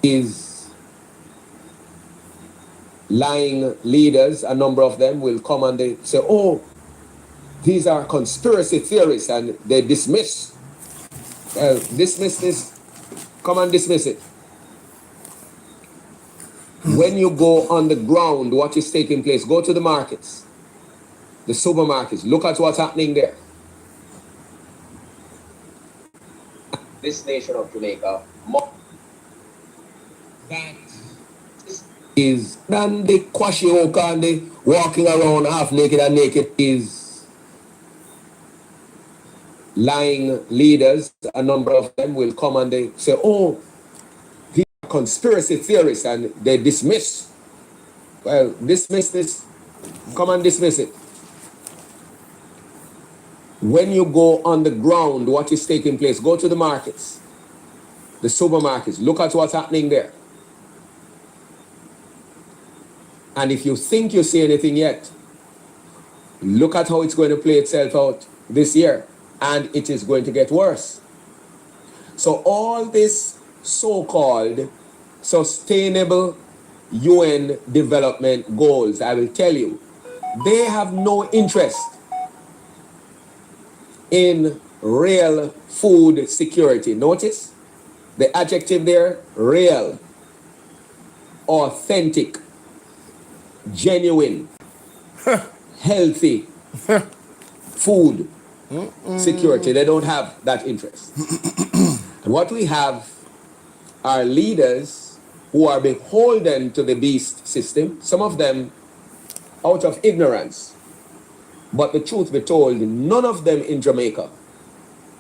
Is lying leaders, a number of them will come and they say, oh, these are conspiracy theories, and they dismiss. Dismiss this, come and dismiss it. When you go on the ground, what is taking place, go to the markets, the supermarkets, look at what's happening there. This nation of Jamaica, that is, and the kwashioka and the walking around half naked and naked is lying leaders, a number of them will come and they say, oh, these are conspiracy theories, and they dismiss. Well, dismiss this, come and dismiss it. When you go on the ground, what is taking place, go to the markets, the supermarkets, look at what's happening there. And if you think you see anything yet, look at how it's going to play itself out this year. And it is going to get worse. So all this so-called sustainable UN development goals, I will tell you, they have no interest in real food security. Notice the adjective there, real, authentic, genuine, healthy food security. They don't have that interest. And what we have are leaders who are beholden to the beast system, some of them out of ignorance. But the truth be told, none of them in Jamaica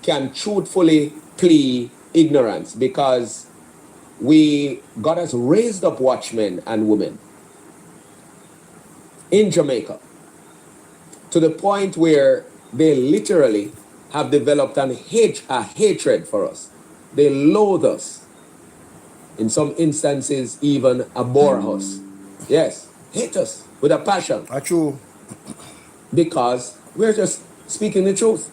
can truthfully plea ignorance, because God has raised up watchmen and women in Jamaica to the point where they literally have developed a hatred for us. They loathe us. In some instances, even abhor us. Yes, hate us with a passion. True. Because we're just speaking the truth.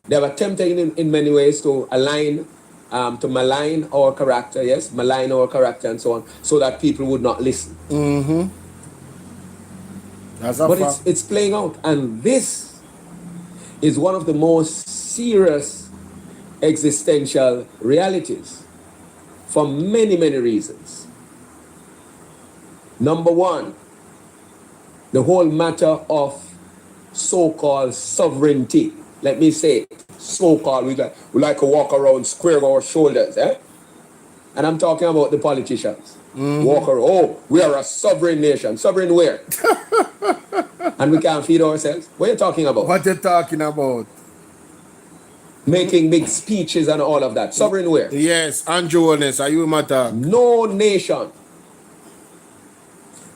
They have attempted in many ways to to malign our character, yes, malign our character and so on, so that people would not listen. But it's playing out. And this is one of the most serious existential realities for many, many reasons. Number one, the whole matter of so-called sovereignty. Let me say, so-called, we like to walk around square our shoulders, eh? And I'm talking about the politicians. Walk around, oh, we are a sovereign nation. Sovereign where? And we can't feed ourselves? What are you talking about? What you talking about? Making big speeches and all of that. Sovereign where? Yes, Andrew Honest, are you matter? No nation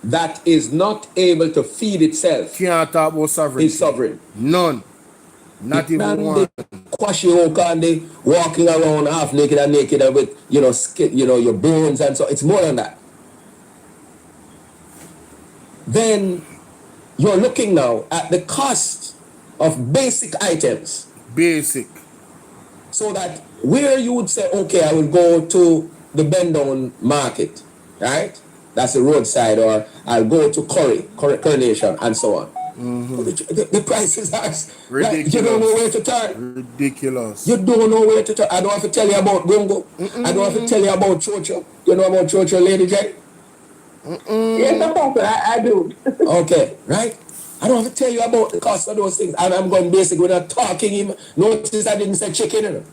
that is not able to feed itself can't talk about sovereignty. Is sovereign. None. Not even one. Kwashioka and they walking around half naked and naked and with, your bones and so. It's more than that. Then you're looking now at the cost of basic items. Basic. So that where you would say, okay, I will go to the Bendown market, right? That's the roadside, or I'll go to Coronation and so on. The prices are ridiculous. Like, you don't know where to turn. Ridiculous. You don't know where to turn. I don't have to tell you about Bungo. I don't have to tell you about Chocho. You know about Chocho, Lady J? Yes, I do. Okay, right? I don't have to tell you about the cost of those things. And I'm going basic. We're not talking him. Notice I didn't say chicken. You know?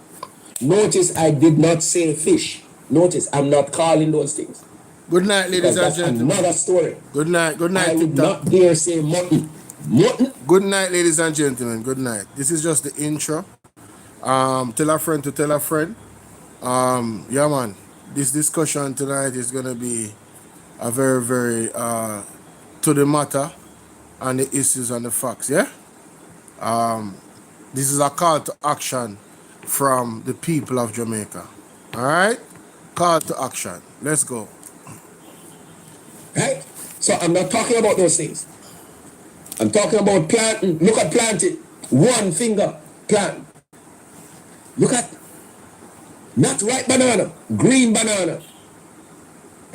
Notice I did not say fish. Notice I'm not calling those things. Good night, ladies and gentlemen. Another story. Good night. Good night. I would not dare say mutton. Mutton. Good night, ladies and gentlemen. Good night. This is just the intro. Tell a friend to tell a friend. Yeah, man. This discussion tonight is gonna be a very, very to the matter and the issues and the facts. Yeah. This is a call to action from the people of Jamaica. All right. Call to action. Let's go. Right? So I'm not talking about those things. I'm talking about planting. Look at planting. One finger plant. Look at Not ripe banana, green banana.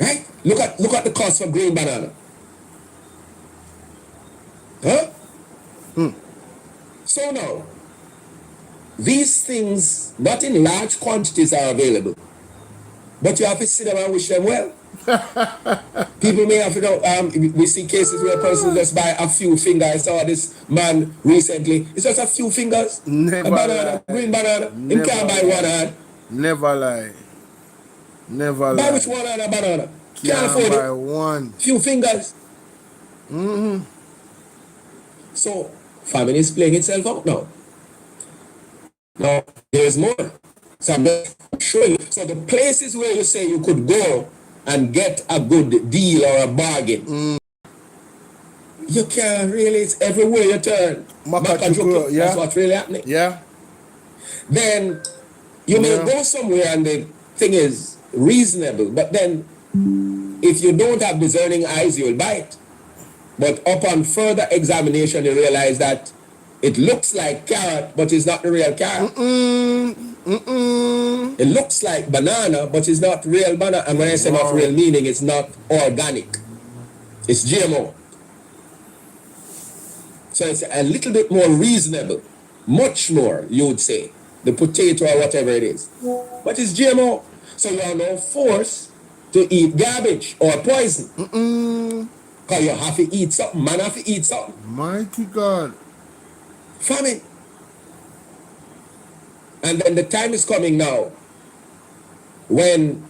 Right? Look at the cost of green banana. Huh? So now, these things, not in large quantities, are available. But you have to sit down and wish them well. People may have to know, we see cases where a person just buy a few fingers. I saw this man recently. It's just a few fingers. Never a banana, lie. green banana. He Never can't buy lie. one hand. Never lie. Never Buy lie. which one hand a banana? Can't Can't afford buy it. one. Few fingers. So, famine is playing itself out now. Now, there's more. So I'm just showing you. So the places where you say you could go and get a good deal or a bargain, you can't really, it's everywhere you turn. Makachuku, yeah. That's what's really happening. Yeah. Then you may go somewhere and the thing is reasonable, but then if you don't have discerning eyes, you'll buy it. But upon further examination, you realize that it looks like carrot, but it's not the real carrot. It looks like banana, but it's not real banana. And when I say not real, meaning it's not organic. It's GMO. So it's a little bit more reasonable. Much more, you would say. The potato or whatever it is. But it's GMO. So you are now forced to eat garbage or poison. Because you have to eat something. Man have to eat something. Mighty God. Famine. And then the time is coming now when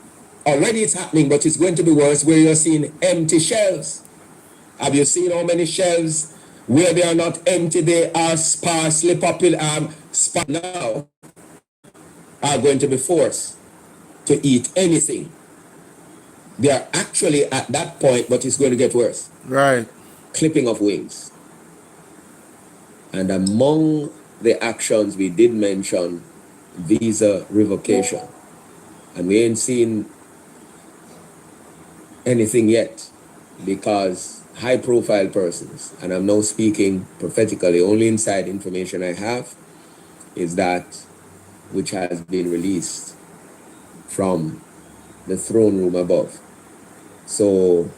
already it's happening, but it's going to be worse, where you're seeing empty shelves. Have you seen how many shelves where they are not empty, they are sparsely popular, now are going to be forced to eat anything. They are actually at that point, but it's going to get worse. Right. Clipping of wings. And among the actions we did mention, visa revocation. And we ain't seen anything yet, because high profile persons, and I'm now speaking prophetically, only inside information I have is that which has been released from the throne room above. So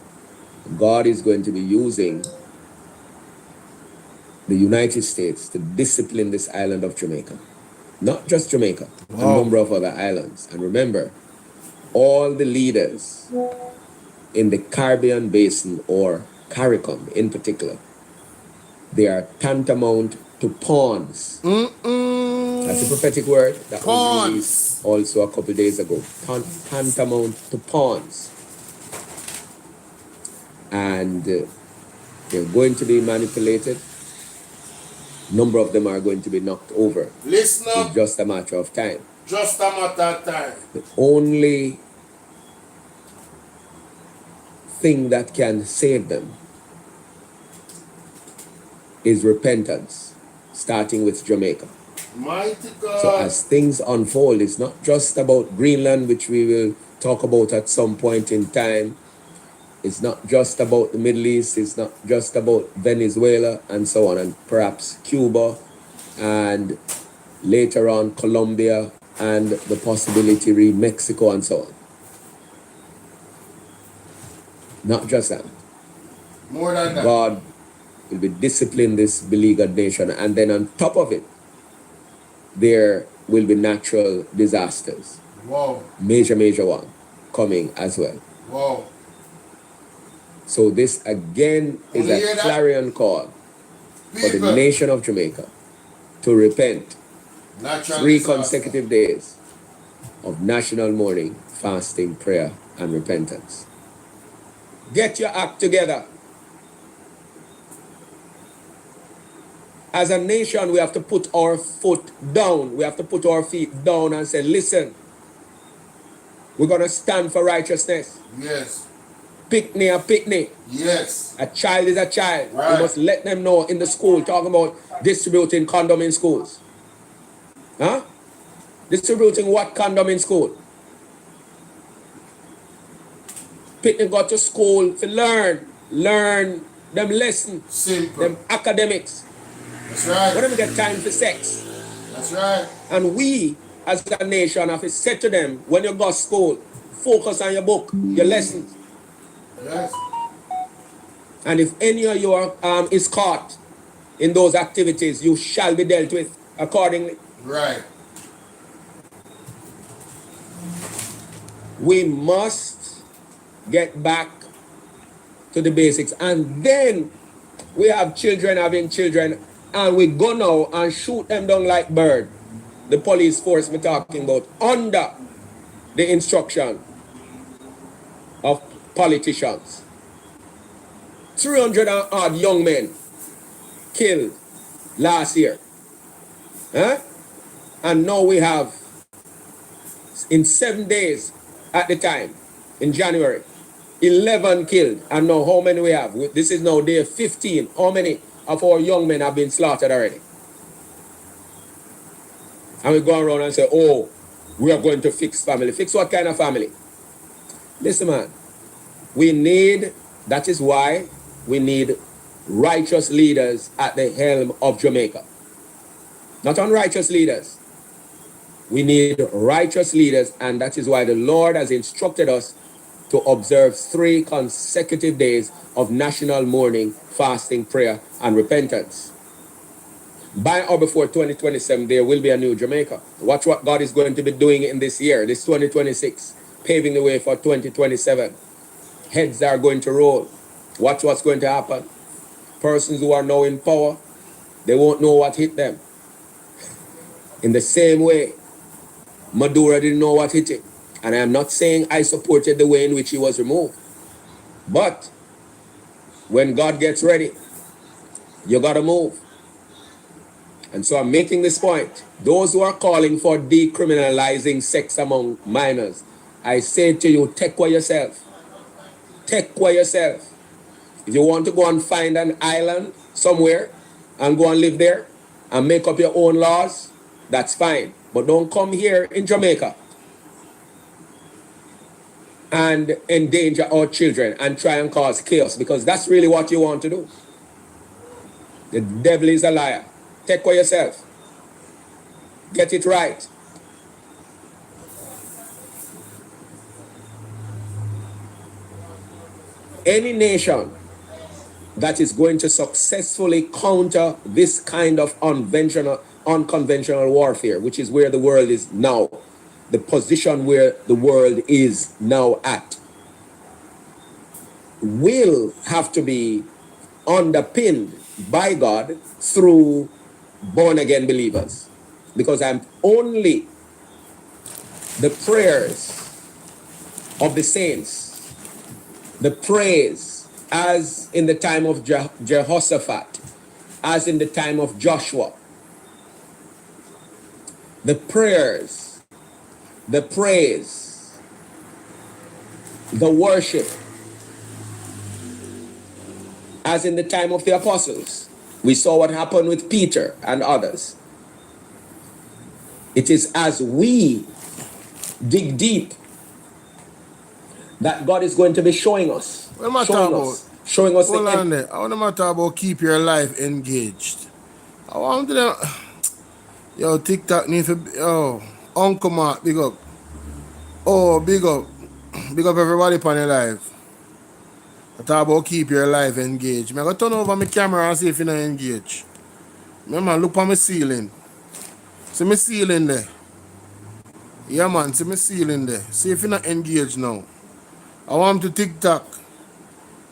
God is going to be using the United States to discipline this island of Jamaica. Not just Jamaica, a number of other islands. And remember, all the leaders in the Caribbean basin, or CARICOM in particular, they are tantamount to pawns. That's a prophetic word that was released also a couple days ago. Tantamount to pawns. And they're going to be manipulated. Number of them are going to be knocked over. Listen up. It's just a matter of time. Just a matter of time. The only thing that can save them is repentance, starting with Jamaica. Mighty God. So as things unfold, it's not just about Greenland, which we will talk about at some point in time. It's not just about the Middle East. It's not just about Venezuela and so on, and perhaps Cuba, and later on Colombia, and the possibility re Mexico and so on. Not just that. More than that. God will be disciplining this beleaguered nation, and then on top of it, there will be natural disasters. Wow. Major one coming as well. Wow. So this again is a clarion call for the nation of Jamaica to repent. 3 consecutive days of national mourning, fasting, prayer, and repentance. Get your act together. As a nation, we have to put our foot down. We have to put our feet down and say, listen, we're going to stand for righteousness. Yes. Picnic a picnic. Yes. A child is a child. Right. We must let them know in the school, talking about distributing condom in schools. Huh? Distributing what condom in school? Picnic got to school to learn them lessons. Simple. Them academics. That's right. We don't get time for sex. That's right. And we as a nation have said to them, when you go to school, focus on your book, your lessons. Yes. And if any of you is caught in those activities, you shall be dealt with accordingly. Right. We must get back to the basics. And then we have children having children, and we go now and shoot them down like bird. The police force we're talking about, under the instruction of politicians. 300 and odd young men killed last year. Huh? And now we have, in 7 days at the time, in January, 11 killed. And now how many we have? This is now day 15. How many of our young men have been slaughtered already? And we go around and say, oh, we are going to fix family. Fix what kind of family? Listen, man, that is why we need righteous leaders at the helm of Jamaica. Not unrighteous leaders. We need righteous leaders, and that is why the Lord has instructed us to observe 3 consecutive days of national mourning, fasting, prayer, and repentance. By or before 2027, there will be a new Jamaica. Watch what God is going to be doing in this year, this 2026, paving the way for 2027. Heads are going to roll. Watch what's going to happen. Persons who are now in power, they won't know what hit them. In the same way, Maduro didn't know what hit him. And I am not saying I supported the way in which he was removed. But when God gets ready, you got to move. And so I'm making this point. Those who are calling for decriminalizing sex among minors, I say to you, take care of yourself. Take care of yourself. If you want to go and find an island somewhere and go and live there and make up your own laws, that's fine. But don't come here in Jamaica and endanger our children and try and cause chaos, because that's really what you want to do. The devil is a liar. Take care of yourself. Get it right. Any nation that is going to successfully counter this kind of unconventional warfare, which is where the world is now, the position where the world is now at, will have to be underpinned by God through born-again believers. Because I'm only the prayers of the saints, the praise as in the time of Jehoshaphat, as in the time of Joshua, the prayers, the praise, the worship, as in the time of the apostles. We saw what happened with Peter and others. It is as we dig deep that God is going to be showing us. What am I Showing us. Hold on there. I want to talk about keep your life engaged. I want to yo, TikTok need to oh, Uncle Mark, big up. Oh, big up. Big up everybody upon your life. I talk about keep your life engaged. I'm going to turn over my camera and see if you're not engaged. Man, look on my ceiling. See my ceiling there. Yeah, man, see my ceiling there. See if you're not engaged now. I want to TikTok.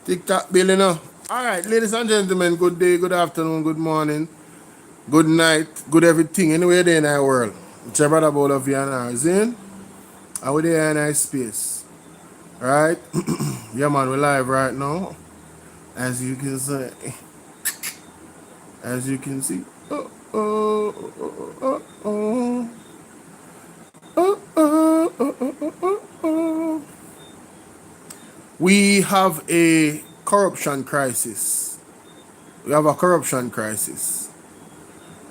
TikTok bill, you know. Alright, ladies and gentlemen, good day, good afternoon, good morning, good night, good everything. Anywhere there in our world. It's your brother Bolo of Yana is in. And we're there in our space. Alright? Yeah, man, we're live right now. As you can see. As you can see. Oh, oh, oh, oh, oh, oh, oh, oh, oh, oh. We have a corruption crisis. We have a corruption crisis.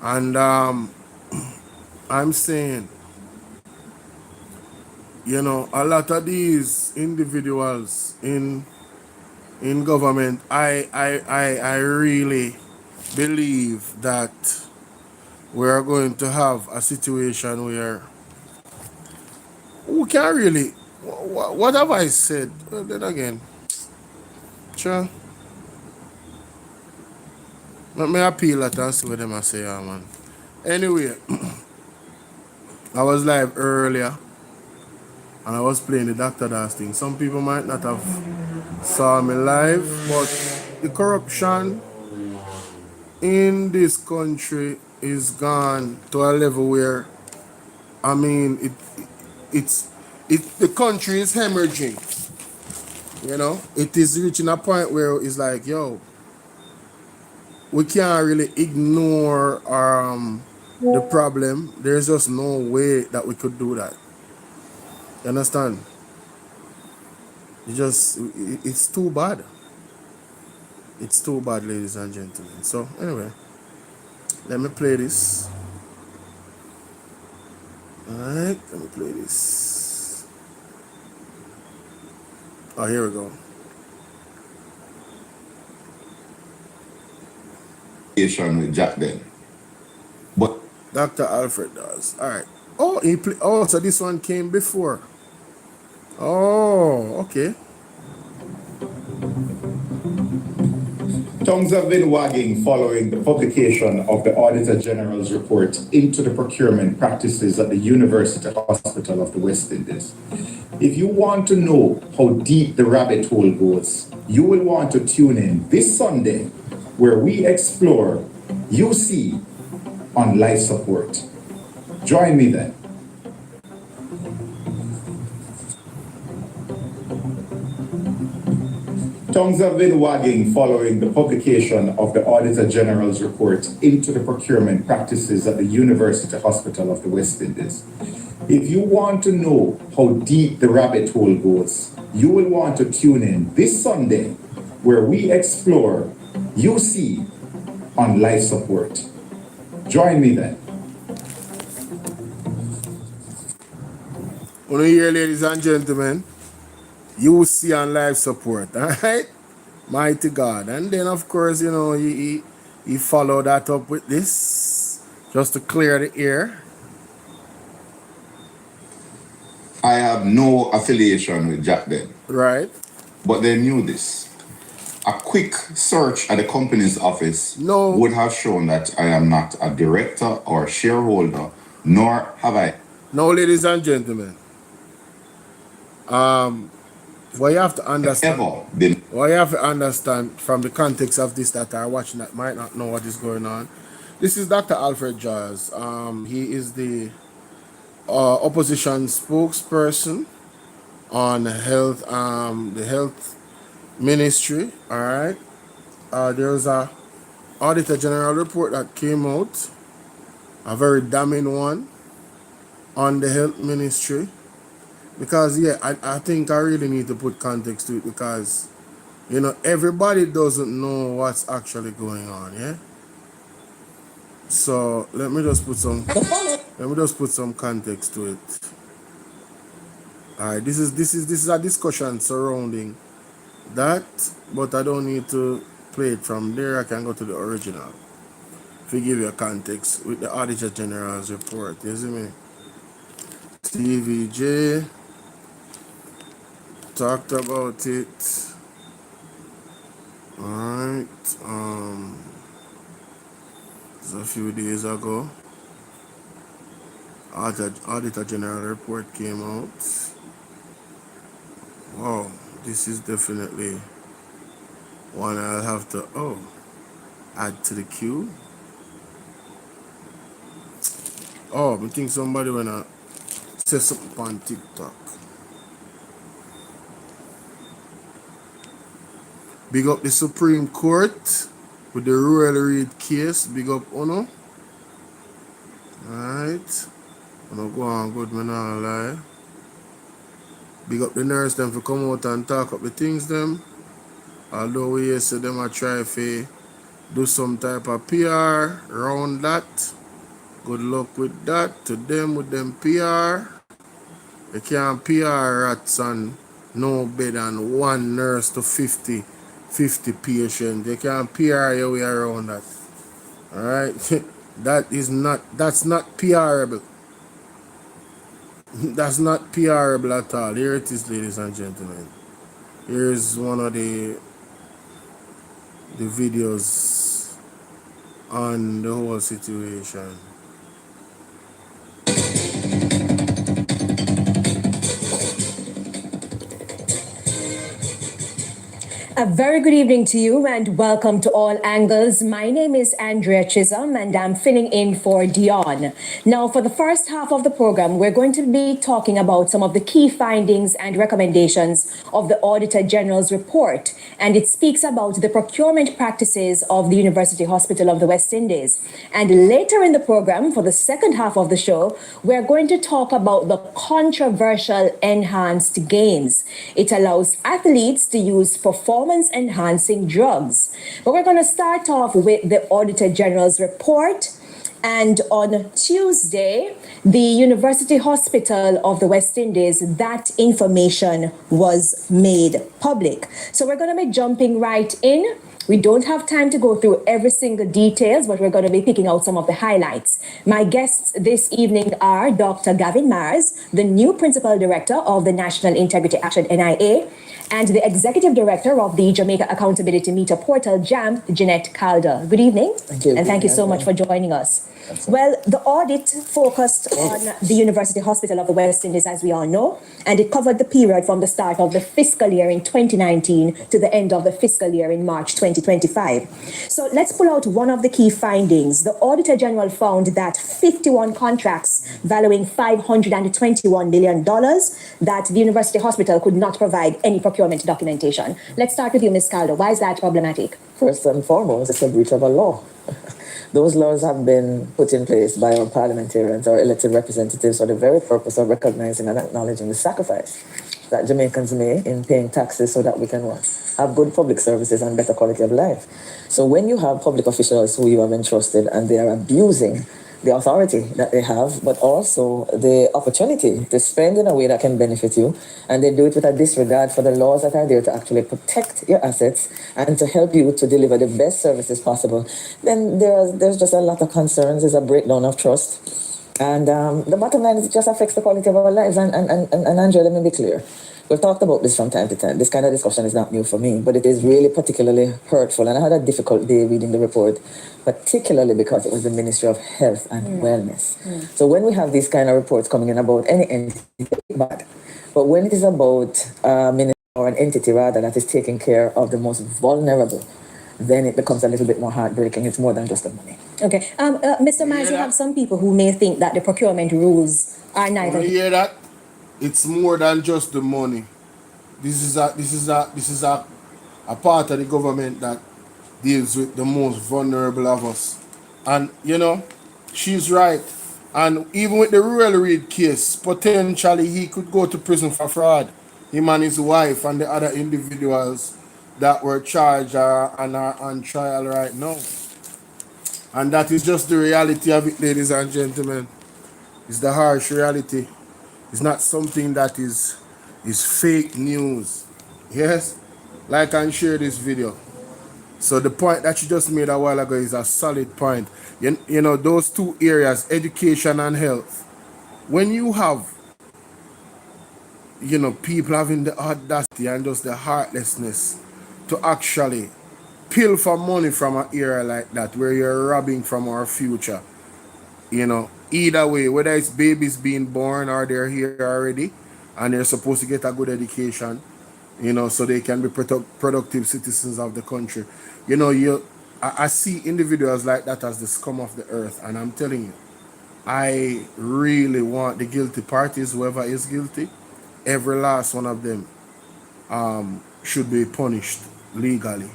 And I'm saying, you know, a lot of these individuals in government, I really believe that we are going to have a situation where who can really, what have I said? Well, then again, sure. Let me appeal that and see what them I say, yeah, man. Anyway, I was live earlier and I was playing the Dr. Das thing. Some people might not have saw me live, but the corruption in this country is gone to a level where, I mean, the country is hemorrhaging. You know, it is reaching a point where it's like, yo, we can't really ignore the problem. There's just no way that we could do that. You understand? It's too bad. It's too bad, ladies and gentlemen. So anyway, let me play this. Alright, let me play this. Oh, here we go. With Jack then. But Dr. Alfred does. Alright. Oh, so this one came before. Oh, okay. Tongues have been wagging following the publication of the Auditor General's report into the procurement practices at the University Hospital of the West Indies. If you want to know how deep the rabbit hole goes, you will want to tune in this Sunday, where we explore UC on life support. Join me then. Tongues have been wagging following the publication of the Auditor General's report into the procurement practices at the University Hospital of the West Indies. If you want to know how deep the rabbit hole goes, you will want to tune in this Sunday, where we explore UC on life support. Join me then. Well, here, ladies and gentlemen, UC on life support, all right? Mighty God. And then, of course, you know, he followed that up with this, just to clear the air. I have no affiliation with Jack then. Right. But they knew this. A quick search at the company's office would have shown that I am not a director or shareholder, nor have I. No, ladies and gentlemen. What you have to understand, what you have to understand from the context of this that are watching that might not know what is going on. This is Dr. Alfred Giles. He is the opposition spokesperson on the health ministry. All right. There's a Auditor General report that came out, a very damning one on the health ministry. Because, yeah, I think I really need to put context to it because, you know, everybody doesn't know what's actually going on, yeah? So, let me just put some context to it. All right, this is a discussion surrounding that, but I don't need to play it from there. I can go to the original to give you a context with the Auditor General's report. You see me? TVJ talked about it. Alright. It's a few days ago. Auditor General report came out. Wow, this is definitely one I'll have to add to the queue. Oh, I think somebody wanna say something on TikTok. Big up the Supreme Court with the Royal Reid case. Big up Uno. Alright. Uno go on good, man, not lie. Big up the nurse them for come out and talk up the things them. Although we hear say them a try to do some type of PR around that. Good luck with that. To them with them PR. They can't PR rats and no bed and one nurse to 50 patients. They can't PR your way around that. Alright? That's not PRable. That's not PRable at all. Here it is, ladies and gentlemen. Here's one of the videos on the whole situation. A very good evening to you and welcome to All Angles. My name is Andrea Chisholm and I'm filling in for Dion. Now, for the first half of the program, we're going to be talking about some of the key findings and recommendations of the Auditor General's report. And it speaks about the procurement practices of the University Hospital of the West Indies. And later in the program, for the second half of the show, we're going to talk about the controversial enhanced gains. It allows athletes to use performance-enhancing drugs. But we're going to start off with the Auditor General's report. And on Tuesday, the University Hospital of the West Indies, that information was made public. So we're going to be jumping right in. We don't have time to go through every single details, but we're going to be picking out some of the highlights. My guests this evening are Dr. Gavin Mars, the new Principal Director of the National Integrity Action NIA, and the Executive Director of the Jamaica Accountability Meter Portal, JAM, Jeanette Calder. Good evening. Thank you. And thank you so much for joining us. Well, the audit focused on the University Hospital of the West Indies, as we all know, and it covered the period from the start of the fiscal year in 2019 to the end of the fiscal year in March 2025. So let's pull out one of the key findings. The Auditor General found that 51 contracts valuing $521 million that the University Hospital could not provide any procurement documentation. Let's start with you, Ms. Calder. Why is that problematic? First and foremost, it's a breach of a law. Those laws have been put in place by our parliamentarians or elected representatives for the very purpose of recognizing and acknowledging the sacrifice that Jamaicans make in paying taxes so that we can have good public services and better quality of life. So when you have public officials who you have entrusted and they are abusing the authority that they have, but also the opportunity to spend in a way that can benefit you, and they do it with a disregard for the laws that are there to actually protect your assets and to help you to deliver the best services possible, then there's just a lot of concerns. There's a breakdown of trust. And the bottom line is it just affects the quality of our lives. And Andrea, let me be clear. We've talked about this from time to time. This kind of discussion is not new for me, but it is really particularly hurtful. And I had a difficult day reading the report, particularly because it was the Ministry of Health and Wellness. So when we have these kind of reports coming in about any entity, bad. But when it is about a ministry or an entity rather that is taking care of the most vulnerable, then it becomes a little bit more heartbreaking. It's more than just the money. Okay. Mr. Mars, you have some people who may think that the procurement rules are neither. You hear that? It's more than just the money. This is a part of the government that deals with the most vulnerable of us. And you know, she's right. And even with the Rural Reid case, potentially he could go to prison for fraud. Him and his wife and the other individuals that were charged and are on trial right now. And that is just the reality of it, ladies and gentlemen. It's the harsh reality. It's not something that is fake news. Yes? Like and share this video. So the point that you just made a while ago is a solid point. You know, those two areas, education and health. When you have, you know, people having the audacity and just the heartlessness to actually pilfer money from an area like that, where you're robbing from our future, you know, either way, whether it's babies being born or they're here already and they're supposed to get a good education, you know, so they can be productive citizens of the country. You know, I see individuals like that as the scum of the earth, and I'm telling you, I really want the guilty parties, whoever is guilty, every last one of them should be punished legally.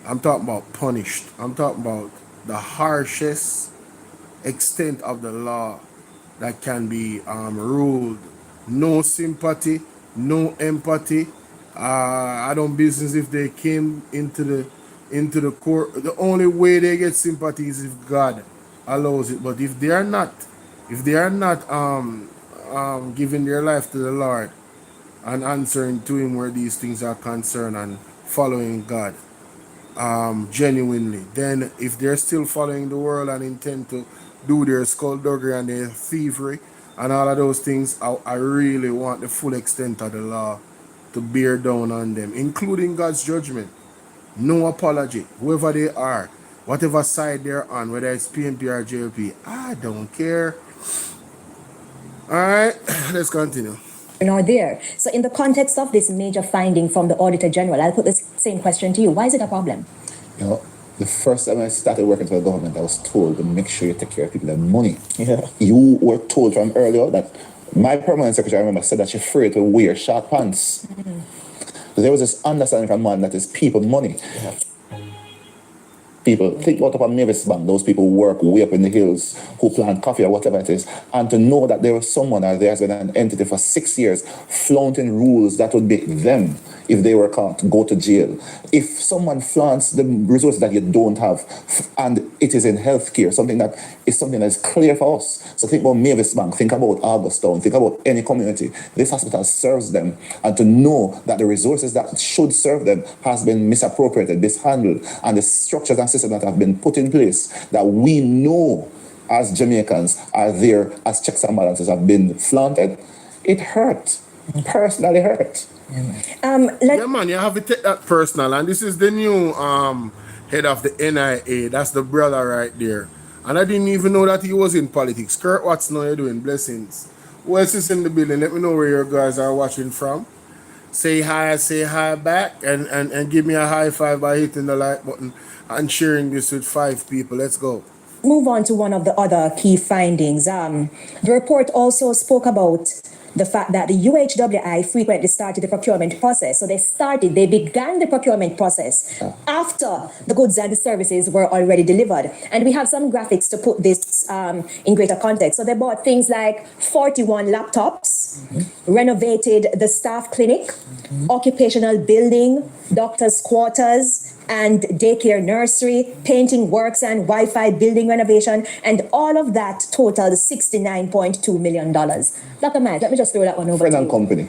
I'm talking about punished. I'm talking about the harshest extent of the law that can be ruled. No sympathy, no empathy. I don't business if they came into the court. The only way they get sympathy is if God allows it. But if they are not giving their life to the Lord and answering to Him where these things are concerned and following God genuinely, then if they're still following the world and intend to do their skullduggery and their thievery and all of those things, I really want the full extent of the law to bear down on them, including God's judgment. No apology, whoever they are, whatever side they're on, whether it's PNP or JLP, I don't care. All right, let's continue. Nor there. So in the context of this major finding from the Auditor General, I'll put the same question to you. Why is it a problem? You know, the first time I started working for the government, I was told to make sure you take care of people that have money. Yeah. You were told from earlier that my permanent secretary, I remember, said that she's afraid to wear short pants. There was this understanding from man that is people money. Yeah. People think out of a Mavis Bank, those people who work way up in the hills, who plant coffee or whatever it is, and to know that there was someone or there has been an entity for 6 years flaunting rules that would make them, if they were caught, go to jail. If someone flaunts the resources that you don't have, and it is in healthcare, something that is clear for us. So think about Mavis Bank, think about Augustown, think about any community. This hospital serves them, and to know that the resources that should serve them has been misappropriated, mishandled, and the structures and systems that have been put in place that we know as Jamaicans are there as checks and balances have been flaunted, it hurt. Personally hurt. Yeah, man, you have to take that personal. And this is the new head of the NIA. That's the brother right there. And I didn't even know that he was in politics. Kurt Watts, now you're doing blessings. Who else is in the building? Let me know where your guys are watching from. Say hi back, and give me a high five by hitting the like button and sharing this with 5 people. Let's go. Move on to one of the other key findings. The report also spoke about the fact that the UHWI frequently started the procurement process. So they began the procurement process after the goods and the services were already delivered. And we have some graphics to put this in greater context. So they bought things like 41 laptops, renovated the staff clinic, occupational building, doctor's quarters, and daycare nursery, painting works and Wi-Fi building renovation, and all of that totaled $69.2 million. Dr. Mike, let me just throw that one over Friend to and you. company.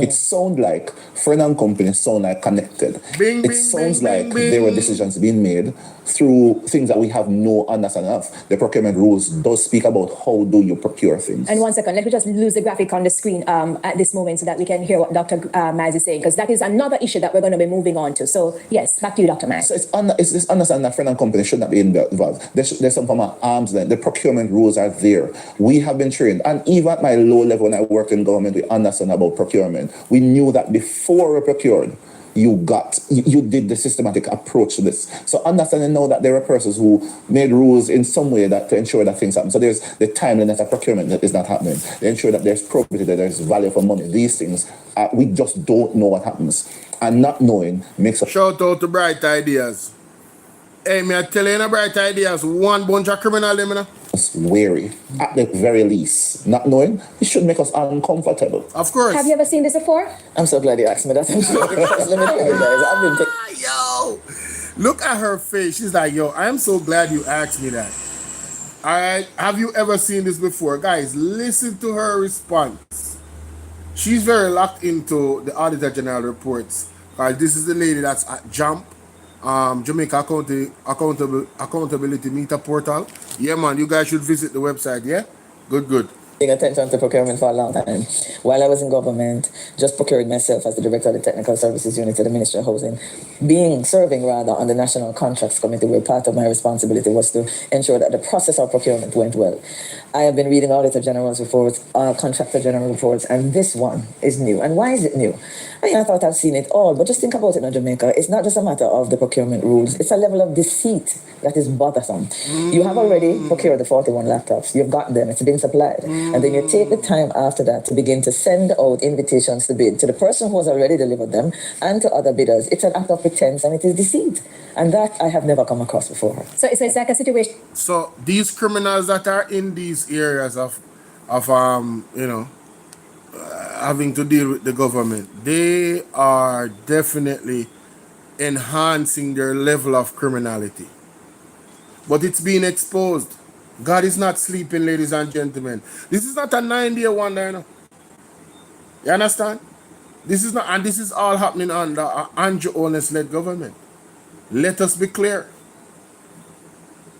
It sounds like friend and company sound like connected. It sounds like there were decisions being made through things that we have no understanding of. The procurement rules does speak about how do you procure things. And 1 second, let me just lose the graphic on the screen at this moment so that we can hear what Dr. Maz is saying, because that is another issue that we're going to be moving on to. So yes, back to you, Dr. Maz. So it's this understanding that friend and company should not be involved. There's some form of arm's length. The procurement rules are there. We have been trained. And even at my low level when I worked in government, we understand about procurement. We knew that before we procured, you did the systematic approach to this. So understanding now that there are persons who made rules in some way that to ensure that things happen. So there's the timeliness of procurement that is not happening. They ensure that there's probity, that there's value for money. These things, we just don't know what happens. And not knowing makes us... Shout out to Bright Ideas. Hey, me I tell you, Bright Ideas, one bunch of criminal them, you know? wary, at the very least. Not knowing, it should make us uncomfortable. Of course. Have you ever seen this before? I'm so glad you asked me that. I'm so because let me tell you guys, I've been Yo, look at her face. She's like, yo, I'm so glad you asked me that. All right. Have you ever seen this before? Guys, listen to her response. She's very locked into the Auditor General reports. This is the lady that's at JAMP, Jamaica Accountability Meter Portal. Yeah, man, you guys should visit the website, yeah? Good. paying attention to procurement for a long time. While I was in government, just procured myself as the director of the Technical Services Unit at the Ministry of Housing. Serving on the National Contracts Committee, where part of my responsibility was to ensure that the process of procurement went well. I have been reading Auditor General's reports, Contractor General reports, and this one is new. And why is it new? I thought I've seen it all, but just think about it in Jamaica. It's not just a matter of the procurement rules. It's a level of deceit that is bothersome. You have already procured the 41 laptops. You've got them. It's been supplied. And then you take the time after that to begin to send out invitations to bid to the person who has already delivered them and to other bidders. It's an act of pretense and it is deceit. And that I have never come across before. So it's like a situation. So these criminals that are in these areas of having to deal with the government, they are definitely enhancing their level of criminality. But it's being exposed. God is not sleeping, ladies and gentlemen. This is not a 9-day wonder, you know. You understand? This is not, and this is all happening under Andrew Holness-led government. Let us be clear.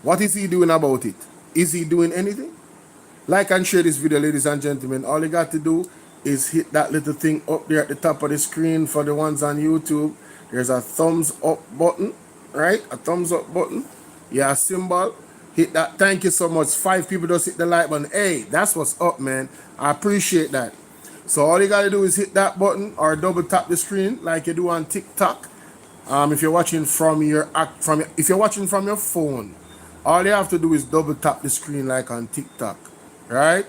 What is he doing about it? Is he doing anything? Like and share this video, ladies and gentlemen. All you got to do is hit that little thing up there at the top of the screen for the ones on YouTube. There's a thumbs up button, right? A thumbs up button. Yeah, a symbol. Hit that. Thank you so much. 5 people just hit the like button. Hey, that's what's up, man. I appreciate that. So all you gotta do is hit that button or double tap the screen like you do on TikTok. If you're watching from your if you're watching from your phone, all you have to do is double tap the screen like on TikTok, right?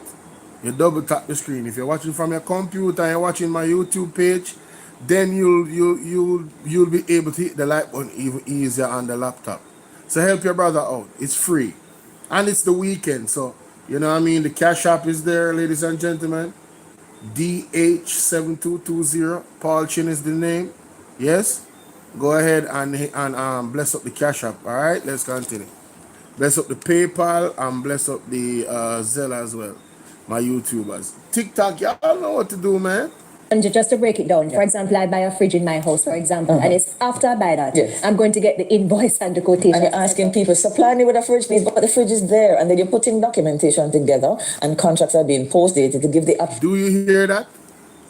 You double tap the screen. If you're watching from your computer and you're watching my YouTube page, then you'll be able to hit the like button even easier on the laptop. So help your brother out. It's free, and it's the weekend, so you know what I mean. The Cash App is there, ladies and gentlemen. DH7220. Paul Chin is the name. Yes. Go ahead and bless up the Cash App. All right. Let's continue. Bless up the PayPal and bless up the Zelle as well. My YouTubers. TikTok, y'all know what to do, man. And just to break it down, for example, I buy a fridge in my house, for example, and it's after I buy that, Yes. I'm going to get the invoice and the quotation. And you're asking people, supply me with a fridge, please, but the fridge is there. And then you're putting documentation together and contracts are being post-dated to give the up. Do you hear that?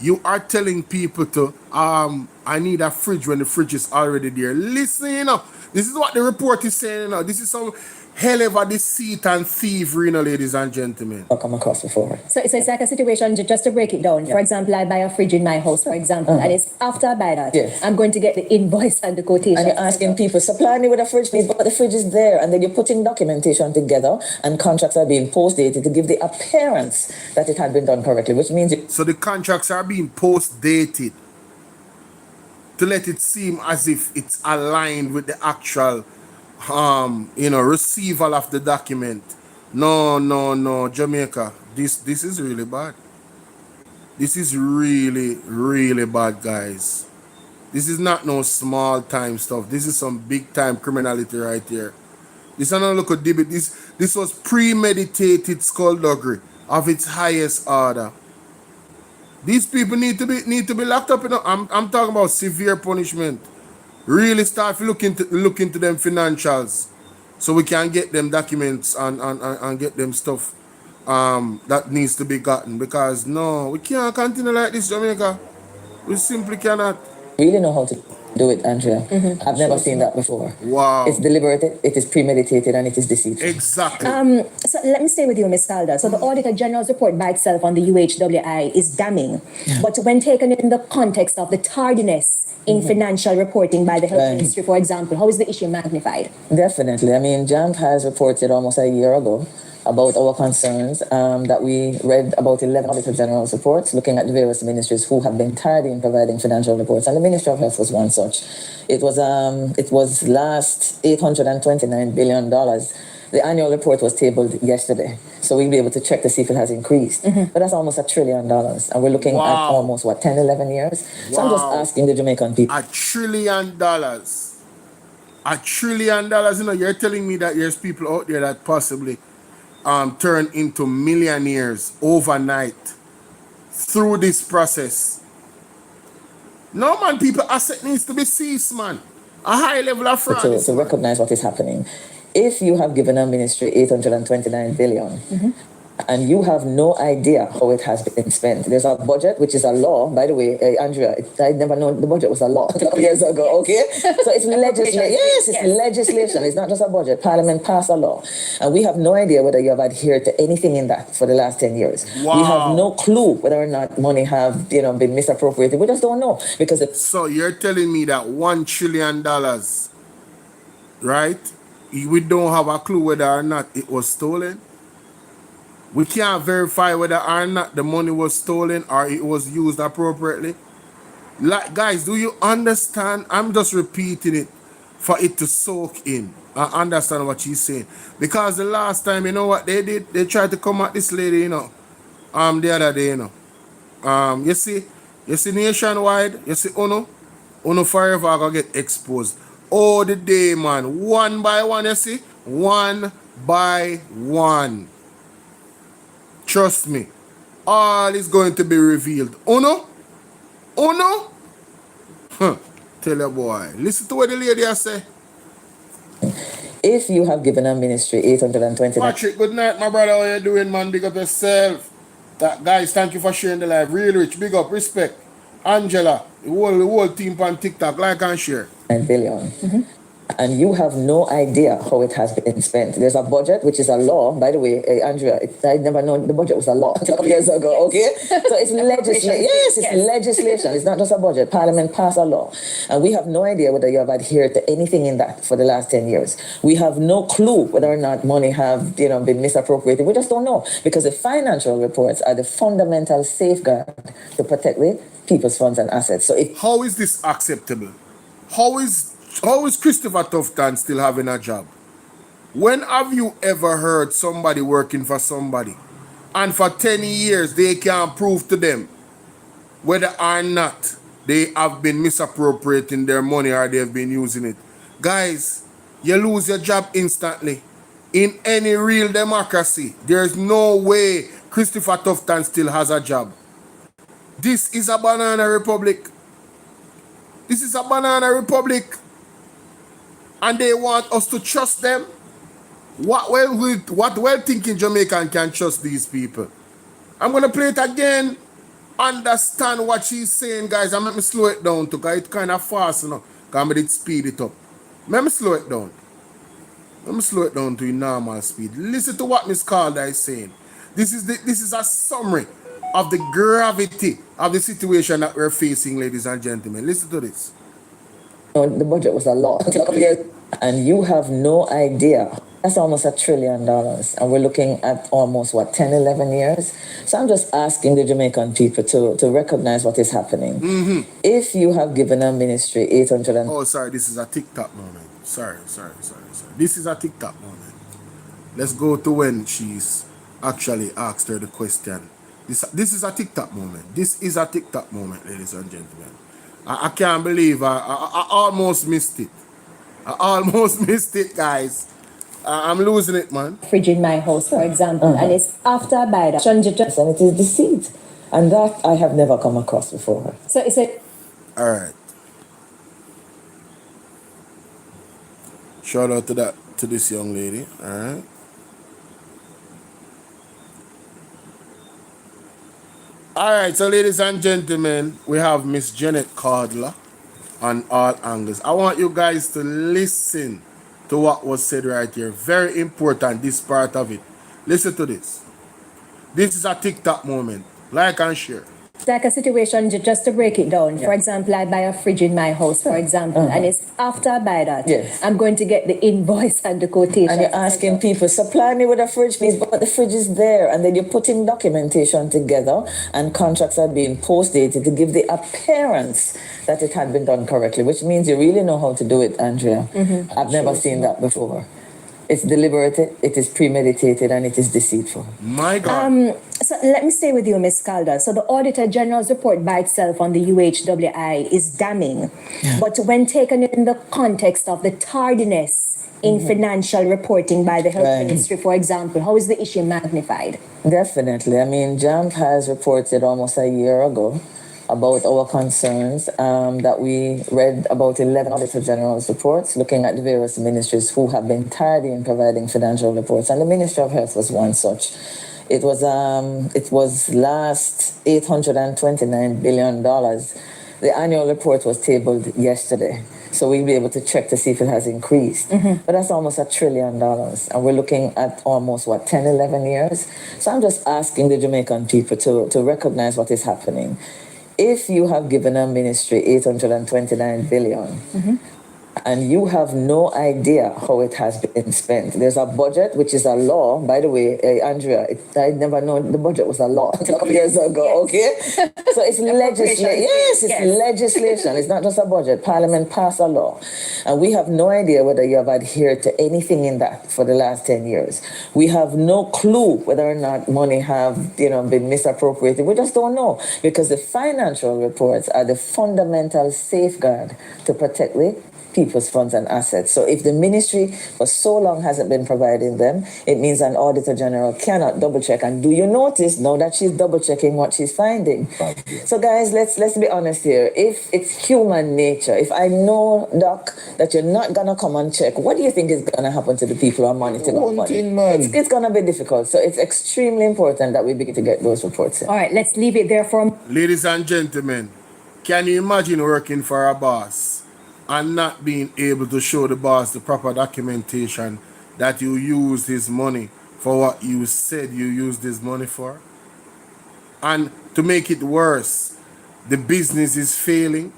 You are telling people to, I need a fridge when the fridge is already there. Listen, you know, this is what the report is saying, you know. This is some hell of a deceit and thievery, you know, ladies and gentlemen. I've come across before. So it's like a situation, just to break it down. For example, I buy a fridge in my house, for example, and it's after I buy that, Yes. I'm going to get the invoice and the quotation. And you're asking people, supply me with a fridge, please, but the fridge is there. And then you're putting documentation together and contracts are being post-dated to give the appearance that it had been done correctly, which means So the contracts are being post-dated to let it seem as if it's aligned with the actual receival of the document. No, Jamaica. This is really bad. This is really, really bad, guys. This is not no small time stuff. This is some big time criminality right here. This is not look at debit. This was premeditated skullduggery of its highest order. These people need to be locked up. You know? I'm talking about severe punishment. Really start look into them financials, so we can get them documents and get them stuff that needs to be gotten. Because no, we can't continue like this, Jamaica. We simply cannot. really know how to do it, Andrea. I've never seen that before. Wow. It's deliberated, it is premeditated, and it is deceitful. Exactly. So let me stay with you, Ms. Calder. So the Auditor General's report by itself on the UHWI is damning. But when taken in the context of the tardiness in financial reporting by the Health Right. Ministry, for example, how is the issue magnified? Definitely. I mean, JAMP has reported almost a year ago about our concerns that we read about 11 Auditor General's reports looking at the various ministries who have been tardy in providing financial reports, and the Ministry of Health was one such. It was last $829 billion. The annual report was tabled yesterday, so we'll be able to check to see if it has increased. But that's almost $1 trillion, and we're looking at almost 10, 11 years. So I'm just asking the Jamaican people. $1 trillion. $1 trillion. You know, you're telling me that there's people out there that possibly turn into millionaires overnight through this process. No, man, people asset needs to be seized, man. A high level of fraud. to recognize what is happening. If you have given a ministry 829 billion and you have no idea how it has been spent, there's a budget, which is a law, by the way, Andrea, I never known the budget was a law 12 years ago, okay? So it's legislation. Yes, it's legislation. It's not just a budget. Parliament passed a law. And we have no idea whether you have adhered to anything in that for the last 10 years. Wow. We have no clue whether or not money have, been misappropriated. We just don't know because So you're telling me that $1 trillion, right? We don't have a clue whether or not it was stolen. We can't verify whether or not the money was stolen or it was used appropriately. Like, guys, do you understand? I'm just repeating it for it to soak in. I understand what she's saying. Because the last time, you know what they did? They tried to come at this lady, the other day, you see nationwide, you see Uno forever are gonna get exposed. Oh, the day, man. One by one, you see? One by one. Trust me. All is going to be revealed. Uno? Huh. Tell your boy. Listen to what the lady has say. If you have given a ministry 829. Patrick, good night, my brother. How you doing, man? Big up yourself. Guys, thank you for sharing the live. Real rich, big up, respect. Angela, the whole team on TikTok, like and share. 9 billion. And you have no idea how it has been spent. There's a budget, which is a law. By the way, Andrea, I never known the budget was a law a couple years ago, okay? So it's legislation. Yes, it's legislation. It's not just a budget. Parliament passed a law. And we have no idea whether you have adhered to anything in that for the last 10 years. We have no clue whether or not money have, been misappropriated. We just don't know. Because the financial reports are the fundamental safeguard to protect the people's funds and assets. So if How is this acceptable? How is Christopher Tufton still having a job? When have you ever heard somebody working for somebody and for 10 years they can't prove to them whether or not they have been misappropriating their money or they have been using it? Guys, you lose your job instantly. In any real democracy, there's no way Christopher Tufton still has a job. This is a banana republic. This is a banana republic. And they want us to trust them. What well-thinking Jamaican can trust these people? I'm going to play it again. Understand what she's saying, guys. I'm going to slow it down because it's kind of fast, Because I'm going to speed it up. Let me slow it down. Let me slow it down to normal speed. Listen to what Miss Calder is saying. This is a summary of the gravity of the situation that we're facing, ladies and gentlemen. Listen to this. the budget was a lot. And you have no idea. That's almost $1 trillion. And we're looking at almost, 10, 11 years? So I'm just asking the Jamaican people to recognize what is happening. If you have given a ministry 800 and... Oh, sorry, this is a TikTok moment. Sorry. This is a TikTok moment. Let's go to when she's actually asked her the question. This is a TikTok moment. This is a TikTok moment, ladies and gentlemen. I can't believe I almost missed it. I almost missed it, guys. I'm losing it, man. Fridge in my house, for example, and it's after I buy that. And it is deceit. And that I have never come across before. So it's a... All right. Shout out to this young lady. All right. All right, so ladies and gentlemen, we have Miss Janet Cardler on all angles. I want you guys to listen to what was said right here. Very important, this part of it. Listen to this. This is a TikTok moment. Like and share. Like a situation, just to break it down. For example, I buy a fridge in my house, for example, and it's after I buy that, I'm going to get the invoice and the quotation. And you're asking people, supply me with a fridge, please, but the fridge is there. And then you're putting documentation together and contracts are being post-dated to give the appearance that it had been done correctly, which means you really know how to do it, Andrea. I've never seen that before. It's deliberate, it is premeditated, and it is deceitful. My God. So let me stay with you, Ms. Calder. So the Auditor General's report by itself on the UHWI is damning. But when taken in the context of the tardiness in financial reporting by the Health Ministry, for example, how is the issue magnified? Definitely. I mean, JAMP has reported almost a year ago about our concerns that we read about 11 Auditor General's reports looking at the various ministries who have been tardy in providing financial reports, and the Ministry of Health was one such. It was last $829 billion. The annual report was tabled yesterday, so we'll be able to check to see if it has increased. But that's almost $1 trillion, and we're looking at almost 10, 11 years. So I'm just asking the Jamaican people to recognize what is happening. If you have given a ministry 829 billion, and you have no idea how it has been spent. There's a budget, which is a law. By the way, Andrea, I never known the budget was a law a couple years ago, okay? So it's legislation. Yes, it's legislation. It's not just a budget. Parliament passed a law. And we have no idea whether you have adhered to anything in that for the last 10 years. We have no clue whether or not money have, been misappropriated. We just don't know, because the financial reports are the fundamental safeguard to protect the people. people's funds and assets. So if the ministry for so long hasn't been providing them, it means an auditor general cannot double check. And do you notice now that she's double checking what she's finding? So guys, let's be honest here. If it's human nature, if I know, Doc, that you're not gonna come and check, what do you think is gonna happen to the people who are monitoring our money? It's gonna be difficult. So it's extremely important that we begin to get those reports in. All right, let's leave it there for Ladies and gentlemen, can you imagine working for a boss and not being able to show the boss the proper documentation that you used his money for what you said you used his money for? And to make it worse, the business is failing.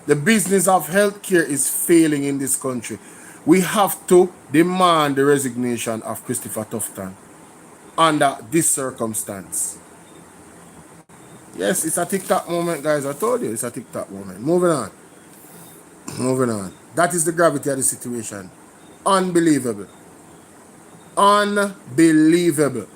The business of healthcare is failing in this country. We have to demand the resignation of Christopher Tufton under this circumstance. Yes, it's a TikTok moment, guys. I told you it's a TikTok moment. Moving on. Moving on. That is the gravity of the situation. Unbelievable. Unbelievable.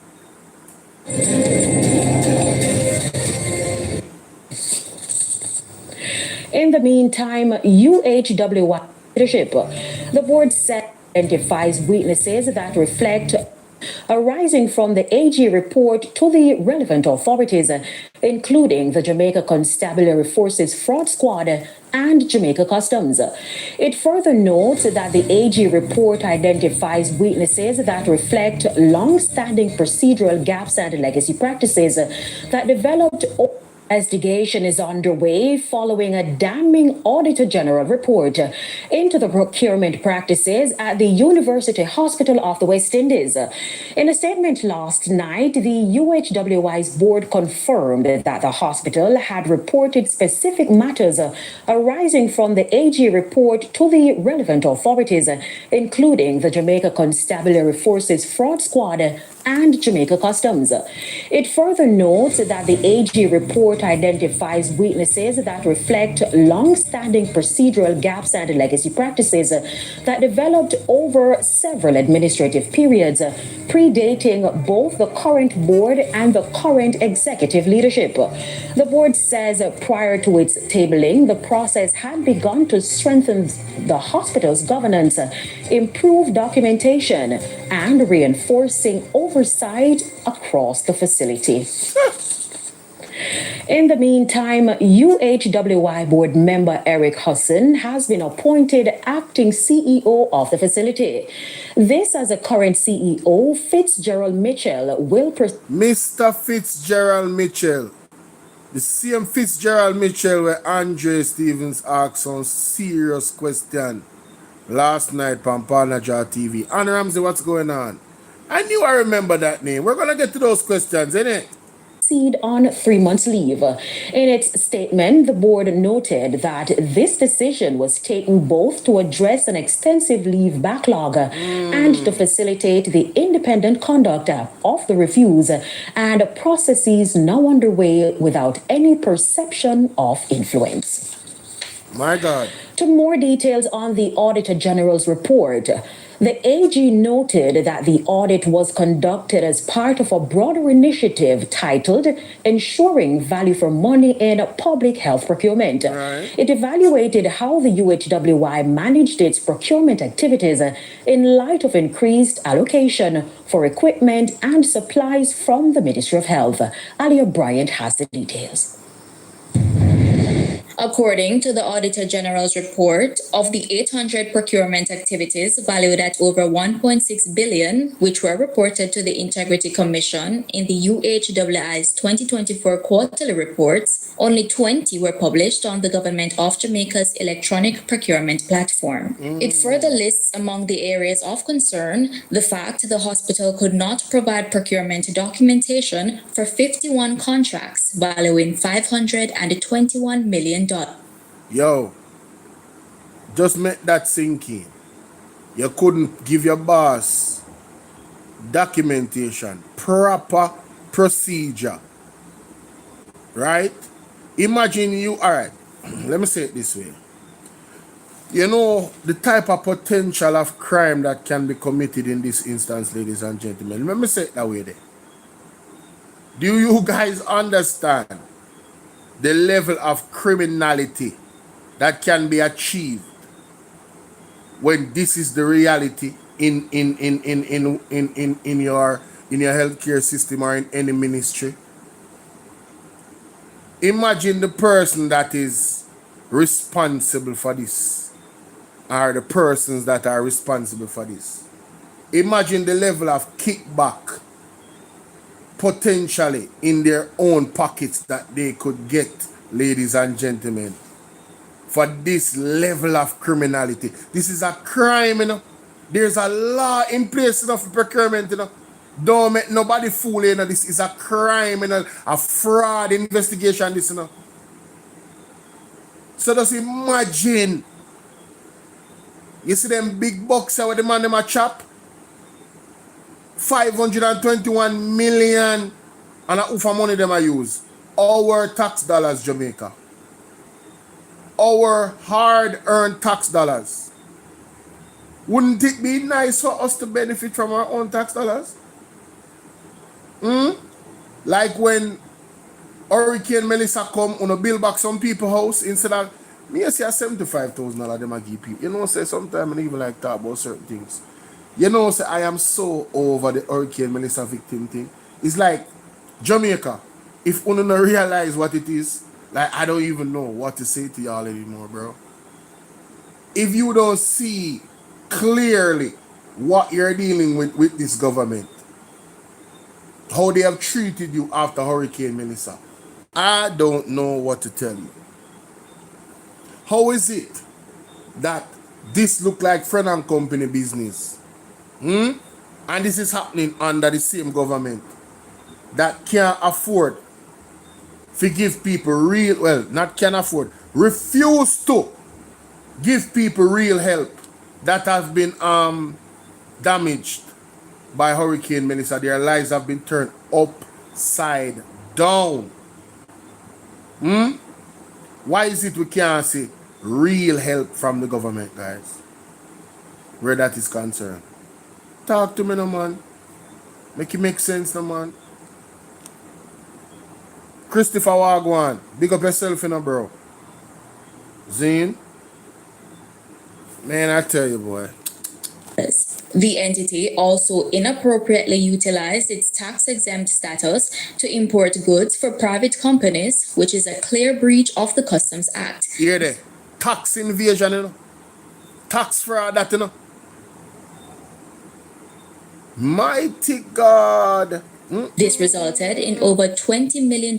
In the meantime, UHWI leadership, the board said identifies weaknesses that reflect arising from the AG report to the relevant authorities, including the Jamaica Constabulary Forces Fraud Squad and Jamaica Customs. It further notes that the AG report identifies weaknesses that reflect long-standing procedural gaps and legacy practices that developed. Investigation is underway following a damning Auditor General report into the procurement practices at the University Hospital of the West Indies. In a statement last night, the UHWI's board confirmed that the hospital had reported specific matters arising from the AG report to the relevant authorities, including the Jamaica Constabulary Forces Fraud Squad and Jamaica Customs. It further notes that the AG report identifies weaknesses that reflect long-standing procedural gaps and legacy practices that developed over several administrative periods, predating both the current board and the current executive leadership. The board says prior to its tabling, the process had begun to strengthen the hospital's governance, improve documentation, and reinforcing oversight across the facility. In the meantime, UHWI board member Eric Husson has been appointed acting CEO of the facility. This as a current CEO, Fitzgerald Mitchell, will Mr. Fitzgerald Mitchell. The same Fitzgerald Mitchell where Andre Stevens asked some serious question last night on Panaja TV. And Ramsey, what's going on? I knew I remember that name. We're going to get to those questions, innit? On 3 months leave. In its statement, the board noted that this decision was taken both to address an extensive leave backlog and to facilitate the independent conduct of the reviews and processes now underway without any perception of influence. My God. To more details on the Auditor General's report, the AG noted that the audit was conducted as part of a broader initiative titled Ensuring Value for Money in Public Health Procurement. Right. It evaluated how the UHWI managed its procurement activities in light of increased allocation for equipment and supplies from the Ministry of Health. Alia Bryant has the details. According to the Auditor General's report, of the 800 procurement activities valued at over 1.6 billion, which were reported to the Integrity Commission in the UHWI's 2024 quarterly reports, only 20 were published on the Government of Jamaica's electronic procurement platform. It further lists among the areas of concern the fact the hospital could not provide procurement documentation for 51 contracts valuing $521 million. Yo, just make that sink in. You couldn't give your boss documentation, proper procedure, right? Imagine you, all right, let me say it this way. You know, the type of potential of crime that can be committed in this instance, ladies and gentlemen. Let me say it that way there. Do you guys understand the level of criminality that can be achieved when this is the reality in your healthcare system or in any ministry? Imagine the person that is responsible for this, or the persons that are responsible for this. Imagine the level of kickback potentially in their own pockets that they could get, ladies and gentlemen, for this level of criminality. This is a crime, you know. There's a law in place, you know, for procurement, you know. Don't make nobody fool, you know. This is a crime, you know, a fraud investigation, this, you know. So just imagine, you see them big bucks where the man them a chop, 521 million, and how much money them a use? Our tax dollars, Jamaica. Our hard-earned tax dollars. Wouldn't it be nice for us to benefit from our own tax dollars? Like when Hurricane Melissa come on a build back some people house, instead of me I say $75,000 them a give people. You know, say sometimes I even like talk about certain things. You know, say I am so over the Hurricane Melissa victim thing. It's like Jamaica. If you don't realize what it is, like I don't even know what to say to y'all anymore, bro. If you don't see clearly what you're dealing with this government, how they have treated you after Hurricane Melissa, I don't know what to tell you. How is it that this look like friend and company business? And this is happening under the same government that can't afford to give people real, well, not can afford, refuse to give people real help that have been damaged by Hurricane Melissa. Their lives have been turned upside down. Why is it we can't see real help from the government, guys, where that is concerned? Talk to me, no man. Make it make sense, no man. Christopher Wagwan, big up yourself, you know, bro. Zine, man, I tell you, boy. The entity also inappropriately utilized its tax-exempt status to import goods for private companies, which is a clear breach of the Customs Act. Hear that? Tax invasion, you know. Tax fraud, that, you know. Mighty God. This resulted in over $20 million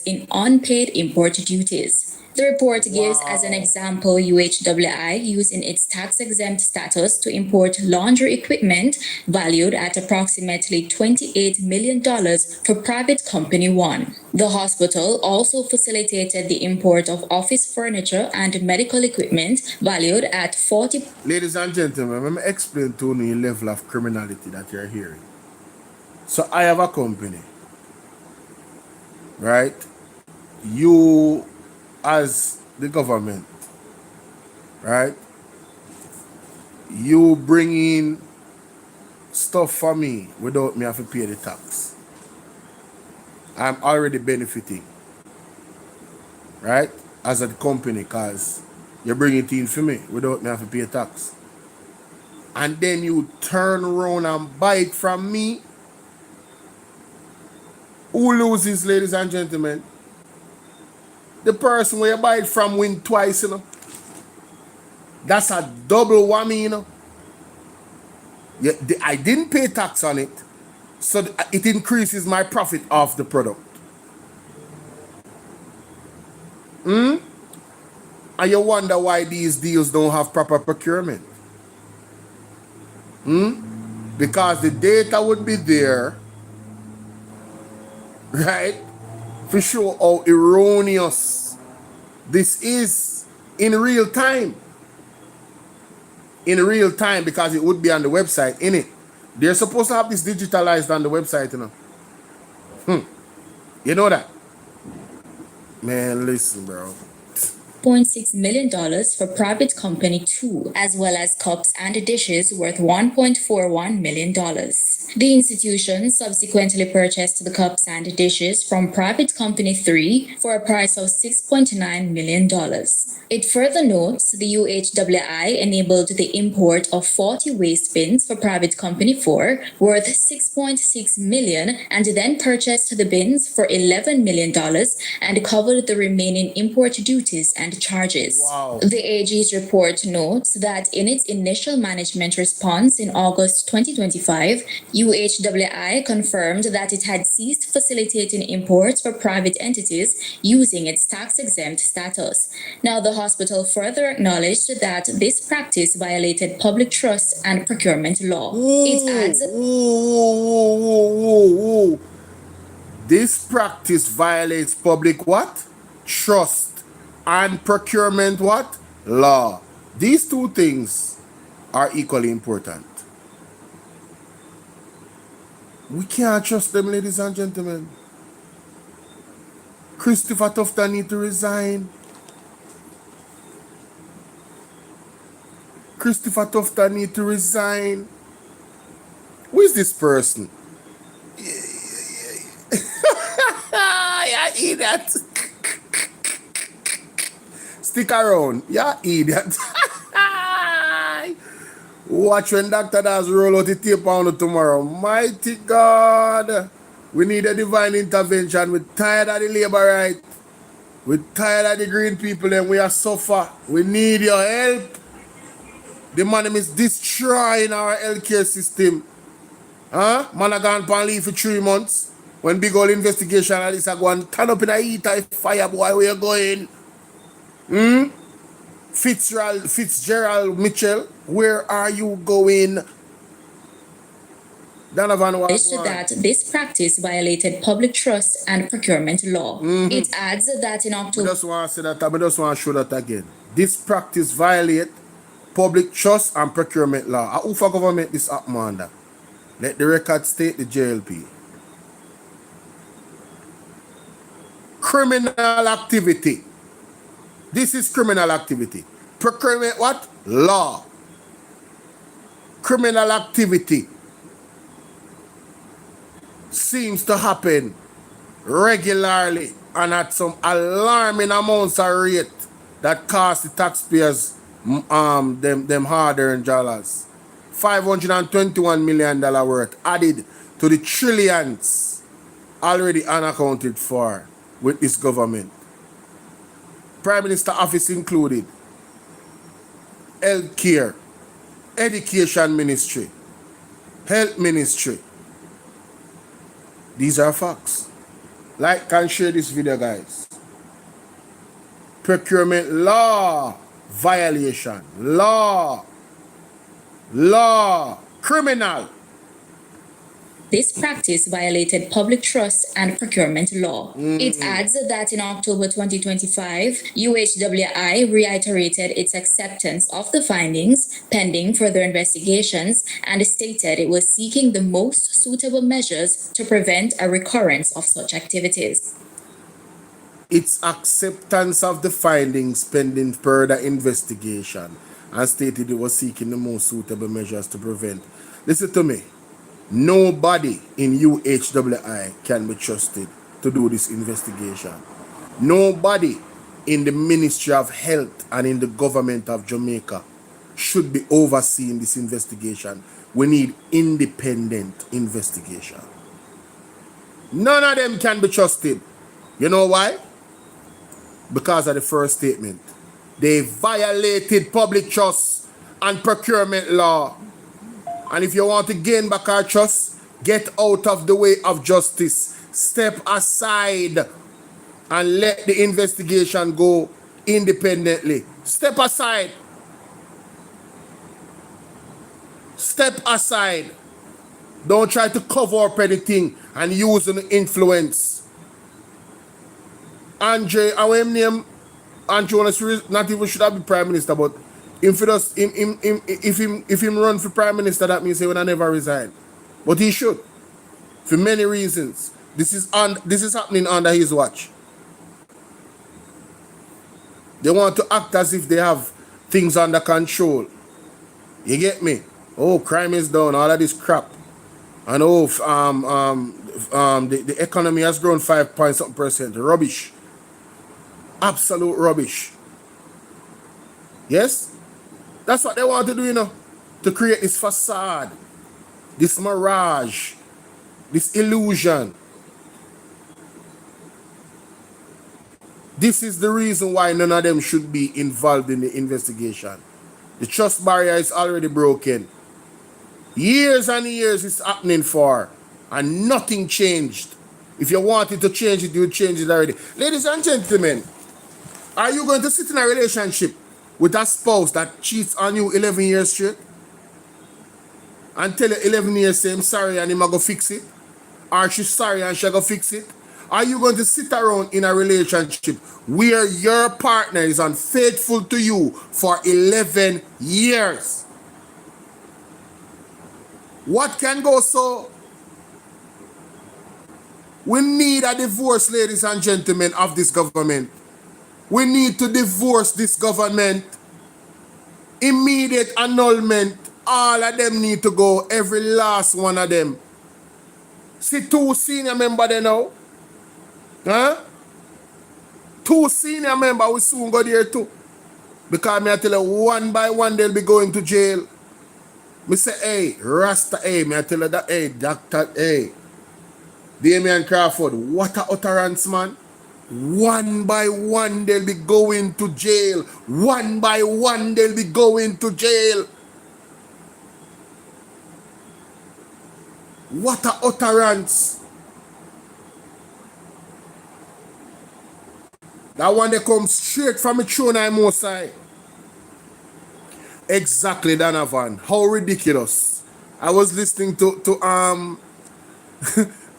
in unpaid import duties. The report gives as an example UHWI using its tax-exempt status to import laundry equipment valued at approximately $28 million for private company one. The hospital also facilitated the import of office furniture and medical equipment valued at $40. Ladies and gentlemen, let me explain to you the level of criminality that you're hearing. So I have a company, right? You, as the government, right? You bring in stuff for me without me having to pay the tax. I'm already benefiting, right? As a company, because you bring it in for me without me having to pay tax. And then you turn around and buy it from me. Who loses, ladies and gentlemen? The person where you buy it from win twice, you know. That's a double whammy, you know. I didn't pay tax on it, so it increases my profit off the product. And you wonder why these deals don't have proper procurement. Because the data would be there, right? For sure how erroneous this is in real time. In real time, because it would be on the website, innit? They're supposed to have this digitalized on the website, you know. You know that? Man, listen, bro. $0.6 million for private company 2, as well as cups and dishes worth $1.41 million. The institution subsequently purchased the cups and dishes from private company 3 for a price of $6.9 million. It further notes the UHWI enabled the import of 40 waste bins for private company 4 worth $6.6 million and then purchased the bins for $11 million and covered the remaining import duties and charges. Wow. The AG's report notes that in its initial management response in August 2025, UHWI confirmed that it had ceased facilitating imports for private entities using its tax-exempt status. Now, the hospital further acknowledged that this practice violated public trust and procurement law. It adds This practice violates public what? Trust and procurement what? Law. These two things are equally important. We can't trust them, ladies and gentlemen. Christopher Tufta need to resign. Christopher Tufta need to resign. Who is this person? Yeah, idiot. Stick around. Yeah, idiot. Watch when Dr. Daz roll out the tape on it tomorrow. Mighty God. We need a divine intervention. We're tired of the labor right. We're tired of the green people and we are suffer. We need your help. The man is destroying our healthcare system. Huh? Man a gone pan leave for 3 months. When big old investigation and this a go and turn up in a heat of fire, boy, where you going? Fitzgerald Mitchell, where are you going? Donovan, that this practice violated public trust and procurement law. It adds that in I October just want to say that, I just want to show that again. This practice violate public trust and procurement law. Who for government this up, man? Let the record state the JLP. Criminal activity. This is criminal activity. Procurement what? Law. Criminal activity seems to happen regularly and at some alarming amounts of rate that cost the taxpayers them hard-earned dollars. $521 million worth added to the trillions already unaccounted for with this government. Prime Minister office included, healthcare, education ministry, health ministry. These are facts. Like and share this video, guys. Procurement law violation. Law. Criminal. this practice violated public trust and procurement law. It adds that in October 2025, UHWI reiterated its acceptance of the findings pending further investigations and stated it was seeking the most suitable measures to prevent a recurrence of such activities. Its acceptance of the findings pending further investigation and stated it was seeking the most suitable measures to prevent. Listen to me. Nobody in UHWI can be trusted to do this investigation. Nobody in the Ministry of Health and in the government of Jamaica should be overseeing this investigation. We need independent investigation. None of them can be trusted. You know why? Because of the first statement. They violated public trust and procurement law. And if you want to gain back our trust, get out of the way of justice. Step aside and let the investigation go independently. Step aside. Step aside. Don't try to cover up anything and use an influence. Andre, our name, Andrew, not even should have been Prime Minister, but if him run for Prime Minister, that means he will never resign. But he should, for many reasons. This is happening under his watch. They want to act as if they have things under control. You get me? Oh, crime is down, all of this crap. And the economy has grown 5 point something percent. Rubbish. Absolute rubbish. Yes? That's what they want to do, you know. To create this facade, this mirage, this illusion. This is the reason why none of them should be involved in the investigation. The trust barrier is already broken. Years and years it's happening for, and nothing changed. If you wanted to change it, you would change it already. Ladies and gentlemen, are you going to sit in a relationship with a spouse that cheats on you 11 years straight? And tell you 11 years, say, I'm sorry, and him go fix it? Or she's sorry and she go fix it? Are you going to sit around in a relationship where your partner is unfaithful to you for 11 years? What can go so? We need a divorce, ladies and gentlemen, of this government. We need to divorce this government. Immediate annulment. All of them need to go, every last one of them. See 2 senior members there now. Huh? 2 senior members will soon go there too. Because I tell you, one by one they'll be going to jail. Me say, hey, Rasta, hey, me tell you that, hey, Dr. Hey, Damian Crawford, what a utterance, man. One by one they'll be going to jail. One by one they'll be going to jail. What a utterance. That one they come straight from the throne I most side. Exactly, Donovan. How ridiculous. I was listening to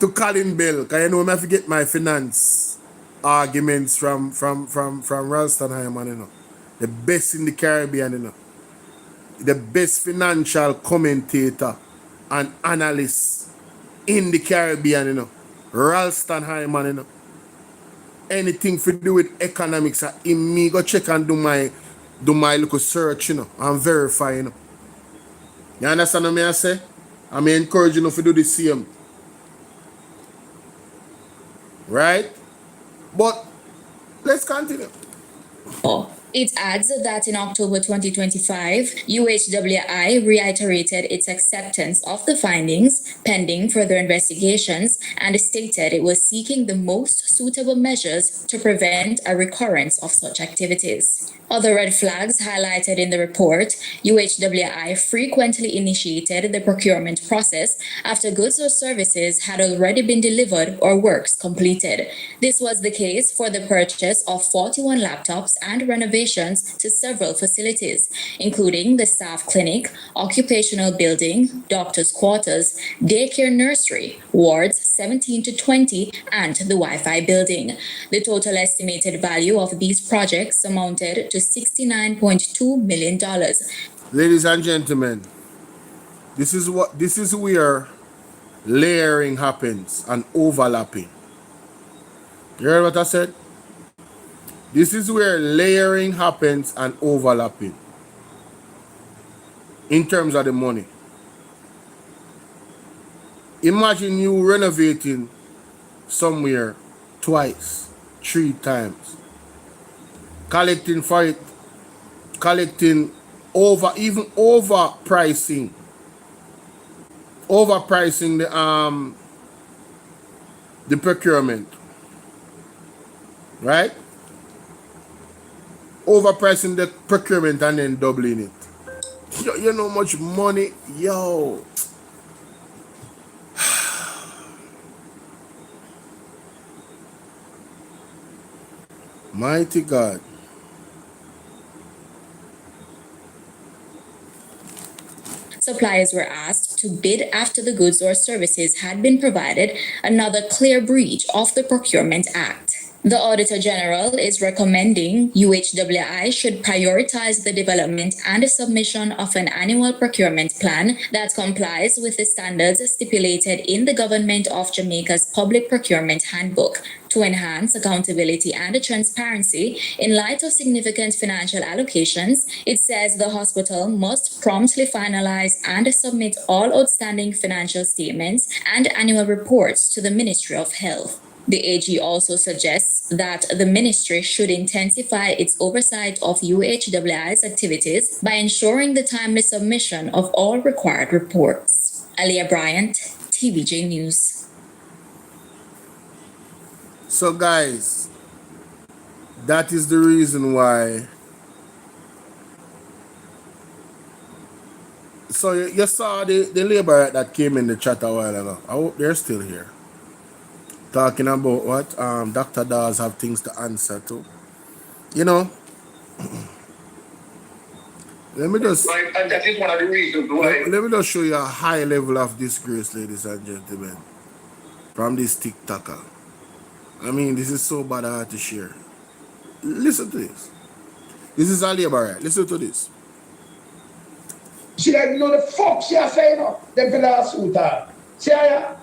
to Colin Bell, because you know I forget my finance arguments from Ralston, you know. The best in the Caribbean, you know. The best financial commentator and analyst in the Caribbean, you know. Ralston, you know. Anything to do with economics, me go check and do my little search, you know, and verify, you know. You understand what I say? I'm encouraging you to do the same. Right? But let's continue. It adds that in October 2025, UHWI reiterated its acceptance of the findings pending further investigations and stated it was seeking the most suitable measures to prevent a recurrence of such activities. Other red flags highlighted in the report: UHWI frequently initiated the procurement process after goods or services had already been delivered or works completed. This was the case for the purchase of 41 laptops and renovations to several facilities, including the staff clinic, occupational building, doctor's quarters, daycare nursery, wards 17 to 20, and the Wi-Fi building. The total estimated value of these projects amounted to $69.2 million. Ladies and gentlemen, this is where layering happens and overlapping. You heard what I said? This is where layering happens and overlapping in terms of the money. Imagine you renovating somewhere twice, 3 times, collecting for it, overpricing the procurement, right? Overpricing the procurement and then doubling it. You know how much money, yo. Mighty God. Suppliers were asked to bid after the goods or services had been provided, another clear breach of the Procurement Act. The Auditor General is recommending UHWI should prioritize the development and the submission of an annual procurement plan that complies with the standards stipulated in the Government of Jamaica's Public Procurement Handbook to enhance accountability and transparency. In light of significant financial allocations, it says the hospital must promptly finalize and submit all outstanding financial statements and annual reports to the Ministry of Health. The AG also suggests that the ministry should intensify its oversight of UHWI's activities by ensuring the timely submission of all required reports. Aliyah Bryant, TVJ News. So guys, that is the reason why. So you saw the labor that came in the chat a while ago. I hope they're still here. Talking about what Dr. Dawes have things to answer to. You know, let me just Right, and that is one of the reasons why. let me just show you a high level of disgrace, ladies and gentlemen, from this TikToker. I mean, this is so bad I had to share. Listen to this. This is Aliyah Bryant. Listen to this. She didn't know the fuck she has saying up. Them for last suit her. See ya?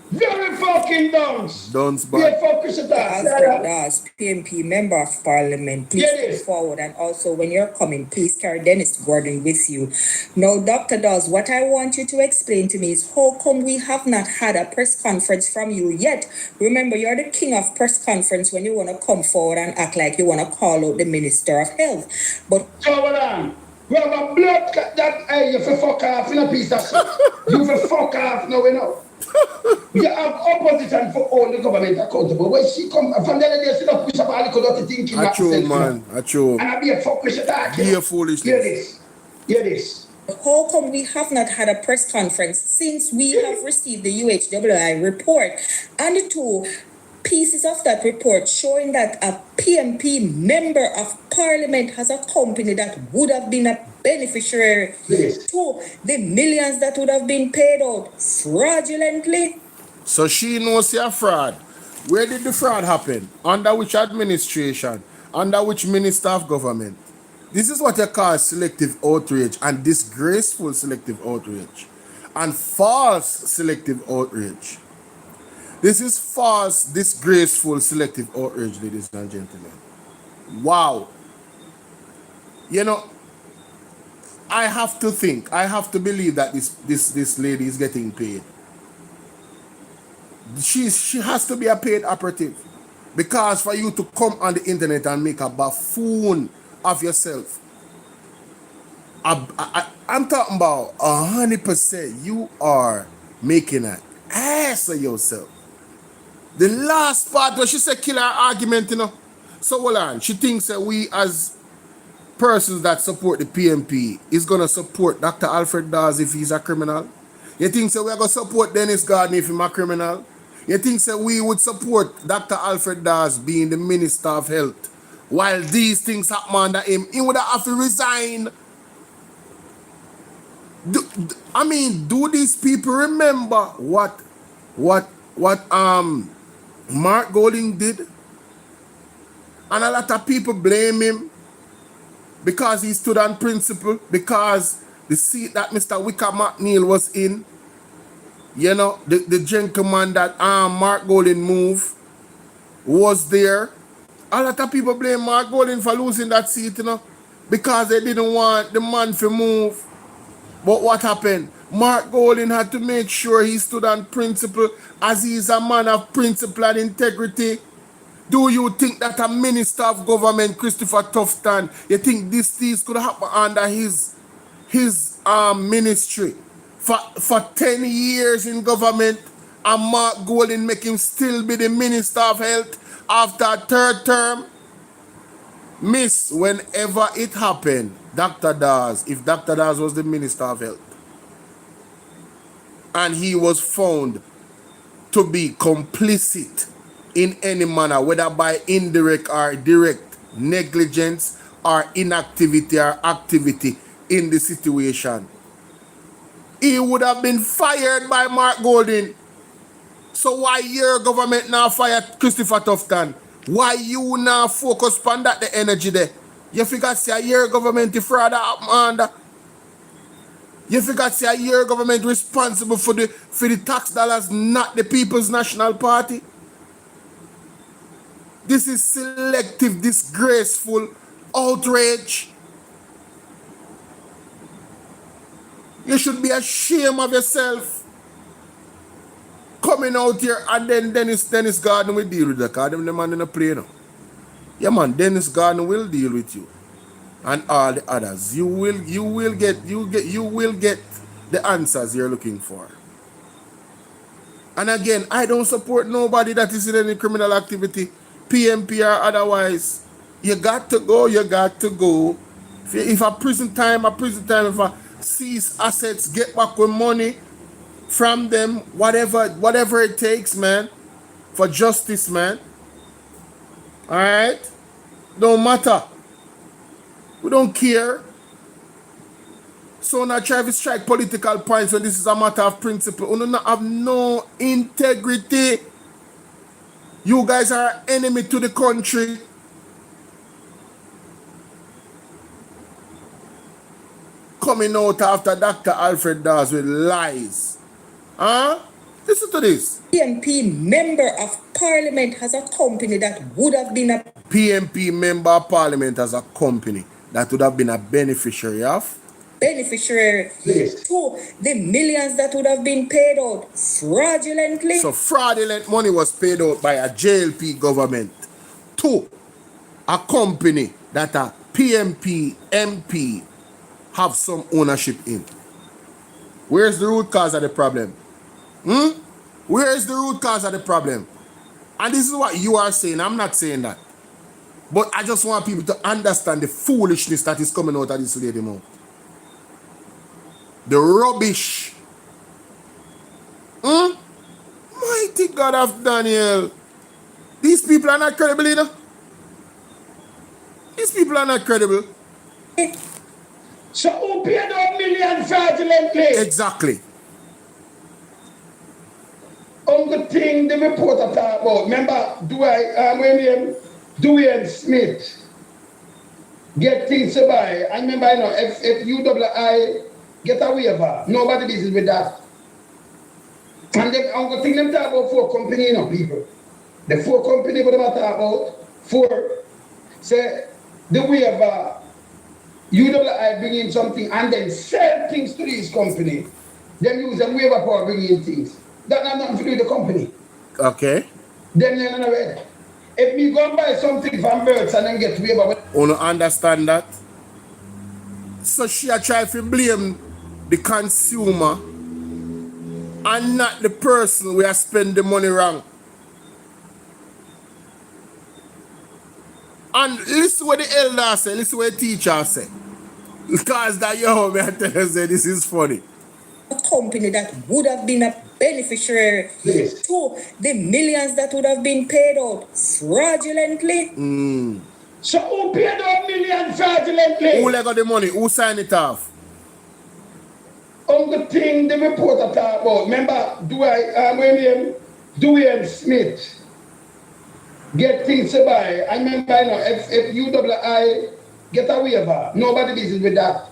Very fucking dunce. Dunce Be bad. a focus at that. Alfred Dawes, PMP member of parliament, please Get it. step forward, and also when you're coming, please carry Dennis Gordon with you. Now, Dr. Dawes, what I want you to explain to me is how come we have not had a press conference from you yet? Remember, you're the king of press conference when you want to come forward and act like you want to call out the Minister of Health. But So hold on. We have a blood that you for fuck off in a piece of shit. You for fuck off now, you know. You have opposition for all the government accountable. When she come from the other day, she don't push up all the conduct thinking I true, man. I true. And I be a fuck with that. Be a foolishness. Hear this. Hear this. how come we have not had a press conference since we have received the UHWI report and the two pieces of that report showing that a PMP member of parliament has a company that would have been a beneficiary to the millions that would have been paid out fraudulently? So she knows you're a fraud. Where did the fraud happen? Under which administration? Under which minister of government? This is what you call selective outrage and disgraceful selective outrage and false selective outrage. This is false, disgraceful selective outrage, ladies and gentlemen. Wow. You know, I have to think, I have to believe that this lady is getting paid. She has to be a paid operative, because for you to come on the internet and make a buffoon of yourself, I'm talking about 100%. You are making an ass of yourself. The last part where she said kill her argument, you know. So hold on, she thinks that we as persons that support the PMP is gonna support Dr. Alfred Dawes if he's a criminal. You think so we're gonna support Dennis Gordon if he's a criminal? You think so we would support Dr. Alfred Dawes being the Minister of Health while these things happen under him? He would have to resign. Do these people remember what Mark Golding did? And a lot of people blame him because he stood on principle, because the seat that Mr. Wicker McNeil was in, you know, the gentleman that Mark Golding moved was there. A lot of people blame Mark Golding for losing that seat, you know, because they didn't want the man to move. But what happened? Mark Golding had to make sure he stood on principle, as he is a man of principle and integrity. Do you think that a minister of government, Christopher Tufton, you think these could happen under his ministry? For 10 years in government, and Mark Golding make him still be the Minister of Health after a third term? Miss, whenever it happened, Dr. Dawes, if Dr. Dawes was the Minister of Health, and he was found to be complicit in any manner, whether by indirect or direct negligence or inactivity or activity in the situation, he would have been fired by Mark Golding. So why your government now fire Christopher Tufton? Why you now focus on that the energy there? You figure say your government the fraud under. You figure say your government responsible for the tax dollars, not the People's National Party. This is selective, disgraceful outrage. You should be ashamed of yourself. Coming out here and then Dennis Gardner will deal with that. Because the man in the play now. Yeah man, Dennis Gardner will deal with you. And all the others. You will get the answers you're looking for. And again, I don't support nobody that is in any criminal activity, PMP or otherwise. You got to go. If a prison time, if I seize assets, get back with money from them, whatever it takes, man, for justice, man. Alright? Don't matter. We don't care. So now try to strike political points when this is a matter of principle. We don't have no integrity. You guys are enemy to the country. Coming out after Dr. Alfred Dawes with lies. Huh? Listen to this. PMP member of parliament has a company that would have been a PMP member of parliament has a company that would have been a beneficiary beneficiary to the millions that would have been paid out fraudulently. So fraudulent money was paid out by a JLP government to a company that a PMP MP have some ownership in. Where's the root cause of the problem? Where is the root cause of the problem? And this is what you are saying. I'm not saying that. But I just want people to understand the foolishness that is coming out of this lady mouth. The rubbish. Mighty God of Daniel. These people are not credible, you know? These people are not credible. So who paid out millions fraudulently? Exactly. The thing the reporter talk about. Remember, Dwayne Smith get things to buy. I remember, if UWI get a waiver, nobody business with that. And the thing them talk about 4 company, people. The 4 company what they talk about, 4, say, the waiver, UWI bring in something and then sell things to this company. Then use them waiver power bring in things. That has nothing to do with the company. Okay. Then you're not ready. If me go and buy something from Birds and then get waiver. You understand that? So she a try to blame the consumer and not the person who has spent the money wrong. And listen what the elder say, listen what the teacher say. Because that yo, man, I tell you, say, this is funny. A company that would have been a beneficiary to the millions that would have been paid out fraudulently. So who paid out millions fraudulently? Who let go the money? Who signed it off? The thing the reporter talk about. Remember, Dwayne Smith get things to buy. I remember, if UWI get a waiver, nobody business with that.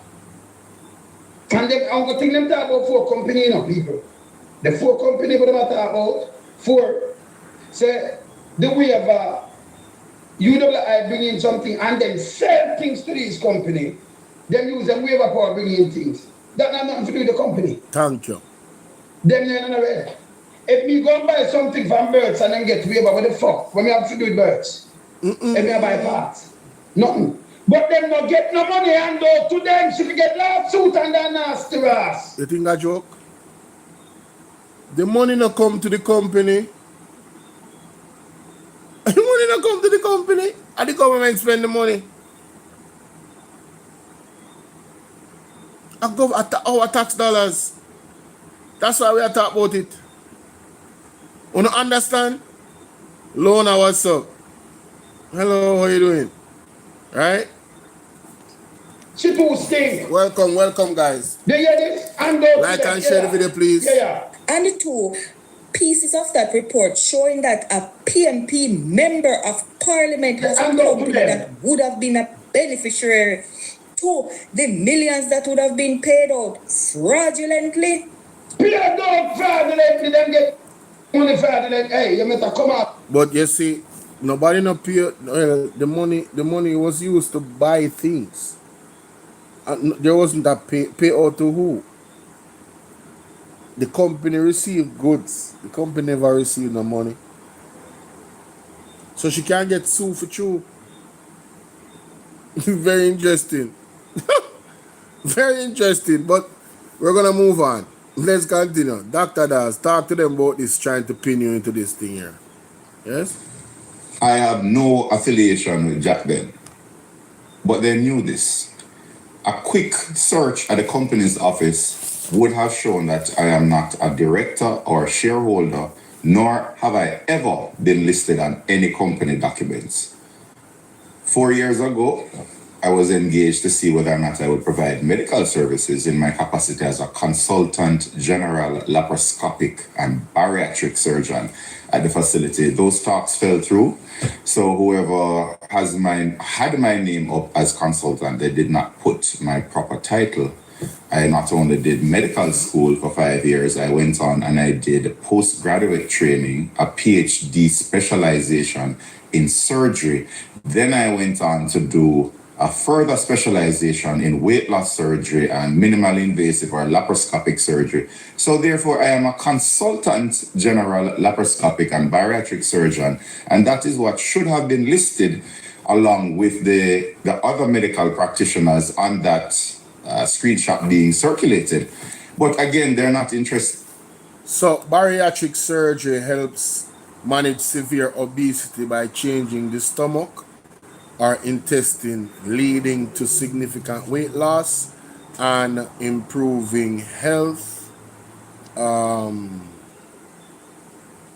And the thing them talk about 4 company, people. The 4 company what they talk about, 4, say, the waiver, UWI bring in something and then sell things to this company. Then use them waiver power bring in things. That has nothing to do with the company. Thank you. Then you're not ready. If me go and buy something from Birds and then get waiver, what the fuck? What me have to do with Birds? If me buy parts? Nothing. But them not get no money and go to them. She will get lawsuit and then nasty ass. You think I joke? The money not come to the company. The money not come to the company. And the government spend the money. Our tax dollars. That's why we are talking about it. You don't understand? Lona, what's up? Hello, how you doing? Right? She too stink. Welcome, guys. Do you hear this? And like and share the video, please. Yeah. And the 2 pieces of that report showing that a PMP member of parliament has a And go company to them. that would have been a beneficiary to the millions that would have been paid out fraudulently. Pay dog fraudulently, them get money fraudulent. Hey, you better come up. But you see, nobody no pay. The money was used to buy things. There wasn't a pay out to who. The company received goods. The company never received no money. So she can't get sued for true. Very interesting. Very interesting. But we're gonna move on. Let's continue. Dr. Daz, talk to them about this, trying to pin you into this thing here. Yes? I have no affiliation with Jack then, but they knew this. A quick search at the company's office would have shown that I am not a director or shareholder, nor have I ever been listed on any company documents. 4 years ago, I was engaged to see whether or not I would provide medical services in my capacity as a consultant general laparoscopic and bariatric surgeon at the facility. Those talks fell through. So whoever had my name up as consultant, they did not put my proper title. I not only did medical school for 5 years, I went on and I did postgraduate training, a PhD specialization in surgery. Then I went on to do a further specialization in weight loss surgery and minimally invasive or laparoscopic surgery. So therefore, I am a consultant general laparoscopic and bariatric surgeon, and that is what should have been listed along with the other medical practitioners on that screenshot being circulated. But again, they're not interested. So bariatric surgery helps manage severe obesity by changing the stomach or intestine, leading to significant weight loss and improving health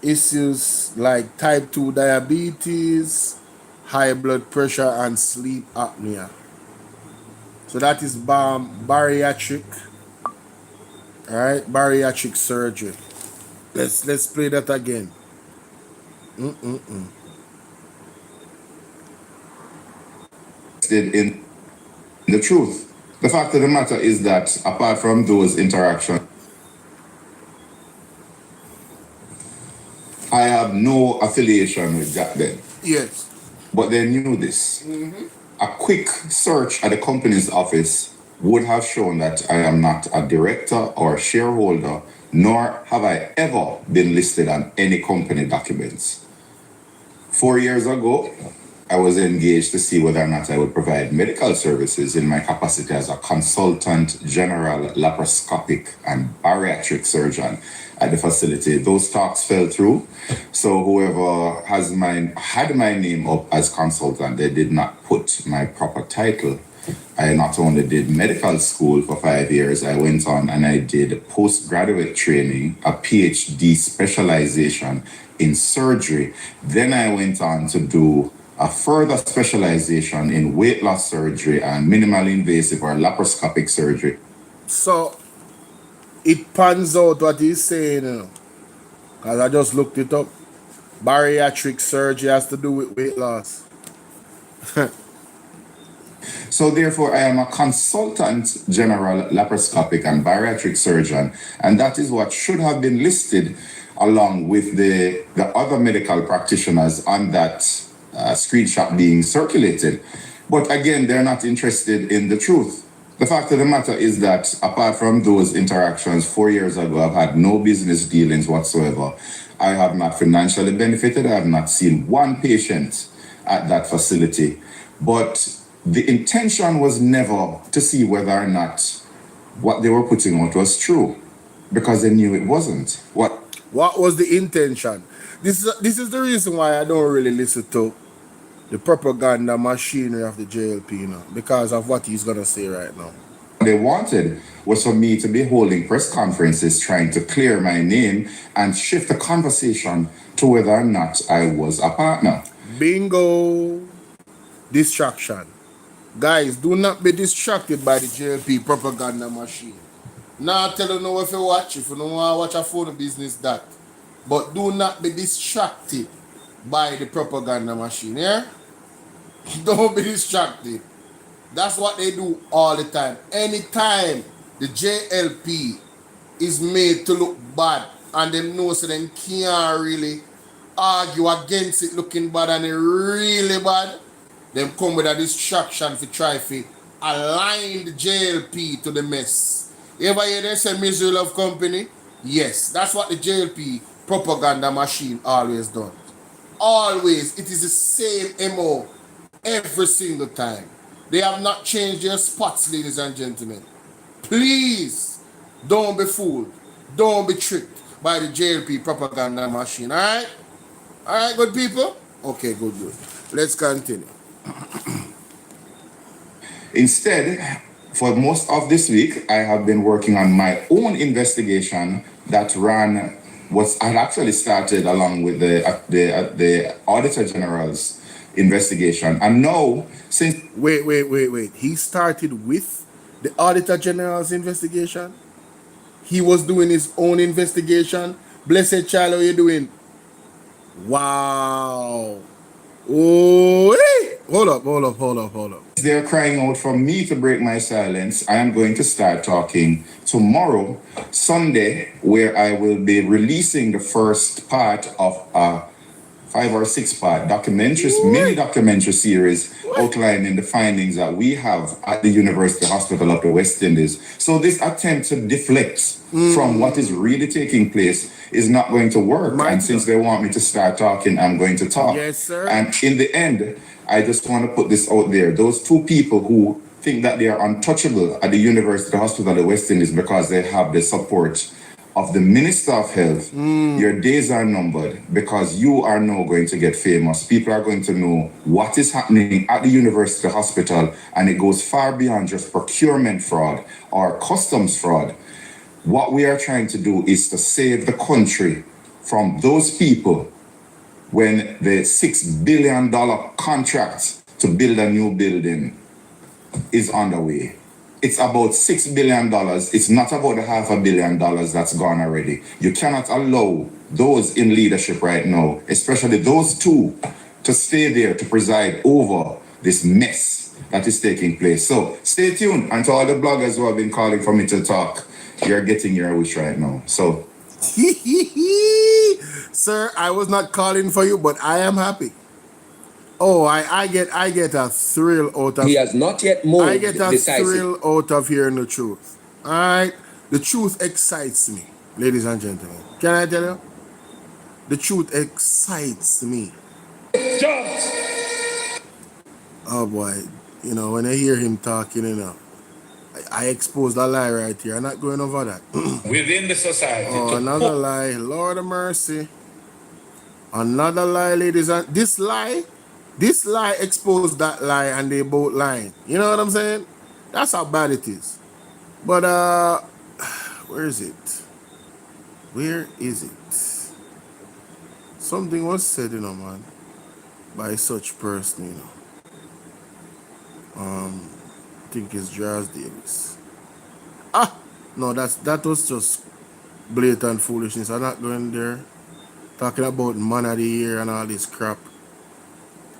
issues like type 2 diabetes, high blood pressure, and sleep apnea. So that is bariatric. All right, bariatric surgery. Let's play that again. In the truth. The fact of the matter is that apart from those interactions, I have no affiliation with Jack then. Yes. But they knew this. A quick search at the company's office would have shown that I am not a director or shareholder, nor have I ever been listed on any company documents. 4 years ago, I was engaged to see whether or not I would provide medical services in my capacity as a consultant general laparoscopic and bariatric surgeon at the facility. Those talks fell through. So whoever had my name up as consultant, they did not put my proper title. I not only did medical school for 5 years, I went on and I did postgraduate training, a PhD specialization in surgery. Then I went on to do a further specialization in weight loss surgery and minimally invasive or laparoscopic surgery. So it pans out what he's saying, because I just looked it up. Bariatric surgery has to do with weight loss. So therefore, I am a consultant general laparoscopic and bariatric surgeon, and that is what should have been listed along with the other medical practitioners on that screenshot being circulated. But again, they're not interested in the truth. The fact of the matter is that apart from those interactions 4 years ago, I've had no business dealings whatsoever. I have not financially benefited. I have not seen one patient at that facility. But the intention was never to see whether or not what they were putting out was true, because they knew it wasn't. What was the intention? This is the reason why I don't really listen to the propaganda machinery of the JLP, because of what he's gonna say right now. What they wanted was for me to be holding press conferences trying to clear my name and shift the conversation to whether or not I was a partner. Bingo. Distraction. Guys, do not be distracted by the JLP propaganda machine. Now tell you know if you watch, if you don't want to watch a phone business that. but do not be distracted by the propaganda machine, yeah? Don't be distracted. That's what they do all the time. Anytime the JLP is made to look bad and them know so them can't really argue against it looking bad and it really bad, them come with a distraction to try to align the JLP to the mess. You ever hear them say misery love company? Yes, that's what the JLP propaganda machine always done. Always, it is the same MO every single time. They have not changed their spots, ladies and gentlemen. Please, don't be fooled. Don't be tricked by the JLP propaganda machine, alright? Alright, good people? Okay, good. Let's continue. Instead, for most of this week, I have been working on my own investigation that ran what had actually started along with the Auditor General's investigation. And now, since... Wait. He started with the Auditor General's investigation? He was doing his own investigation? Blessed child, how you doing? Wow. Oh, hey. Hold up. They're crying out for me to break my silence. I am going to start talking tomorrow, Sunday, where I will be releasing the first part of a 5 or 6 part mini documentary series outlining the findings that we have at the University Hospital of the West Indies. So this attempt to deflect from what is really taking place is not going to work. And since they want me to start talking, I'm going to talk. Yes, sir. And in the end, I just want to put this out there. Those 2 people who think that they are untouchable at the University Hospital of the West Indies because they have the support of the Minister of Health, your days are numbered because you are now going to get famous. People are going to know what is happening at the University Hospital, and it goes far beyond just procurement fraud or customs fraud. What we are trying to do is to save the country from those people when the $6 billion contract to build a new building is underway. It's about $6 billion. It's not about the $500 million that's gone already. You cannot allow those in leadership right now, especially those 2, to stay there to preside over this mess that is taking place. So stay tuned. And to all the bloggers who have been calling for me to talk, you're getting your wish right now. So, sir, I was not calling for you, but I am happy. Oh, I get a thrill out of... He has not yet moved I get a decisive. thrill out of hearing the truth. All right? The truth excites me, ladies and gentlemen. Can I tell you? The truth excites me. Jobs. Oh, boy. You know, when I hear him talking, you know, I exposed a lie right here. I'm not going over that. Within the society. Oh, another lie. Lord of mercy. Another lie, ladies and... This lie exposed that lie, and they both lying. You know what I'm saying? That's how bad it is. But where is it? Something was said, you know, man, by such person, you know. I think it's Charles Davis. No, that was just blatant foolishness. I'm not going there talking about man of the year and all this crap.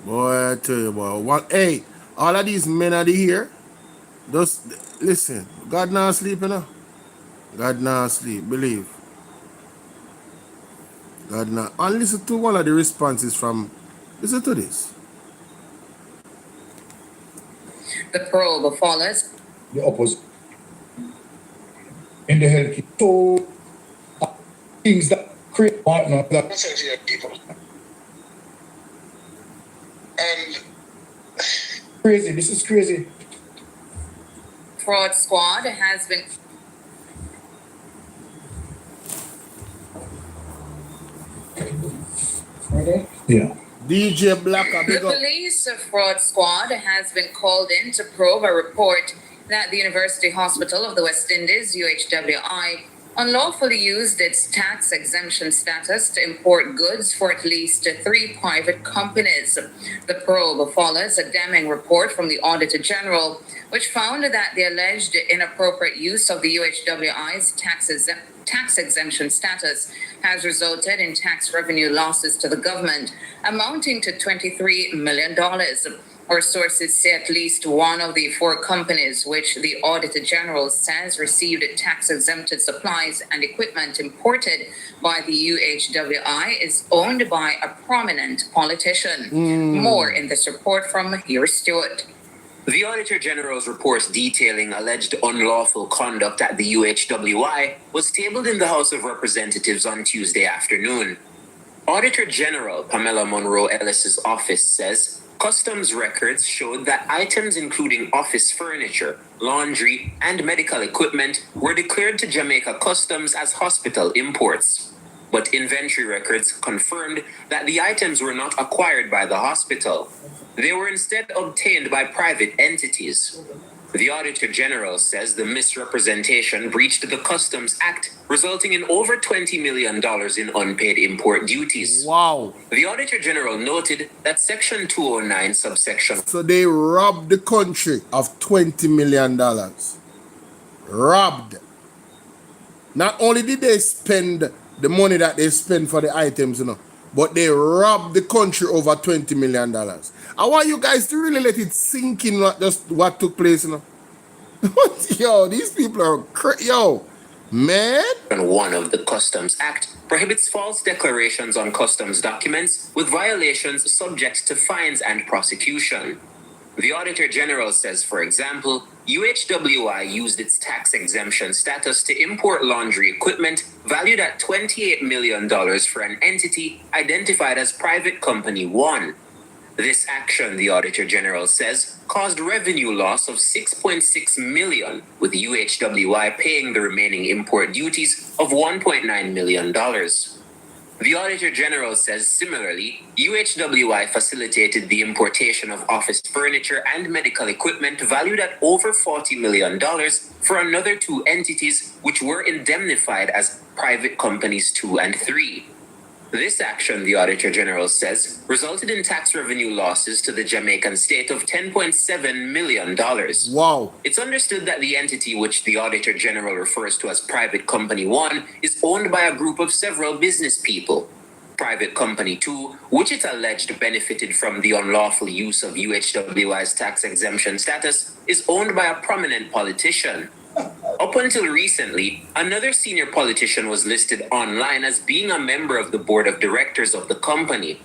Boy, I tell you, boy. Hey, all of these men of the year, just listen. God not sleep, you know. God not sleep, believe. God not. And listen to one of the responses from. Listen to this. The probe follows. The opposite. In the health. So, things that create partner that people. And crazy, this is crazy. Fraud squad has been... Friday? Yeah. DJ Blacker, The big up. police fraud squad has been called in to probe a report that the University Hospital of the West Indies, UHWI, unlawfully used its tax exemption status to import goods for at least 3 private companies. The probe follows a damning report from the Auditor General, which found that the alleged inappropriate use of the UHWI's tax exemption status has resulted in tax revenue losses to the government amounting to $23 million. Our sources say at least one of the four companies which the Auditor General says received tax-exempted supplies and equipment imported by the UHWI is owned by a prominent politician. More in this report from Hugh Stewart. The Auditor General's report detailing alleged unlawful conduct at the UHWI was tabled in the House of Representatives on Tuesday afternoon. Auditor General Pamela Monroe Ellis's office says customs records showed that items including office furniture, laundry, and medical equipment were declared to Jamaica Customs as hospital imports. But inventory records confirmed that the items were not acquired by the hospital. They were instead obtained by private entities. The Auditor General says the misrepresentation breached the Customs Act, resulting in over $20 million in unpaid import duties. Wow. The Auditor General noted that Section 209, subsection... So they robbed the country of $20 million. Robbed. Not only did they spend the money that they spend for the items, but they robbed the country over $20 million. I want you guys to really let it sink in just what took place, Yo, these people are yo, man. One of the Customs Act prohibits false declarations on customs documents, with violations subject to fines and prosecution. The Auditor General says, for example, UHWI used its tax exemption status to import laundry equipment valued at $28 million for an entity identified as Private Company 1. This action, the Auditor General says, caused revenue loss of $6.6 million, with UHWI paying the remaining import duties of $1.9 million. The Auditor General says similarly, UHWI facilitated the importation of office furniture and medical equipment valued at over $40 million for another two entities which were indemnified as Private Companies 2 and 3. This action, the Auditor General says, resulted in tax revenue losses to the Jamaican state of $10.7 million. Wow. It's understood that the entity which the Auditor General refers to as Private Company 1 is owned by a group of several business people. Private Company 2, which it alleged benefited from the unlawful use of UHWI's tax exemption status, is owned by a prominent politician. Up until recently, another senior politician was listed online as being a member of the board of directors of the company.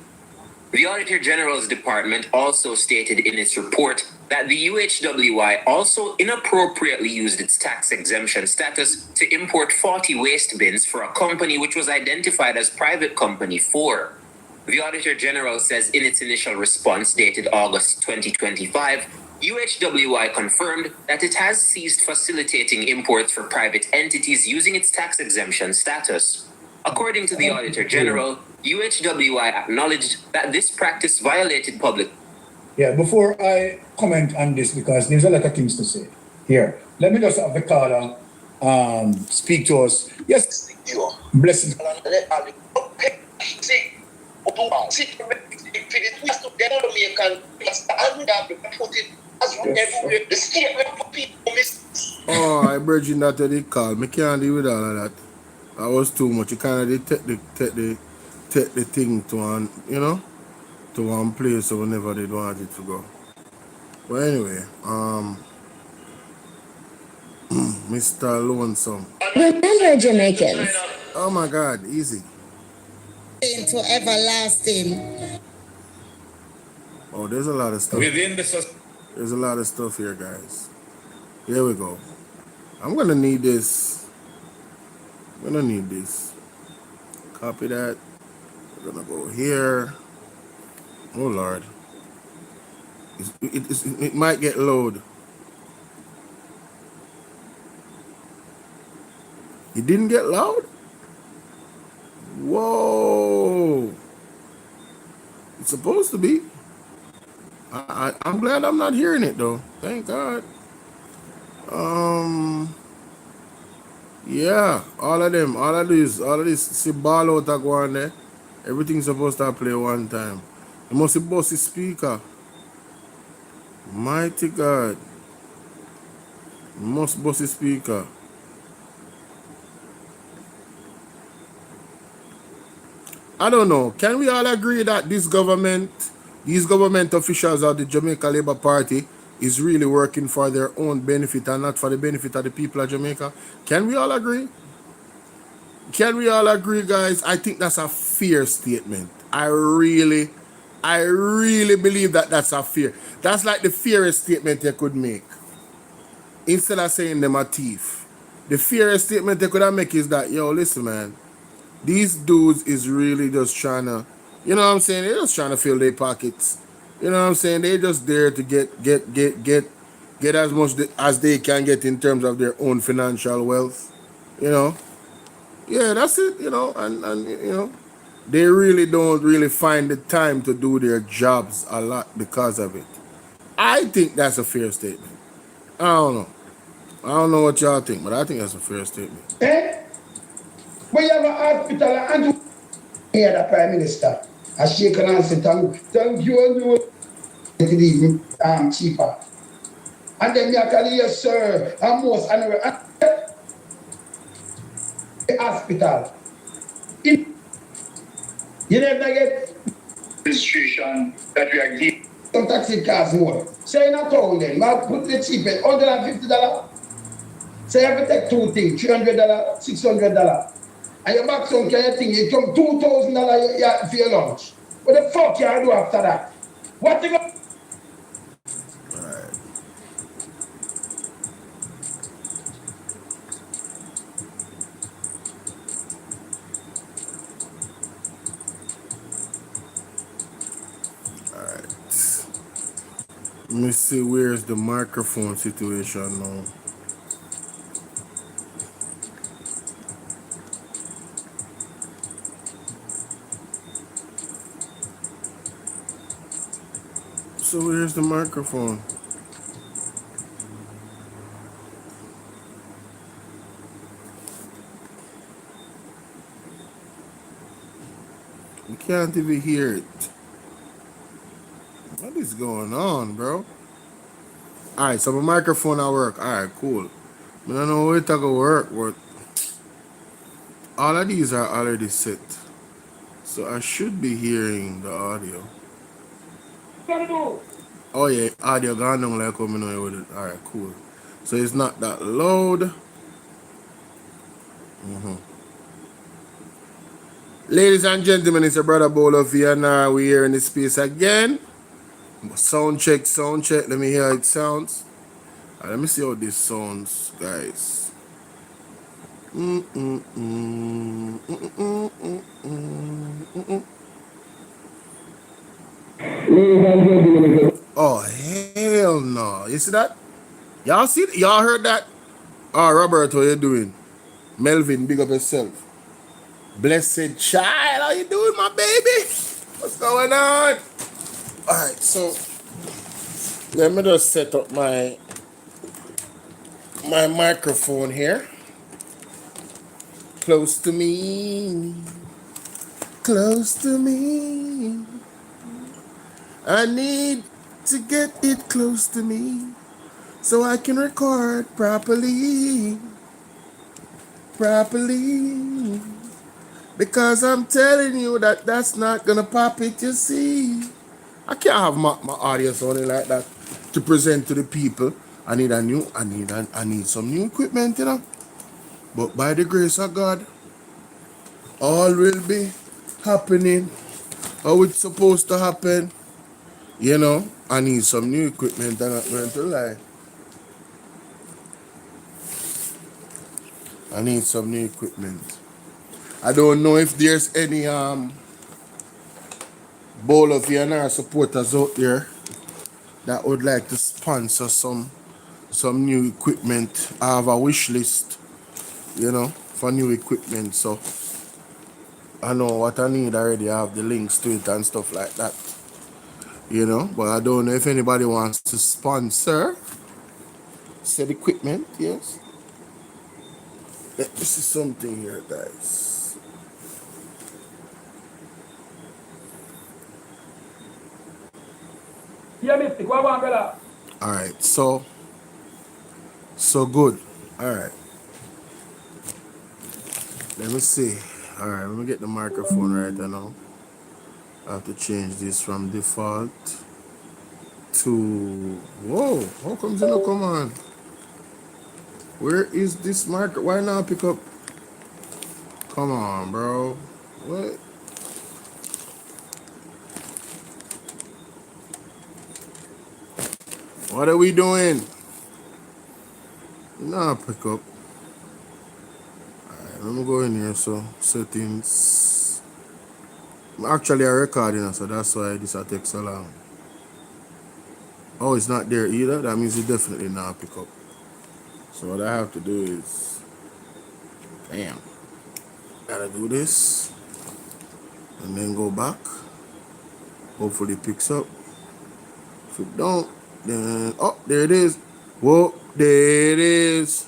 The Auditor General's department also stated in its report that the UHWI also inappropriately used its tax exemption status to import 40 waste bins for a company which was identified as Private Company 4. The Auditor General says in its initial response dated August 2025, UHWI confirmed that it has ceased facilitating imports for private entities using its tax exemption status. According to the Auditor General, UHWI acknowledged that this practice violated public... Yeah, before I comment on this, because there's a lot of things to say. Here, let me just have the caller speak to us. Yes, blessings. Oh, I bridging that to the call. Me can't deal with all of that. That was too much. You kind of take the thing to one, to one place or whenever they want it to go. But anyway, Mr. Lonesome. Remember, Jamaicans. Oh my God, easy. Into everlasting. Oh, there's a lot of stuff. There's a lot of stuff here, guys. Here we go. I'm gonna need this. Copy that. We're gonna go here. Oh Lord. It might get load. It didn't get loud? Whoa. It's supposed to be. I'm glad I'm not hearing it though. Thank God. Yeah, all of this. See Bolo that go on there. Everything's supposed to play one time. It must be bossy speaker. Mighty God. Must bossy speaker. I don't know. Can we all agree that these government officials of the Jamaica Labour Party is really working for their own benefit and not for the benefit of the people of Jamaica? Can we all agree? Can we all agree, guys? I think that's a fair statement. I really believe that that's a fair. That's like the fairest statement they could make. Instead of saying them a thief. The fairest statement they could have make is that, yo, listen, man, these dudes is really just trying to, you know what I'm saying? They're just trying to fill their pockets. You know what I'm saying? They're just there to get as much as they can get in terms of their own financial wealth. You know? Yeah, that's it, you know, and you know, they really don't really find the time to do their jobs a lot because of it. I think that's a fair statement. I don't know what y'all think, but I think that's a fair statement. When you have a hospital and here the Prime Minister, I shake and say thank you and you it even cheaper. And then you can hear, sir, and most anyway. The hospital. You never get registration that we are giving. Some taxi cars more. Say in a town then, I put the cheapest, $150. Say you have to take two things, $300, $600. And your back some kind of thing, you come $2,000 for your lunch. What the fuck you do after that? What you go? Let me see where's the microphone situation now. So where's the microphone? You can't even hear it. What is going on, bro? Alright, so my microphone at work. Alright, cool. I don't know where it to go work, but all of these are already set. So I should be hearing the audio. Oh yeah, audio gone down like coming away with it. Alright, cool. So it's not that loud. Ladies and gentlemen, it's your brother Bolo Vienna. We're here in this space again. Sound check. Let me hear how it sounds. Let me see how this sounds, guys. Oh, hell no. You see that? Y'all see it? Y'all heard that? Oh, Robert, what you doing? Melvin, big up yourself. Blessed child, how you doing, my baby? What's going on? Alright, so let me just set up my microphone here. Close to me. I need to get it close to me so I can record properly. Because I'm telling you that that's not gonna pop it, you see. I can't have my audio sounding like that to present to the people. I need some new equipment, you know. But by the grace of God, all will be happening how it's supposed to happen. You know, I need some new equipment, I'm not going to lie. I need some new equipment. I don't know if there's any Bolo VNR supporters out there that would like to sponsor some new equipment. I have a wish list, you know, for new equipment. So I know what I need already. I have the links to it and stuff like that, you know. But I don't know if anybody wants to sponsor said equipment. Yes. Let me see something here, guys. Yeah, Mystic, what want, brother? Alright, so good. Alright. Let me see. All right, let me get the microphone right now. I have to change this from default to. Whoa, how comes it not come on? Where is this marker? Why not pick up? Come on, bro. What? What are we doing? Nah, pick up. Alright, let me go in here. So, settings. Actually, I'm recording, so that's why this will take so long. Oh, it's not there either. That means it definitely not pick up. So, what I have to do is. Damn. Gotta do this. And then go back. Hopefully, it picks up. If it don't, then. Oh, there it is. Whoa, there it is.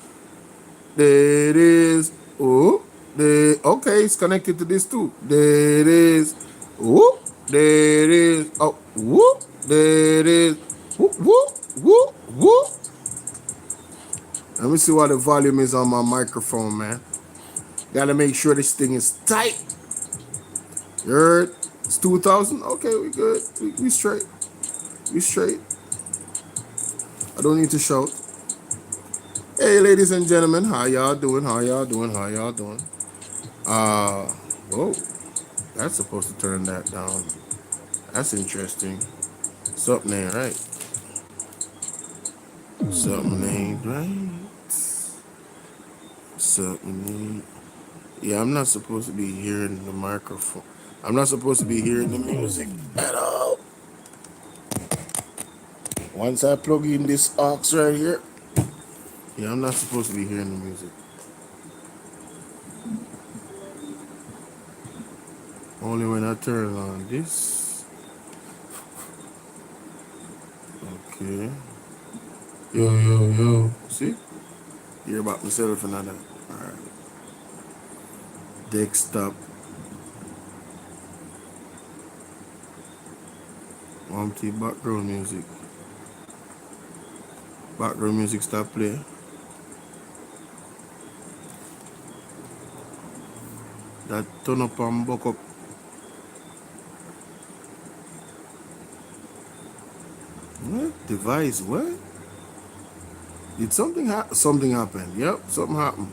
There it is. Oh, there. Okay, it's connected to this too. There it is. Oh, there it is. Oh, whoop, there it is. Whoop, whoop, whoop, whoop. Let me see what the volume is on my microphone, man. Gotta make sure this thing is tight. You heard? It's 2,000. Okay, we good. We straight. We straight. I don't need to shout. Hey, ladies and gentlemen, how y'all doing? How y'all doing? How y'all doing? Whoa, that's supposed to turn that down. That's interesting. Something ain't right. Something ain't right. Something ain't. Yeah, I'm not supposed to be hearing the microphone. I'm not supposed to be hearing the music at all. Once I plug in this aux right here, yeah, I'm not supposed to be hearing the music. Only when I turn on this. Okay. Yo. See? Hear about myself and all that. Alright. Desktop. Empty background music. Background music stop play. That turn up and buck up. What? Device, what? Did something happen? Yep, something happened.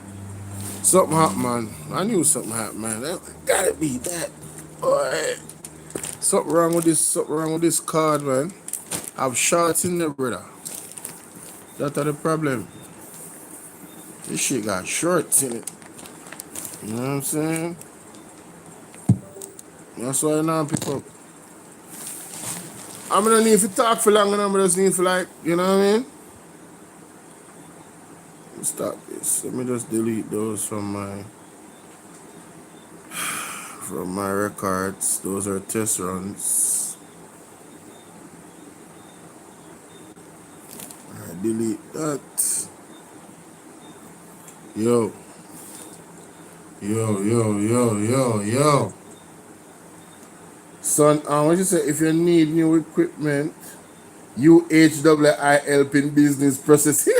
Something happened, man. I knew something happened, man. That gotta be that. Alright. Something wrong with this card, man. I've shorts in there, brother. That's the problem. This shit got shorts in it. You know what I'm saying? That's why I now pick up. I'm gonna need to talk for long and I'm just need for like, you know what I mean? Let's stop this. Let me just delete those from my records. Those are test runs. Alright, delete that. Yo. Son, what you say? If you need new equipment, UHWI helping business processing.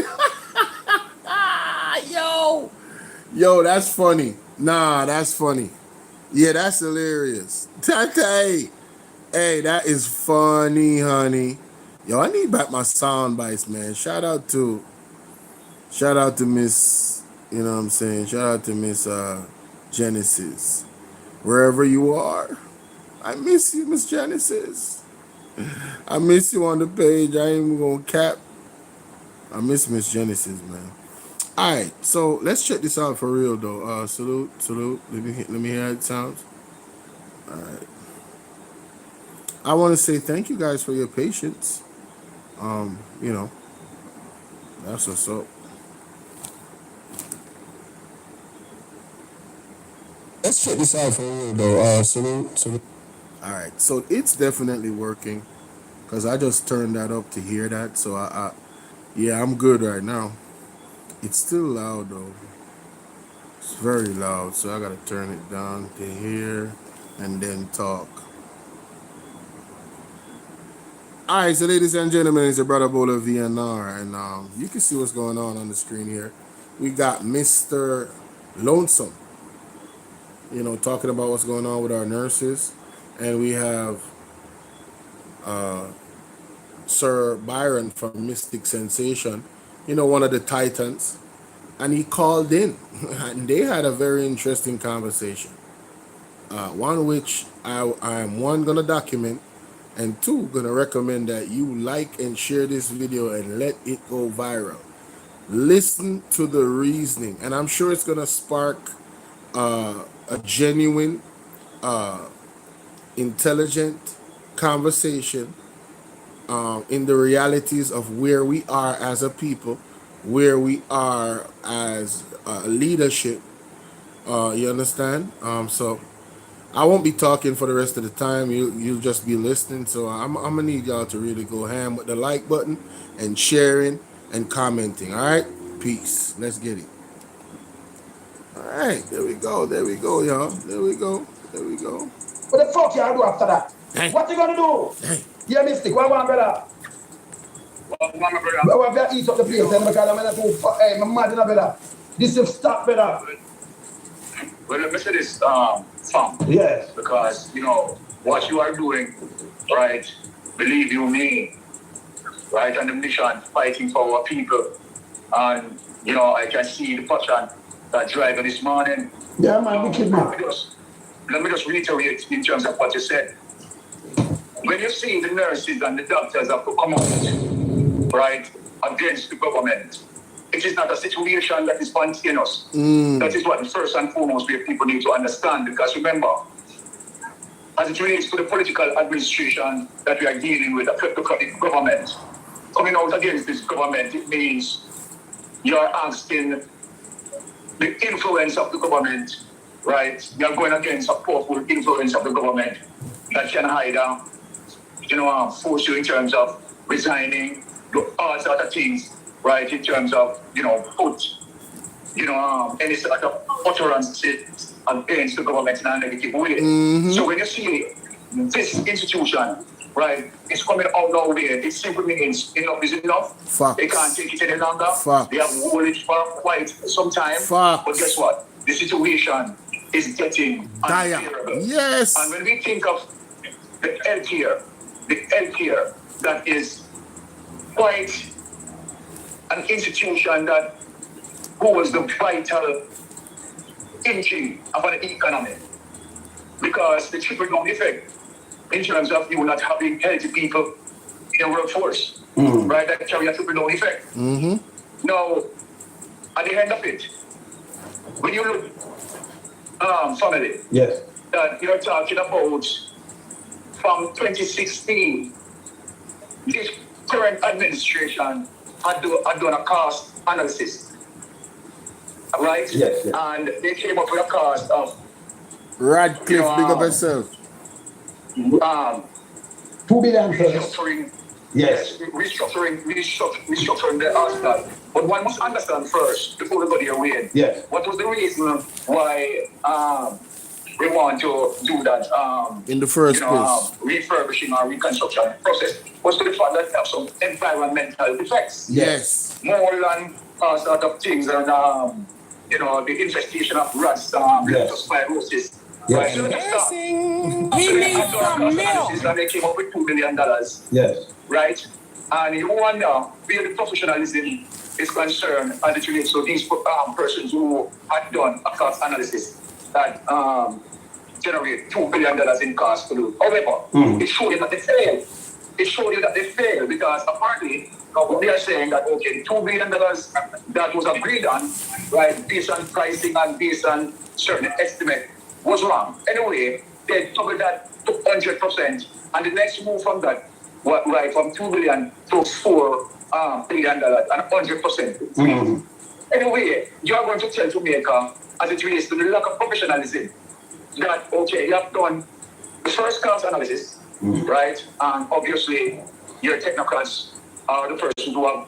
Yo, that's funny. Nah, that's funny. Yeah, that's hilarious. Hey, that is funny, honey. Yo, I need back my sound bites, man. Shout out to Miss, you know what I'm saying? Shout out to Miss Genesis. Wherever you are. I miss you, Miss Genesis. I miss you on the page. I ain't even gonna cap. I miss Miss Genesis, man. Alright, so let's check this out for real though. Salute. Let me hear how it sounds. Alright. I want to say thank you guys for your patience. You know, that's what's up. Let's check this out for real though. Salute. Alright, so it's definitely working. Cause I just turned that up to hear that. So yeah, I'm good right now. It's still loud though. It's very loud, so I gotta turn it down to hear and then talk. Alright, so ladies and gentlemen, it's your brother Bolo VNR, and you can see what's going on the screen here. We got Mr. Lonesome. talking about what's going on with our nurses. And we have Sir Byron from Mystic Sensation, one of the titans. And he called in. And they had a very interesting conversation. One which I'm one, going to document. And two, going to recommend that you like and share this video and let it go viral. Listen to the reasoning. And I'm sure it's going to spark a genuine, intelligent conversation in the realities of where we are as a people, where we are as leadership. You understand? So I won't be talking for the rest of the time. You'll just be listening. So I'm gonna need y'all to really go ham with the like button and sharing and commenting. All right, peace. Let's get it. All right, there we go, y'all. There we go. What the fuck y'all do after that? Hey. What you gonna do? Yeah, Mystic, what one, brother? We have to eat up the place, then, because I'm not too, I'm mad, brother. This is stop, brother. Well, let me say this, Sam. Yes. Because, what you are doing, right, believe you me, right, on the mission, fighting for our people. And, I can see the passion that driving this morning. Yeah, man, wicked man. Let me just reiterate in terms of what you said. When you see the nurses and the doctors have to come out, right, against the government, it is not a situation that is spontaneous. That is what first and foremost people need to understand. Because remember, as it relates to the political administration that we are dealing with, the kleptocratic government, coming out against this government, it means you are asking the influence of the government, right? You are going against a powerful influence of the government that can either, force you in terms of resigning, do all sorts of things, right? In terms of, put, any sort of utterance against the government in a negative way. So when you see this institution, right, it's coming out now there, it simply means enough is enough. Facts. They can't take it any longer. Facts. They have hold it for quite some time. Facts. But guess what? The situation is getting dire. unbearable. Yes. And when we think of the healthcare that is quite an institution that holds the vital engine of an economy, because the trickle down effect in terms of you not having healthy people in the workforce, right? That carry a trickle down effect. Now, at the end of it, when you look, family, Yes. that you're talking about from 2016, this current administration had done a cost analysis, right? Yes. And they came up with a cost of Radcliffe, big up yourself. $2 billion. restructuring. Yes. Restructuring the hospital. But one must understand first, before we go there, Wayne, Yes. what was the reason why we want to do that? In the first place. Refurbishing or reconstruction process was to the fact that have some environmental effects. Yes. More than sort of things and the infestation of rats, leptospirosis. Yes. Right? So He needs some milk. and they came up with $2 billion. Yes. Right? And you wonder where the professionalism is concerned as it relates to these persons who had done a cost analysis that generate $2 billion in cost to do. However, it showed you that they failed. It showed you that they failed because apparently they are saying that, okay, $2 billion that was agreed on, right, based on pricing and based on certain estimate was wrong. Anyway, they covered that to 100%. And the next move from that, right, from $2 billion to $4 billion and 100%. Anyway, you are going to tell Jamaica, as it relates to the lack of professionalism, that, okay, you have done the first cost analysis, right? And obviously, your technocrats are the person who have,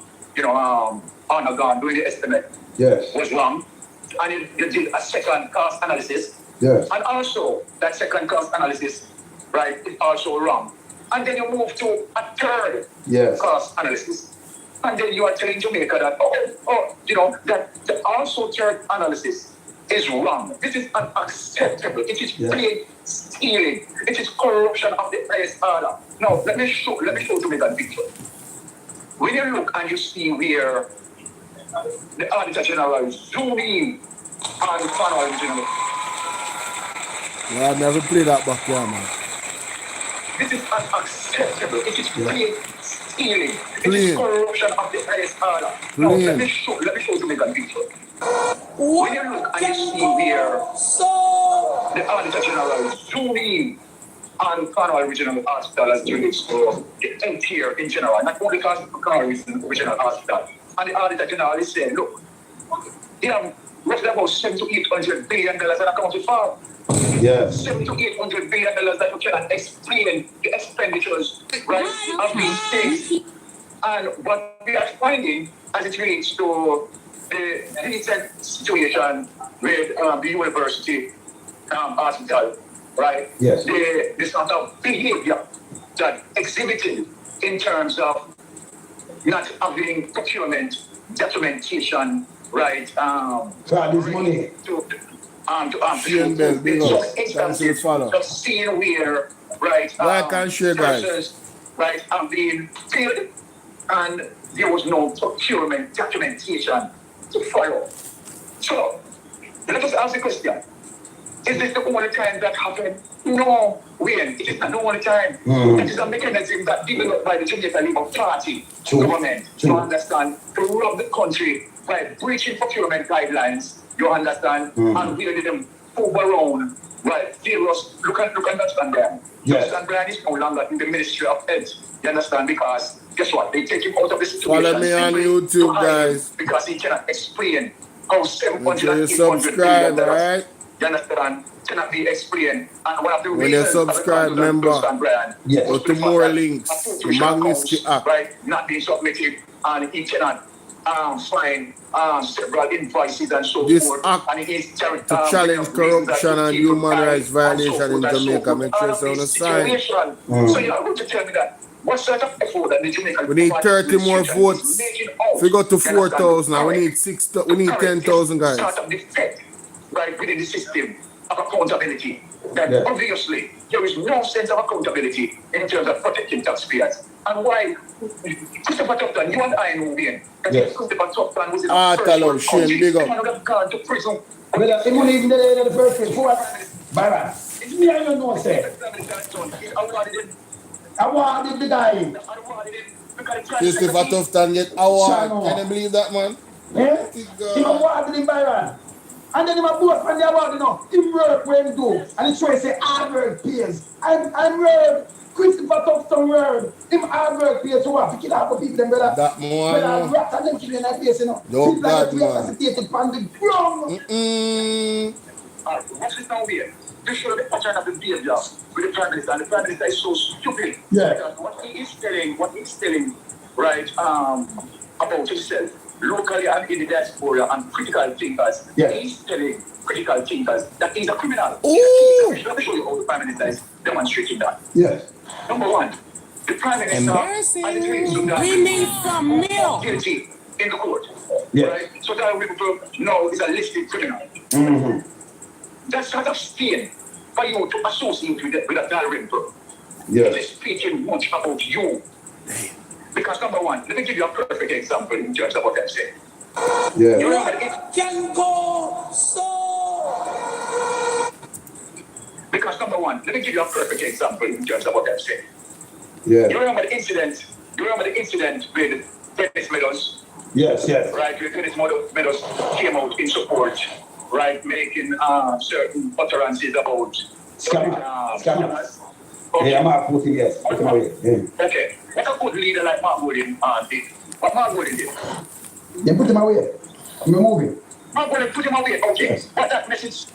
undergone doing the estimate. Yes. Was wrong. And you did a second cost analysis. Yes. And also, that second cost analysis, right, is also wrong. And then you move to a third cost analysis. And then you are telling Jamaica that, that the also third analysis is wrong. This is unacceptable. It is plain stealing. It is corruption of the highest order. Now, let me show Jamaica the picture. When you look and you see where the Auditor General zoom in on the panel original. Yeah, I never played that back there, man. This is unacceptable. It is plain stealing. It is corruption of the highest order. Now, let me show Jamaica the picture. When you look and you see where the Auditor General zoom in on Cornwall Regional Hospital as units for the health care in general, not only Cornwall Regional Hospital. And the Auditor General is saying, look, you have roughly about $700 to $800 billion that account to farm. Yes. $700 to $800 billion that you cannot explain the expenditures, right, of these states. And what we are finding as it relates to the recent situation with the university hospital, right? Yes. The sort of behavior that exhibited in terms of not having procurement documentation, right? For this money. To instances of seeing where, right? Like and share, guys. Persons, right, are being paid, and there was no procurement documentation to follow. So let us ask the question. Is this the only time that happened? No, Wayne, it is not the only time. It is a mechanism that developed by the Jamaica Labour Party government, you understand, to rob the country by breaching procurement guidelines, you understand, and wielding them overall, right? Various, look at that stand Yes. Stan Brian is no longer in the Ministry of Health, you understand, because guess what? They take him out of the situation. Follow me on YouTube, guys. Because he cannot explain how Make sure you subscribe, alright? you understand, cannot be explained. And one of the When you reasons subscribe, remember, Yes. go to more links, the MAGNITSKY app. right, not being submitted, and he cannot find several invoices and so This forth. act And he is to challenge corruption and human rights violation in Jamaica. Make sure it's on the sign. So you are going to tell me that what sort of effort that the Jamaican We need 30 more administration votes. is making out, If we go to you understand, 4,000 now, we need 6,000. We need 10,000 guys. Sort of defect, right, within the system of accountability. That obviously there is no sense of accountability in terms of protecting taxpayers. And why Christopher Tufton, you and I know bien, that Christopher Tufton was in the first world country, big up. and would have gone to prison. Well, he won't even the first place. Byron, it's me and you know, say. Awarded the guy. Christopher Tufton get award. Can you believe that, man? Yeah? He awarded him, Byron. And then he both on the award, you know. He work when he do. And he try to say hard work pays. I'm word. Christopher Tufton word. Him hard work pays to what? To kill half the people, them brother. That more, brother, rat and them killing that place, you know. No, bad, man. Watch this now here. This should be a pattern of the behavior with the Prime Minister. And the Prime Minister is so stupid. Yeah. Because what he's telling, right, about himself, locally and in the diaspora, and critical thinkers, he's telling critical thinkers that he's a criminal. Ooh. Let me show you how the Prime Minister is demonstrating that. Yes. Number one, the Prime Minister We need some milk. guilty in the court. Yes. Right? So that people know he's a listed criminal. Mm-hmm. That's sort of stain for you to associate with a director. Yes. It is speaking much about you. Because number one, let me give you a perfect example in terms of what I'm saying. Yeah. You remember Can go so. because number one, let me give you a perfect example in terms of what I'm saying. Yeah. You remember the incident? With Dennis Meadows? Yes, yes. Right, with Dennis Meadows came out in support, right, making certain utterances about scammers. Okay. Yeah, I'm out putting yes. Put him away. Yeah. Okay. What a good leader like Mark Woodin did. What Mark Woodin did? They put him away. We're moving. Mark Woodin put him away. Okay. Yes. What that message?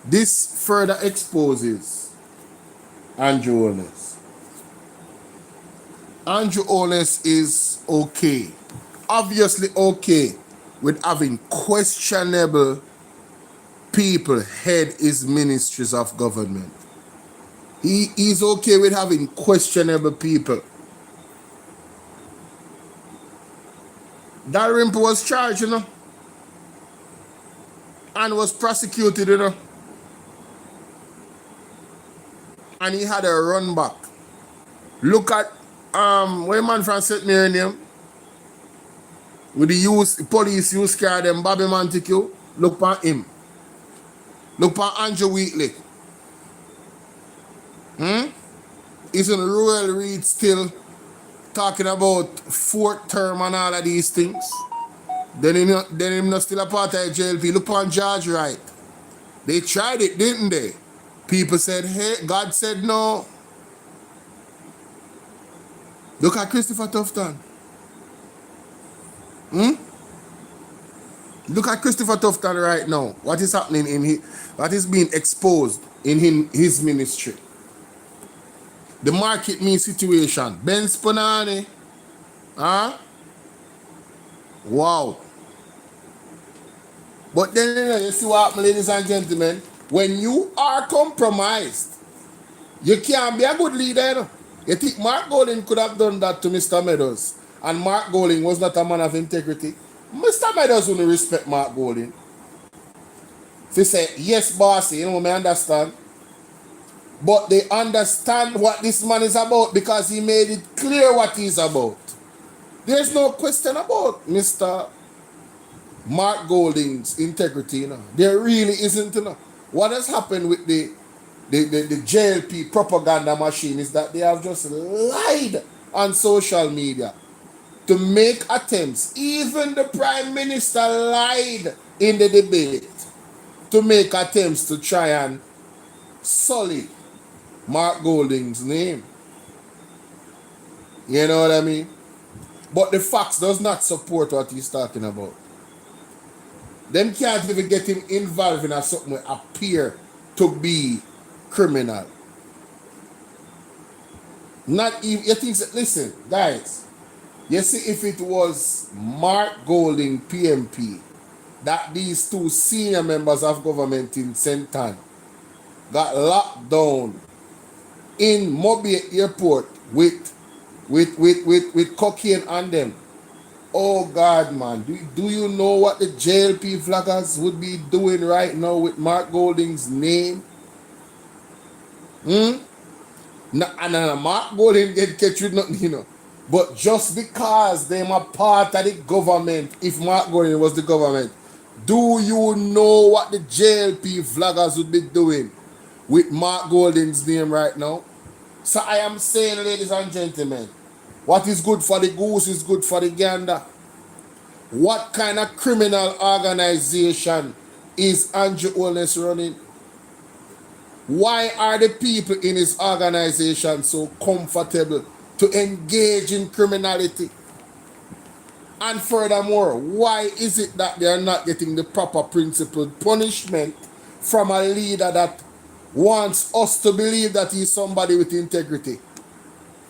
This further exposes Andrew Holness. Andrew Holness is okay, obviously okay, with having questionable people head his ministries of government. He's okay with having questionable people. Dalrymple was charged, you know, and was prosecuted, you know, and he had a run back. Look at where man from St. Mary name with the police use car them Bobby Montague. Look at him. Look at Andrew Wheatley. Isn't Royal Reed still talking about fourth term and all of these things? Then him not still a part of JLP. Look on George Wright. They tried it, didn't they? People said, hey, God said no. Look at Christopher Tufton. Look at Christopher Tufton right now. What is happening what is being exposed in his ministry? The market me situation. Ben Sponani. Wow. But then you see what happens, ladies and gentlemen. When you are compromised, you can't be a good leader. You know? You think Mark Golding could have done that to Mr. Meadows, and Mark Golding was not a man of integrity? Mr. Meadows wouldn't respect Mark Golding. They say, yes, bossy, you know, I understand. But they understand what this man is about because he made it clear what he's about. There's no question about Mr. Mark Golding's integrity, you know. There really isn't, you know. What has happened with the JLP propaganda machine is that they have just lied on social media to make attempts. Even the Prime Minister lied in the debate to make attempts to try and sully Mark Golding's name. You know what I mean? But the facts does not support what he's talking about. Them can't even get him involved in something that appear to be criminal. Not even, you think, listen, guys, you see if it was Mark Golding, PMP, that these two senior members of government in St. Ann got locked down in Mobile Airport with cocaine on them. Oh God, man, do you know what the JLP flaggers would be doing right now with Mark Golding's name? And Mark Golding get catch with nothing, you know. But just because they're a part of the government, if Mark Golding was the government, do you know what the JLP flaggers would be doing with Mark Golding's name right now? So I am saying, ladies and gentlemen, what is good for the goose is good for the gander. What kind of criminal organization is Andrew Holness running? Why are the people in his organization so comfortable to engage in criminality? And furthermore, why is it that they are not getting the proper principled punishment from a leader that wants us to believe that he's somebody with integrity?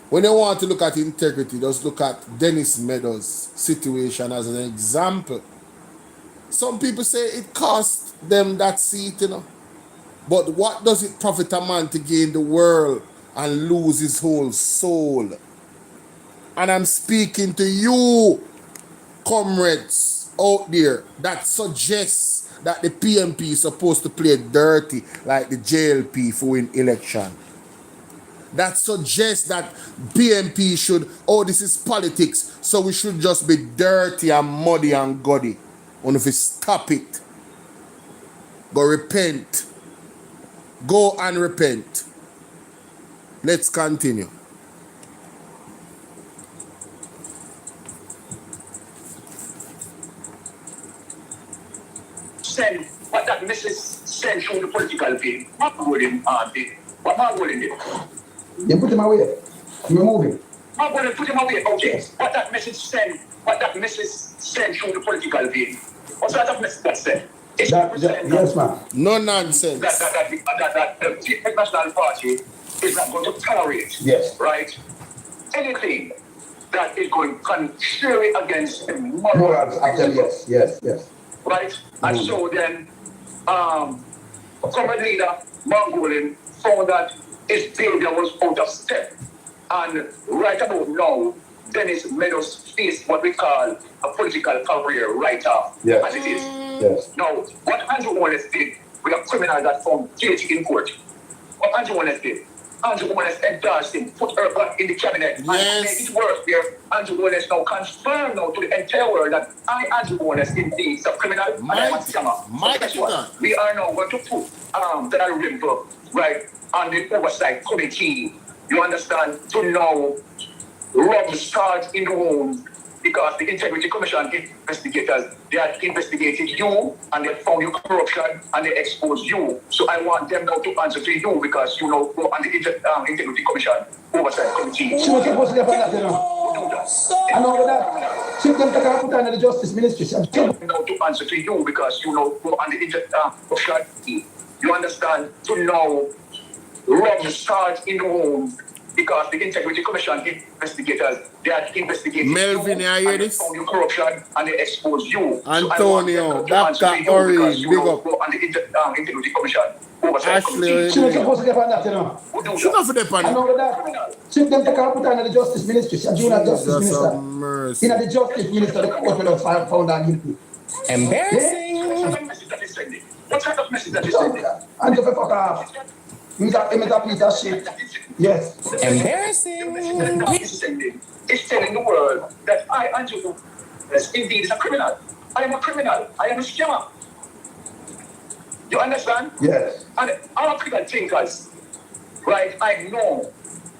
When you want to look at integrity, just look at Dennis Meadows' situation as an example. Some people say it cost them that seat, you know. But what does it profit a man to gain the world and lose his whole soul? And I'm speaking to you, comrades out there, that suggests that the PMP is supposed to play dirty like the JLP for win election. That suggests that PMP should, this is politics, so we should just be dirty and muddy and gaudy. And if we stop it, go repent. Go and repent. Let's continue. Send what that message sent through the political field. Mark Golding did. What Mark Golding did? You put him away. You remove him. Mark Golding put him away. Okay. Yes. What that message sent through the political field. What sort of message that sent? Yes, ma'am. No nonsense. That the National Party is not going to tolerate. Yes. Right? Anything that is going contrary against the moral. Yes. Right? And so then, comrade leader, Mark Golding, found that his behavior was out of step. And right about now, Dennis Meadows faced what we call a political career right off, Yes. as it is. Yes. Now, what Andrew Wallace did with a criminal that found guilty in court, what Andrew Wallace did, Andrew Wallace endorsed him, put her back in the cabinet, and made it worse there. Andrew Wallace now confirmed now to the entire world that Andrew Wallace indeed is a criminal and a scammer. So guess what? We are now going to put that river right on the oversight committee. You understand? To now rub the stars in the wound, because the Integrity Commission investigators, they had investigated you and they found you corruption and they exposed you. So I want them now to answer to you, because you know, go on the Integrity Commission oversight committee. She was supposed to get on that, you know. And all of that. She can take her put under the Justice Ministry. Now to answer to you, because you know, go on the Integrity. You understand? To now rub the stars in the wound, because the Integrity Commission investigators, they had investigated Melvin, you hear this? found you corruption and they exposed you. Antonio, Dr. Ori, big up. On the Integrity Commission. Ashley, she was supposed to get on that, you know. she not for the And panic. all of that. She can take her put under the Justice Ministry. She junior Justice Minister. Mercy. In the Justice Minister, the court will have found her guilty. Embarrassing. What kind of message that is sending? And you fuck off. He's a piece of shit. Yes. Embarrassing. It's telling the world that I, Andrew, yes, indeed is a criminal. I am a criminal. I am a scammer. You understand? Yes. And our critical thinkers, right, I know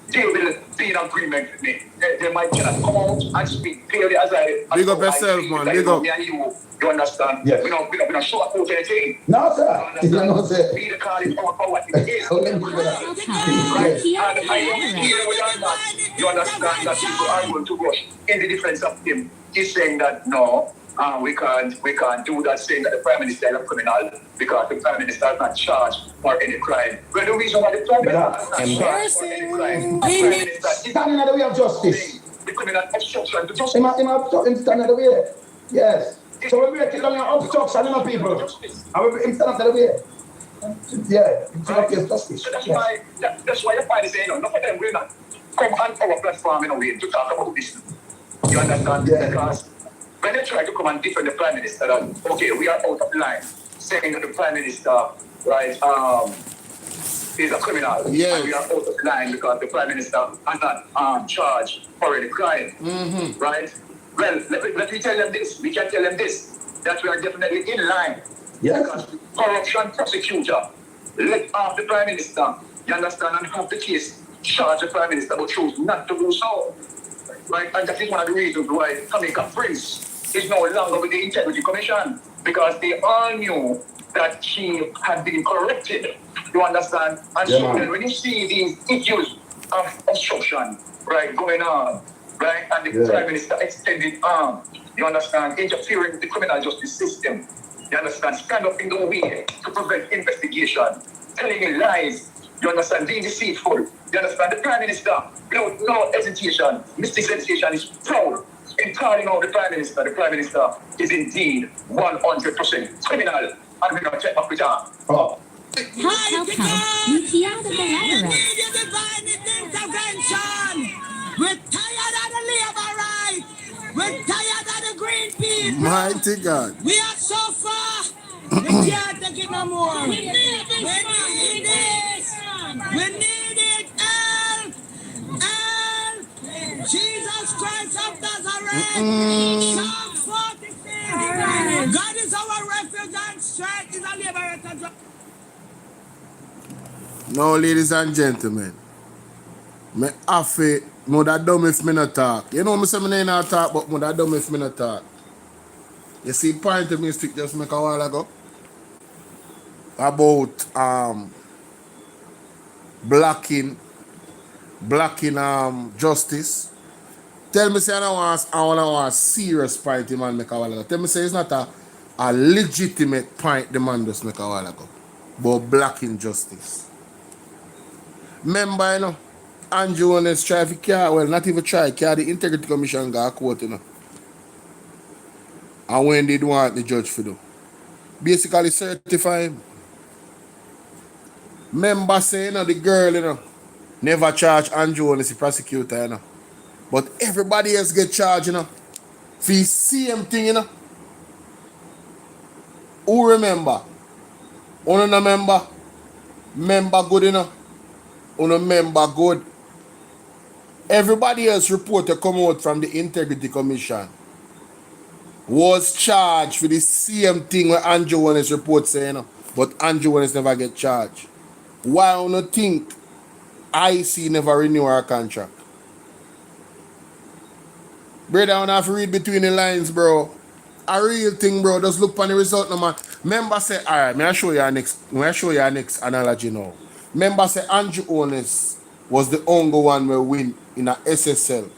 they will be in agreement with me. They might just come out and speak clearly as I... Big up yourself, man. Big up. Me and you understand? Yes. We don't show up out anything. No, sir. You You know, sir. Be the call it out for what it is. So let me do that. Right? And I don't hear with that. You understand that people are going to rush in the defense of him. He's saying that no, we can't do that, saying that the Prime Minister is a criminal because the Prime Minister is not charged for any crime. Well, the reason why the Prime Minister is not charged for any crime, the Prime Minister is standing in the way of justice. the criminal obstruction to justice. Him stand in the way. Yes. So we break it down your obstruction, you know, people. And we him stand in the way. Yeah, it's not against justice. So that's why you find saying, none of them will not come on our platform in a way to talk about this. You understand? Yeah. Because when they try to come and defend the Prime Minister, that, okay, we are out of line, saying that the Prime Minister, right, is a criminal. Yes. And we are out of line because the Prime Minister is not charged for any crime. Mm-hmm. Right? Well, let me tell them this. We can tell them this, that we are definitely in line. Yes. Because the corruption prosecutor let off the Prime Minister, you understand, and have the case charge the Prime Minister, but choose not to do so. Right? And that is one of the reasons why Jamaica Prince is no longer with the Integrity Commission, because they all knew that she had been corrupted. You understand? And Yeah, so man. then when you see these issues of obstruction, right, going on, right, and the Prime Minister extended arm, you understand, interfering with the criminal justice system, you understand, stand up in the way to prevent investigation, telling you lies, you understand, being deceitful, you understand, the Prime Minister, without no hesitation, Mr. Sensation is proud in calling out the Prime Minister. The Prime Minister is indeed 100% criminal, and we're going to check up with her. Oh. Immediate divine intervention. We're tired of the labor right. We're tired of the green people. Mighty God. We are so far. We can't take it no more. We need this. We need it. Help. Help. Jesus Christ of Nazareth. Psalm 46. God is our refuge and strength. Is a liberator. Now, ladies and gentlemen, me have to, that dumb if me not talk. You know me say me not talk, but that dumb if me not talk. You see, point of mistake just make a while ago about blocking justice. Tell me say I want a serious point the man make a while ago. Tell me say it's not a legitimate point the man just make a while ago. But blocking justice. Remember, you know, Andrew Wallace try to carry, well, not even try, carry the Integrity Commission got a court, you know. And when they don't want the judge to do. Basically certify him. Remember saying, you know, the girl, you know, never charge Andrew as the prosecutor, you know. But everybody else get charged, you know. For the same thing, you know. Who remember? Uno no member? Member good, you know. Uno member good. Everybody else report to come out from the Integrity Commission was charged for the same thing where Andrew Wallace report saying, you know, but Andrew Wallace never get charged. Why do you think IC never renew our contract? Brother, I don't have to read between the lines, bro. A real thing, bro. Just look on the result, no man. Member say, all right, may I show you our next analogy now. Member say Andrew Wallace was the only one who win in a SSL.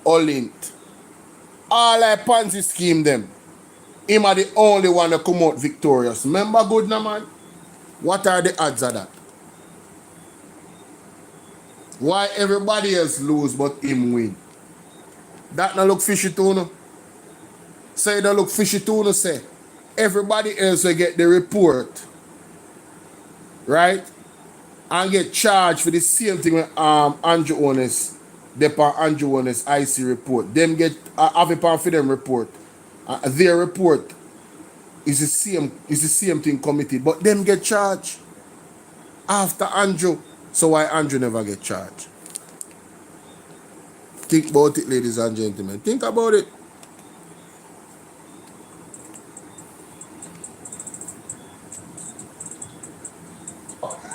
All in. All I Ponzi scheme them. Him are the only one to come out victorious. Remember good now, man? What are the odds of that? Why everybody else lose but him win? That not look fishy to no? Say that look fishy to no, say. Everybody else will get the report. Right? And get charged for the same thing with Andrew Honest. Andrew Honest IC report. Them get have a part for them report. Their report is the same thing committed, but them get charged after Andrew. So why Andrew never get charged? Think about it, ladies and gentlemen. Think about it.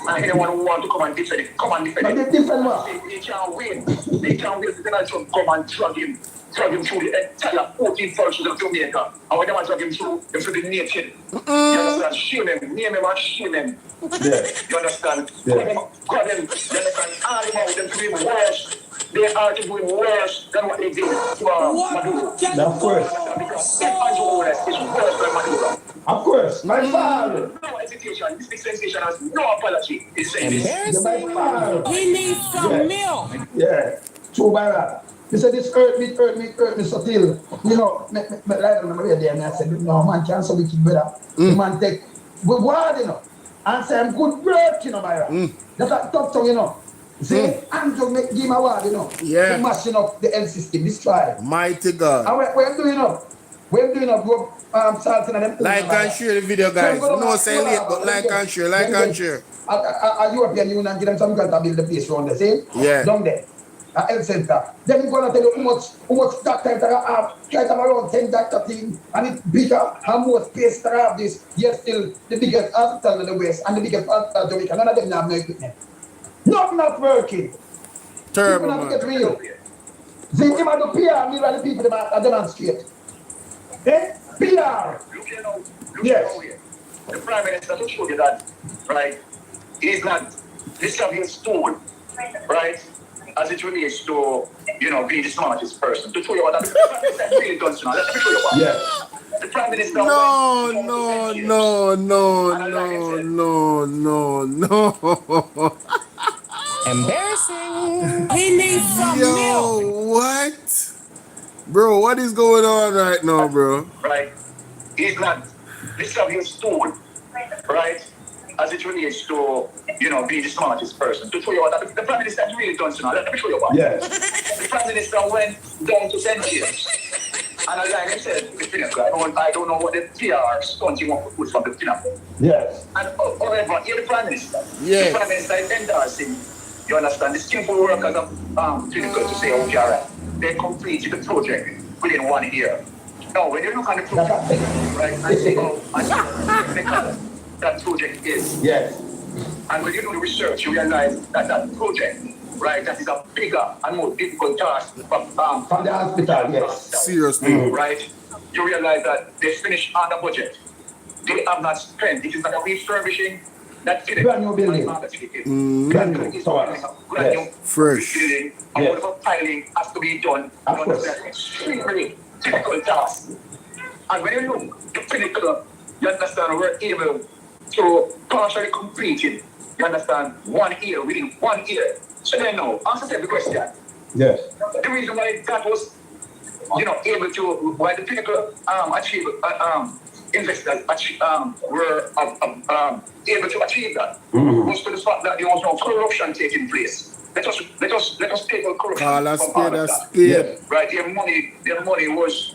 And anyone who want to come and defend it, come and defend it. But they defend what? They can't win. They can't win. They're going to come and drag him through the entire 14 functions of Jamaica. And when they want to drag him through the nation, you understand? Shame him, name him and shame him. Yeah. You understand? Yeah. Grab him, you understand? All him out, them to be worse. They are doing worse than what they did to Maduro. Of course. Because Andrew West is worse than Maduro. Of course. My father. No hesitation. This big sensation has no apology. He's saying this. My father. He needs some milk. Yeah. True by that. He said this hurt me so till, you know, me like on the radio and I said, no man can't so wicked brother. The man take good word, you know. And say I'm good work, you know, Byron. That's a tough tongue, you know. Say Andrew make give him a word, you know. Yeah. To mashing up the health system, destroy. Mighty God. And we're doing up. We're doing up, go salting and them. Like and share the video, guys. No say late, but like and share, like and share. A European Union give them some grant to build the place around the same. Yeah. Down there. A health center. Then we're gonna tell you how much doctor you have. Try to have around 10 doctor team and it's bigger and more space to have this. Yet still the biggest hospital in the West and the biggest hospital in Jamaica. None of them have no equipment. Not working. Terrible, people have to man. get real. See, him and the PR, me and the people that demonstrate. Eh? PR. Look here now. Yes. The Prime Minister will show you that, right? He's not disturbing stone, right? As it relates to, you know, being the smartest person. To show you what that the Prime Minister really does now. Let me show you what. Yeah. The Prime Minister No. Embarrassing. He needs some milk. Yo, what? Bro, what is going on right now, bro? Right? He's not disturbing stone, right? As it relates to, you know, being the smartest person. To show you what the Prime Minister really does now. Let me show you what. Yes. The Prime Minister went down to St. James. And as I said, the pinnacle, I don't know what the PR stunt you want to put from the pinnacle. Yes. And however, here the Prime Minister. Yes. The Prime Minister is endorsing, you understand, the skillful workers of clinical to say, okay, all right, they completed the project within 1 year. Now, when you look at the project, right, and see how technical that project is. Yes. And when you do the research, you realize that that project, right, that is a bigger and more difficult task from the hospital, yes. Seriously. Right? You realize that they finished on the budget. They have not spent. It is like a refurbishing that brand new building. Brand new towers. Yes. Fresh. Building, and Yes. whatever piling has to be done. Of course. That's an extremely difficult task. And when you look, the pinnacle, you understand, we're able to partially complete it. You understand, 1 year, within 1 year. So then now, answer every question. Yes. The reason why that was, you know, able to, why the pinnacle achieve, investors were able to achieve that was for the fact that there was no corruption taking place. let us take out corruption Call a from spade all a of that. spade. Right, their money was,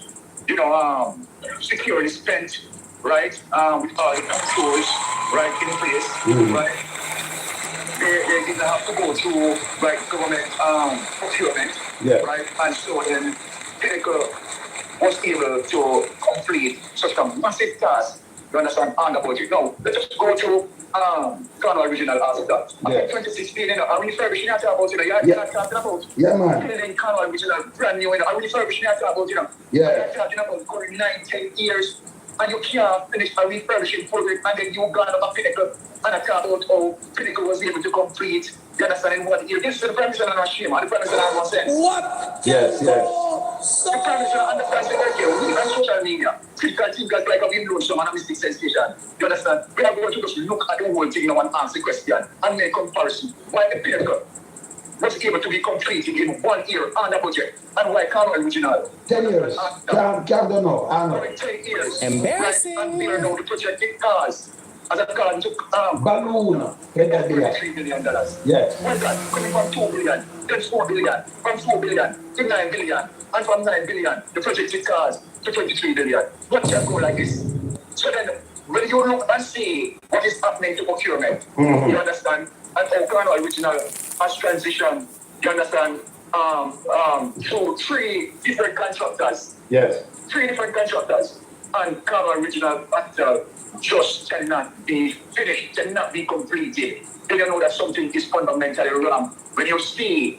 securely spent, right, with all the controls, right, in place, right. They didn't have to go through, right, government procurement, right, and so then Pinnacle was able to complete such a massive task, you understand, on the budget. Now, let's just go through Cornwall Regional after that. After 2016, are we refurbishing that about, you're not talking about. Yeah, man. Building Cornwall Regional brand new, are we refurbishing that about, Yeah. You're talking about going 9-10 years, and you can't finish a refurbishing program, and then you got up a Pinnacle, and I talk about how Pinnacle was able to complete, you understand, in 1 year. This is the premise and not shame, and the premise and not sense. What? Yes. The premise and understand the work here. We on social media, critical thinkers like we know some anonymous sensation. You understand? We are going to just look at the whole thing now and answer the question and make comparison. Why the Pinnacle was able to be completed in 1 year on the budget, and why Cornwall Regional 10 years. Can't don't know. I know. 10 years. Embarrassing. Right? And we are now the projected cars. As a car took Balloon. $3 million. Yes. Why that? Coming from 2 billion, then 4 billion, from 4 billion to 9 billion, and from 9 billion, the projected cars to 23 billion. What can go like this? So then, when you look and see what is happening to procurement, you understand, and how Cornwall Regional has transitioned, you understand, through 3 different contractors. Yes. 3 different contractors, and Cornwall Regional just cannot be finished, cannot be completed. Then you know that something is fundamentally wrong. When you pay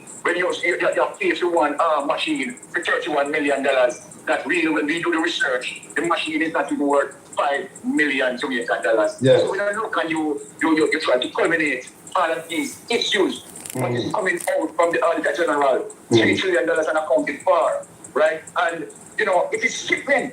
for one machine for $31 million, that really, when we do the research, the machine is not even worth $5 million Jamaican dollars. Yes. So when you look and you try to culminate all of these issues, what is coming out from the Auditor General, $3 trillion unaccounted for, right? And it is sickening.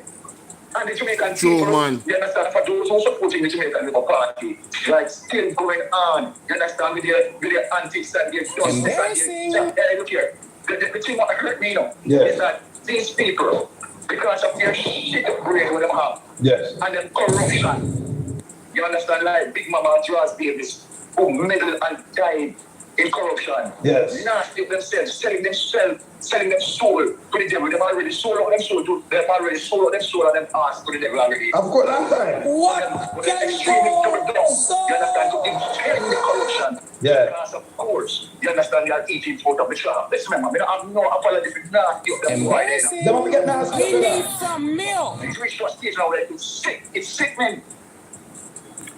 And the Jamaican people, you understand, for those who are supporting the Jamaican Labour Party, like still going on, you understand, with their antics and their justice and their look here. The thing that hurt me, is that these people, because of their shit brain with them have, and then corruption, you understand, like Big Mama Draws Davis, who meddled and died in corruption. Yes. Nasty themselves, selling them soul to the devil. They've already sold out them soul to them and them ass to the devil already. I've got long time. What can go so? You understand? To defend the corruption. Yeah. Because of course, you understand they are eating food of the trap. Let's remember, I have no apology for nasty of them. Embarrassing. They want to get nasty. We need some milk. It's reached to a stage now where it's sick. It's sick, man.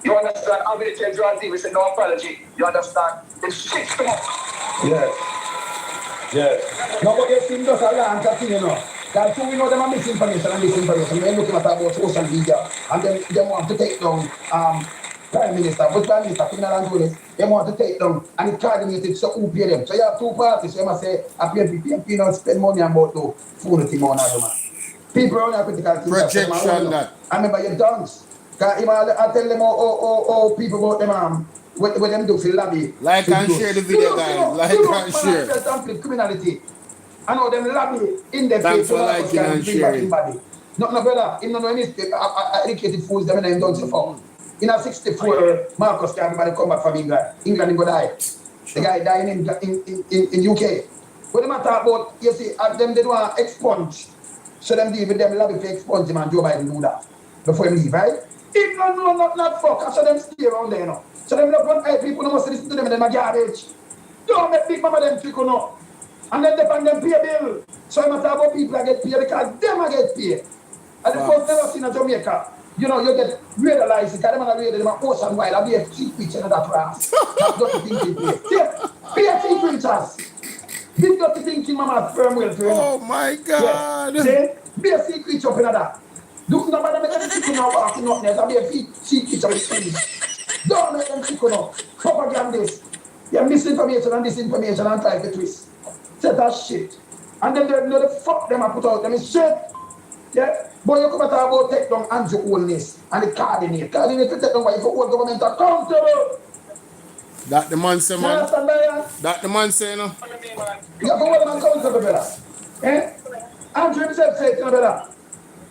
You understand? I'm going to tell John Davis no apology. You understand? It's sick, come on. Yes. No, but you see, just a lot of things, That too, we know them are misinformation. When you're looking at about social media, and then they want to take down Prime Minister, but Prime Minister, they want to take down, and it's coordinated, so who pay them? So you have 2 parties, so you must say, a PMP not spend money on about the food thing on that, man. People are on a critical thing. Projection that. I remember your dance. I tell them all people about them, what them do for lobby. Like and share the video, guys. Like and share. Criminality. I know them lobby in the Thanks for liking and sharing. No, brother. In no any educated fools, them and done so far. In a 64, Marcus can everybody come back from England. England go die. The guy dying in UK. What them talk about, you see, them they do want expunge. So them deal with them lobby for expunge him and Joe Biden do that. Before him leave, right? England no not fuck, so them stay around there, So them look on people no must listen to them in them garbage. Don't make Big Mama them trick no. And then they find them pay bill. So I'm talking about people that get paid because them get paid. And the first never seen in Jamaica. You get realized because them are real, them are ocean wild, I'll be a cheap pitch in that class. That's not the thinking place. Be a cheap preachers. Big dirty thinking mama firm will for you. Oh my God. Yes. Be a secret up in that. Do not make them chicken now walking up there. Be a secret of the Don't make them chicken up. Propagandist. You misinformation and disinformation and try to twist. Set that shit. And then they know the fuck them I put out them is shit. Yeah? But you come and talk about take down Andrew Oldness and the coordinate. Coordinate to take down why you hold government accountable. That the man say, man. That the man say, You have to hold them accountable, brother. Eh? Andrew himself say it, brother.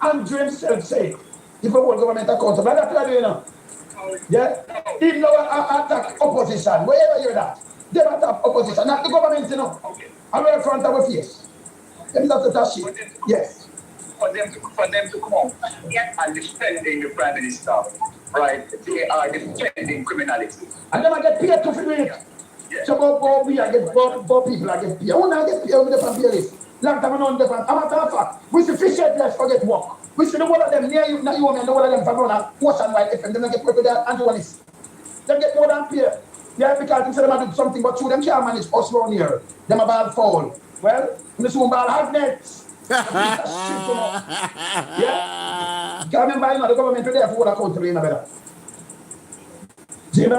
Andrew himself say if you hold government accountable. That's what you know. Yeah? Even though I attack opposition, wherever you hear that. They don't have opposition, not the government, you know. Okay. I'm right in front of our face. Them not to touch it. Yes. For them to come out and defending the Prime Minister, right? They are defending criminality. And them I get paid to do it. Yes. So go we I get go people I get paid. Who not get paid with the pay list? Long time on the I'm a matter of fact. We see fish head let's forget work. We see the one of them near you, not you and the one of them from around Ocean White FM. Them get paid with their antagonist. Them get more than pay. Yeah, because they say them do something, but through them can't manage us around here. Them a ball foul. Well, in the soon ball have nets. Yeah. Can't remember, you know, the government will there for what accountable, you know, better. Jimmy?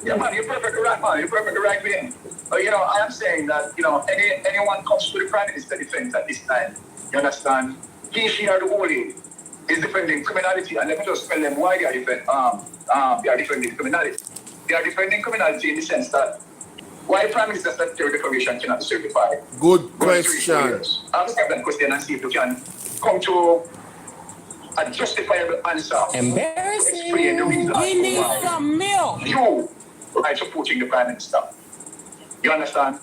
Yeah, man, you're perfectly right, man. You're perfectly right, man. But, you know, I am saying that, you know, anyone comes to the Prime Minister defense at this time, you understand? He or the holy is defending criminality, and let me just tell them why they are defending criminality. They are defending criminality in the sense that why Prime Minister's statutory declaration cannot be certified. Good question. Ask them that question and see if you can come to a justifiable answer. Embarrassing. Explain the reason We need some milk. you are supporting the Prime Minister. You understand?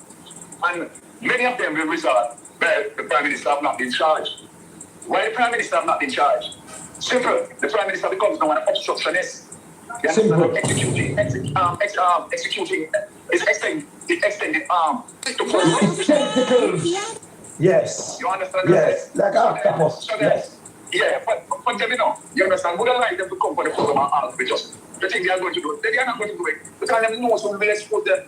And many of them will result where the Prime Minister have not been charged. Why the Prime Minister have not been charged? Simple. The Prime Minister becomes now an obstructionist. Executing is extended arm to Yes. You understand? Yes. Like octopus. Yes. Yeah, but them, you know, you understand? Would I like them to come for the program and ask me just the thing they are going to do? They are not going to do it because they know some will expose them.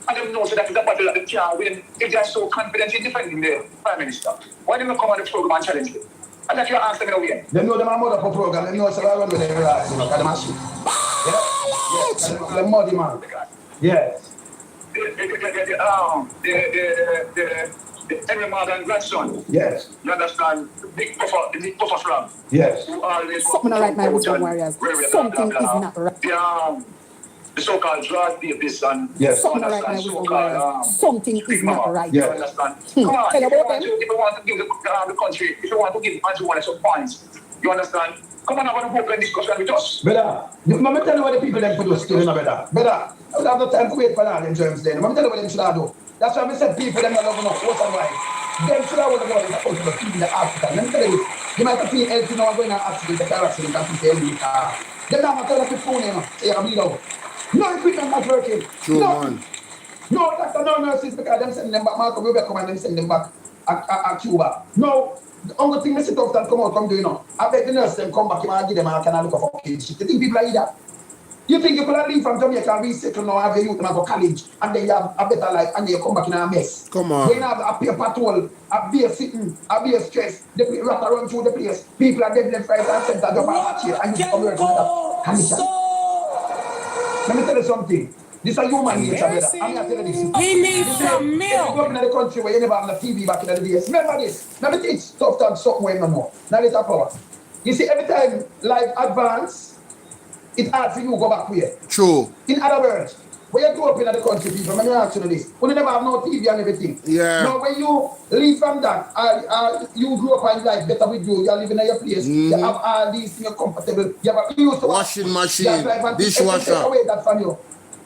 And they know so that is a battle that they can't win if they are so confident in defending the Prime Minister. Why don't they come on the program and challenge them? And that you ask them in a way. They know them are mother for program. They know so I run with them, right? You know, because them are shit. Yeah. Yes. They're muddy, man. Yes. The Henry Morgan grandson. Yes. You understand? The big puffer from. Yes. Who always Something not right, my wisdom warriors. Something is not right. The so-called George Davis and yes. Something not right, my wisdom warriors. Something is not right. You understand? Come on, Tell if about them. you want to give the country, if you want to give Andrew some points, you understand? Come on, have an open discussion with us. Better. Let me tell you what the people them produce still, you know, better. Better. I don't have no time to wait for all them germs then. Let me tell you what them should have do. That's why I said people them not love enough. What's and why? Them should have what they want to go to the people in the hospital. Let me tell you, you might have feel healthy now going on accident, the car accident, and people in the car. They're not going to tell the phone, you know, say I'm bleed out. No equipment not working. True, no. man. No doctor, no nurses, because them send them back. Malcolm Rubio come and them send them back at Cuba. No. The only thing they sit off that come out, come do, you know. I bet the nurse them come back, you might give them and I can look for kids. You think people like that? You think you could leave from Jamaica and resettle now, have a youth and go college, and then you have a better life, and then you come back in a mess. Come on. When you have a paper toll, a beer sitting, a beer stress, the rat run through the place, people are dead left, right, and center, jump out here, and you come here to that condition. Let me tell you something. This is a human nature, brother. I'm going to tell you this. We need some milk. If you go up in the country where you never have the TV back in the days, remember this. Let me teach tough time something where you don't know. Now it's a power. You see, every time life advance, it's hard for you to go back here. True. In other words, when you grow up in the country, people, let me ask you this. When you never have no TV and everything. Yeah. Now, when you leave from that, you grew up and life better with you. You're living in your place. You have all these things, you're comfortable. You have a used to washing machine, dishwasher. Away that from you.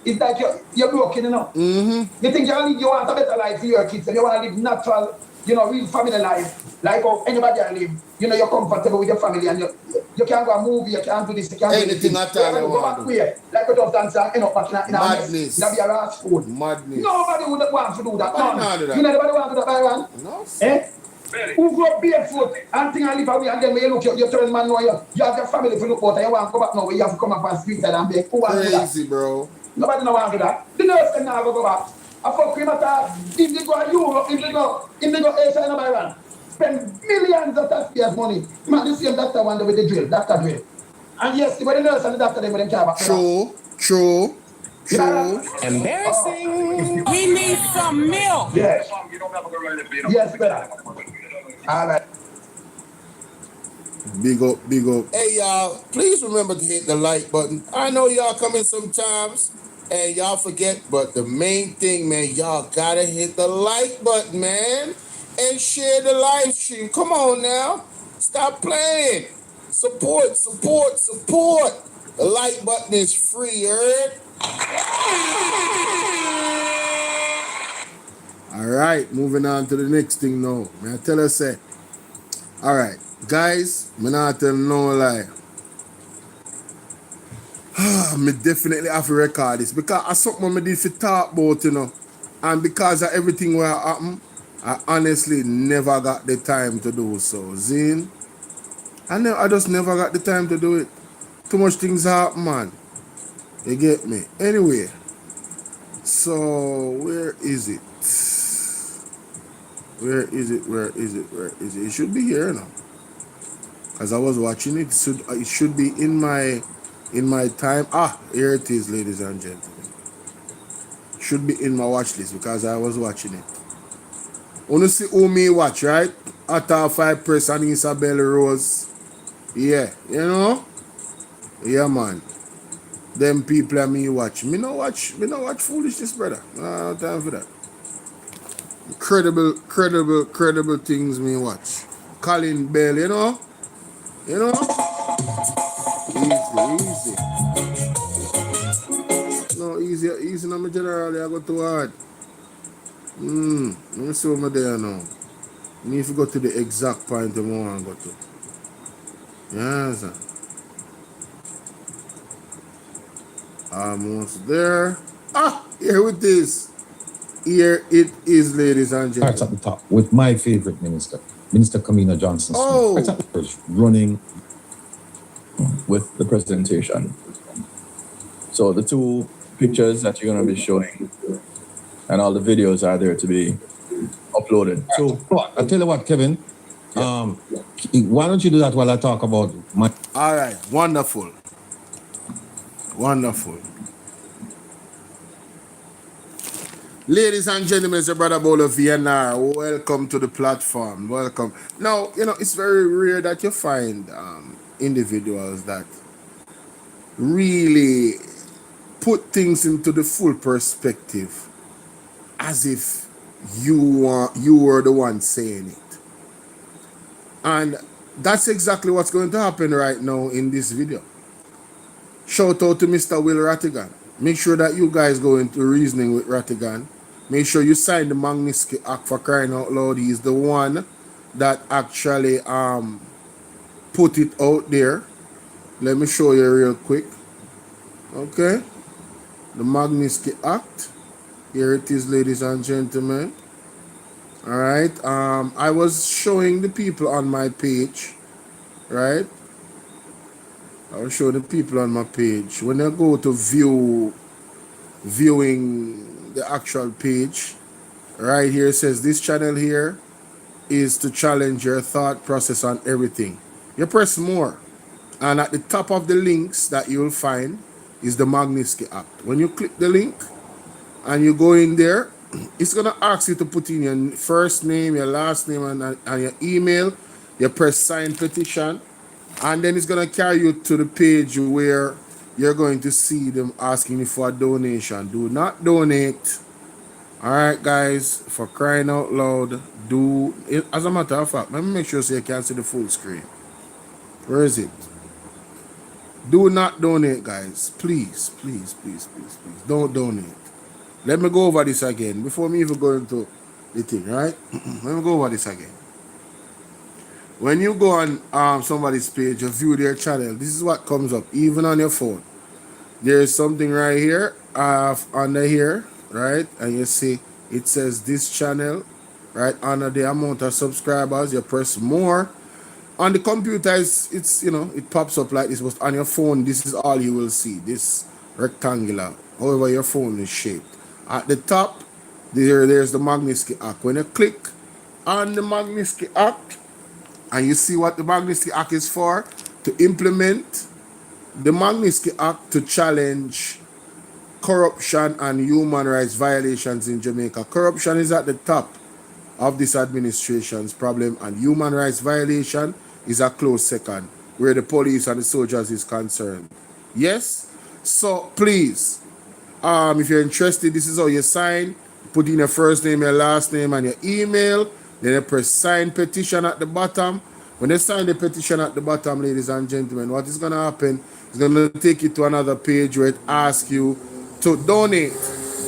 It's like you're broken, you know. You think you want a better life for your kids and you want to live natural, you know, real family life. Like how anybody can live. You know, you're comfortable with your family and you can't go a movie, you can't do this, you can't do anything at all you want to do. Like we just dance and end up back in a Madness. mess. That'd be a rash food. Madness. Nobody would want to do that. Nobody want to do that. You know, nobody want to do that, Byron? No. Eh? Who grew up barefoot and think and live away and then when you look, you turn man now, you have your family to look out and you want to go back now where you have to come up and street side and beg. Who want to do that? Crazy, bro. Nobody know want to do that. The nurse can now go back. I fuck him at all. If they go to Europe, if they go Asia and Byron, spend millions of taxpayers' money. Man, the same doctor one with the drill, doctor drill. And yes, when the nurse and the doctor them with them care back. True. Embarrassing. We need some milk. Yes. Yes, better. All right. Big up. Hey, y'all, please remember to hit the like button. I know y'all come in sometimes and y'all forget, but the main thing, man, y'all gotta hit the like button, man, and share the live stream. Come on now. Stop playing. Support. The like button is free, heard? All right, moving on to the next thing now. May I tell her say, all right, guys, me not tell no lie. Me definitely have to record this because I something I did for talk about, you know. And because of everything what happened, I honestly never got the time to do so. Zine, I just never got the time to do it. Too much things happen, man. You get me? Anyway, so where is it? Where is it? Where is it? Where is it? It should be here now. As I was watching it, it should be in my time. Ah, here it is, ladies and gentlemen. Should be in my watch list because I was watching it. Wanna see who me watch, right? After 5 press and Isabel Rose. Yeah, you know? Yeah, man. Them people that me watch. Me no watch foolishness, brother. No time for that. Credible things me watch. Colin Bell, you know? You know? Easy. No, easy no, me generally I go too hard. Let me see what I'm there now. Me if you go to the exact point I want to go to. Yes. Almost there. Ah, here it is. Here it is, ladies and gentlemen. Starts at the top with my favorite minister, Minister Kamina Johnson Smith. Oh, Running with the presentation. So the 2 pictures that you're going to be showing and all the videos are there to be uploaded. So I'll tell you what, Kevin, why don't you do that while I talk about my... All right, wonderful. Ladies and gentlemen, it's your brother Bolo Vienna. Welcome to the platform. Welcome. Now, you know, it's very rare that you find individuals that really put things into the full perspective as if you were the one saying it. And that's exactly what's going to happen right now in this video. Shout out to Mr. Will Rattigan. Make sure that you guys go into reasoning with Rattigan. Make sure you sign the Magnitsky Act, for crying out loud. He's the one that actually put it out there. Let me show you real quick. Okay. The Magnitsky Act. Here it is, ladies and gentlemen. All right. I was showing the people on my page, right? I'll show the people on my page. When I go to viewing the actual page, right here it says this channel here is to challenge your thought process on everything. You press more, and at the top of the links that you'll find is the Magnitsky Act. When you click the link and you go in there, it's gonna ask you to put in your first name, your last name, and your email. You press sign petition, and then it's gonna carry you to the page where you're going to see them asking you for a donation. Do not donate. All right, guys, for crying out loud, do it. As a matter of fact, let me make sure so you can see the full screen. Where is it? Do not donate, guys. Please, don't donate. Let me go over this again before me even go into the thing, right? Let me go over this again. When you go on somebody's page, you view their channel, this is what comes up, even on your phone. There's something right here, under here, right? And you see, it says this channel, right? Under the amount of subscribers, you press more. On the computer, it's you know, it pops up like this, but on your phone, this is all you will see, this rectangular, however your phone is shaped. At the top, there's the Magnitsky Act. When you click on the Magnitsky Act, and you see what the Magnitsky Act is for, to implement the Magnitsky Act to challenge corruption and human rights violations in Jamaica. Corruption is at the top of this administration's problem, and human rights violation is a close second, where the police and the soldiers is concerned. Yes? So please, if you're interested, this is how you sign. Put in your first name, your last name, and your email. Then you press sign petition at the bottom. When you sign the petition at the bottom, ladies and gentlemen, what is going to happen is going to take you to another page where it asks you to donate.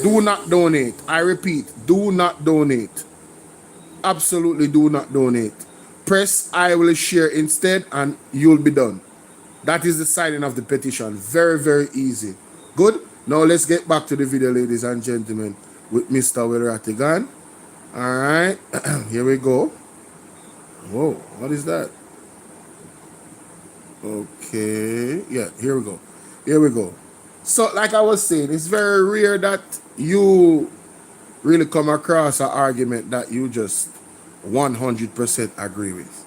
Do not donate. I repeat, do not donate. Absolutely do not donate. Press I will share instead and you'll be done. That is the signing of the petition. Very, very easy. Good. Now let's get back to the video, ladies and gentlemen, with Mr. Wilratigan. All right. Here we go. Whoa, what is that? Okay. Yeah, here we go. Here we go. So, like I was saying, it's very rare that you really come across an argument that you just 100% agree with.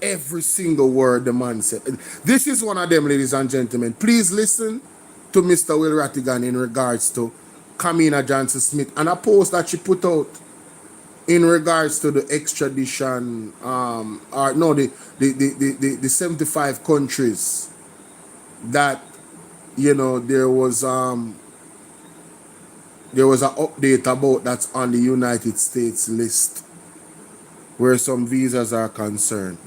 Every single word the man said. This is one of them, ladies and gentlemen. Please listen to Mr. Wilratigan in regards to Kamina Johnson Smith and a post that she put out in regards to the extradition, the 75 countries that, you know, there was an update about that's on the United States list where some visas are concerned.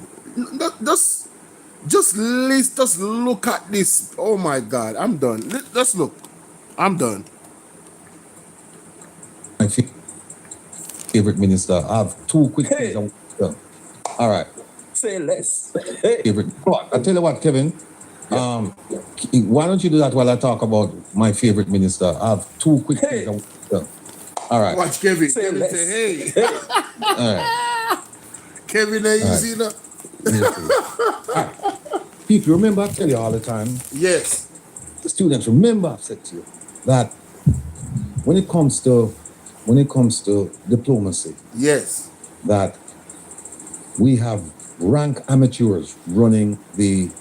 Just look at this. Oh my God, I'm done. Just look. I'm done. My favorite minister. I have two quick things I want to tell. All right. Say less. Favorite. I tell you what, Kevin. Why don't you do that while I talk about my favorite minister? I have two quick things I want to tell. All right. Watch Kevin. Say Kevin less. say, hey. All right. Kevin, are you All see that? People, remember I tell you all the time, Yes. the students, remember I've said to you that when it comes to diplomacy, Yes. that we have rank amateurs running the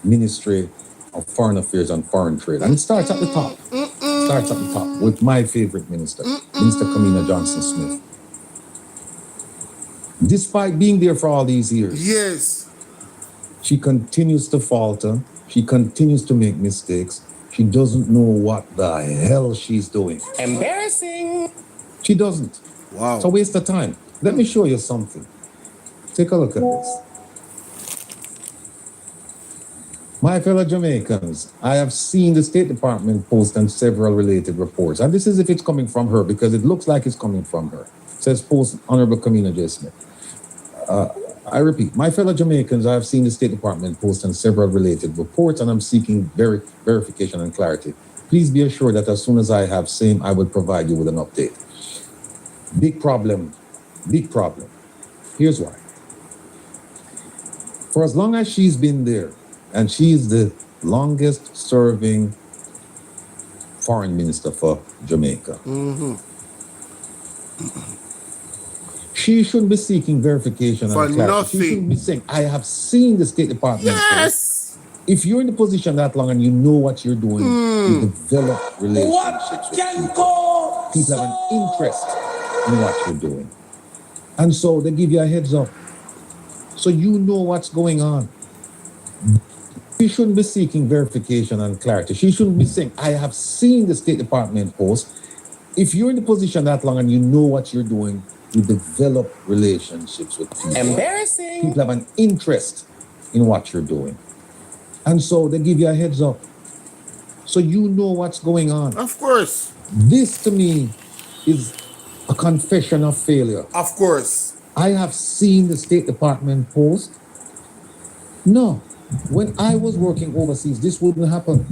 Ministry of Foreign Affairs and Foreign Trade. And it starts at the top. Starts at the top with my favorite minister, Minister Kamina Johnson Smith. Despite being there for all these years, Yes. she continues to falter. She continues to make mistakes. She doesn't know what the hell she's doing. Embarrassing. She doesn't. Wow. It's a waste of time. Let me show you something. Take a look at this. My fellow Jamaicans, I have seen the State Department post on several related reports. And this is if it's coming from her, because it looks like it's coming from her. It says post Honorable Kamina J. Smith. I repeat, my fellow Jamaicans, I have seen the State Department post on several related reports, and I'm seeking verification and clarity. Please be assured that as soon as I have same, I will provide you with an update. Big problem. Big problem. Here's why. For as long as she's been there, and she is the longest serving foreign minister for Jamaica, she shouldn't be seeking verification For and clarity. nothing. She shouldn't be saying, I have seen the State Department. Yes. If you're in the position that long and you know what you're doing, you develop relationships with people. People have an interest in what you're doing. And so they give you a heads up. So you know what's going on. She shouldn't be seeking verification and clarity. She shouldn't be saying, I have seen the State Department post. If you're in the position that long and you know what you're doing, you develop relationships with people. Embarrassing. People have an interest in what you're doing. And so they give you a heads up. So you know what's going on. Of course. This to me is a confession of failure. Of course. I have seen the State Department post. No. When I was working overseas, this wouldn't happen.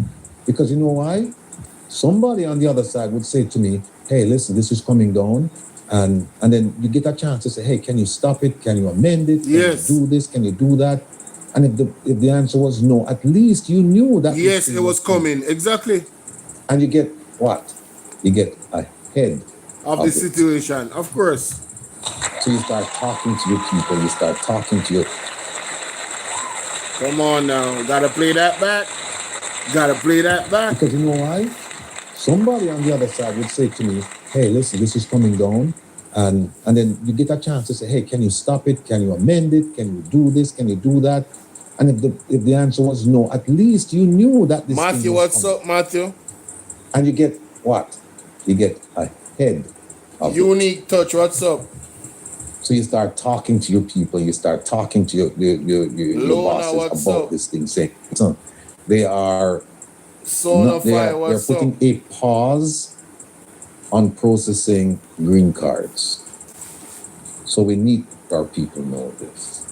Because you know why? Somebody on the other side would say to me, hey, listen, this is coming down. And then you get a chance to say, hey, can you stop it? Can you amend it? Can Yes. you do this? Can you do that? And if the answer was no, at least you knew that. Yes, it was coming. Exactly. And you get what? You get ahead Of the it. situation. Of course. So you start talking to your people. You start talking to your... Come on now. Gotta play that back. Gotta play that back. Because you know why? Somebody on the other side would say to me, hey, listen, this is coming down. And then you get a chance to say, hey, can you stop it? Can you amend it? Can you do this? Can you do that? And if the answer was no, at least you knew that this Matthew, thing was what's coming. up, Matthew? And you get what? You get ahead of it. Unique touch, what's up? So you start talking to your people. You start talking to your Lona, bosses what's about up? this thing. Say, so they are Son of Fire, they're what's up? putting a pause on processing green cards. So we need our people know this.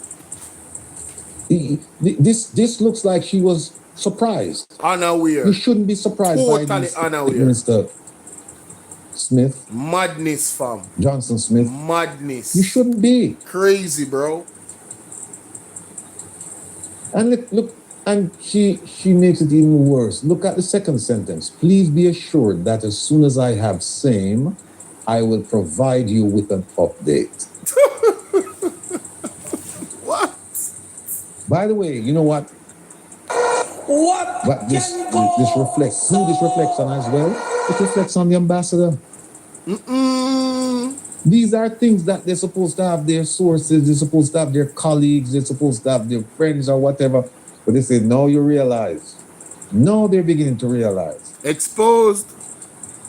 This looks like she was surprised. Unaware. You shouldn't be surprised by Totally this, unaware. Minister Smith. Madness, fam. Johnson Smith. Madness. You shouldn't be. Crazy, bro. And look, and she makes it even worse. Look at the second sentence. Please be assured that as soon as I have same, I will provide you with an update. What? By the way, you know what? But this reflects who this reflects on as well. It reflects on the ambassador. These are things that they're supposed to have their sources, they're supposed to have their colleagues, they're supposed to have their friends or whatever. But they say, no, you realize. No, they're beginning to realize. Exposed.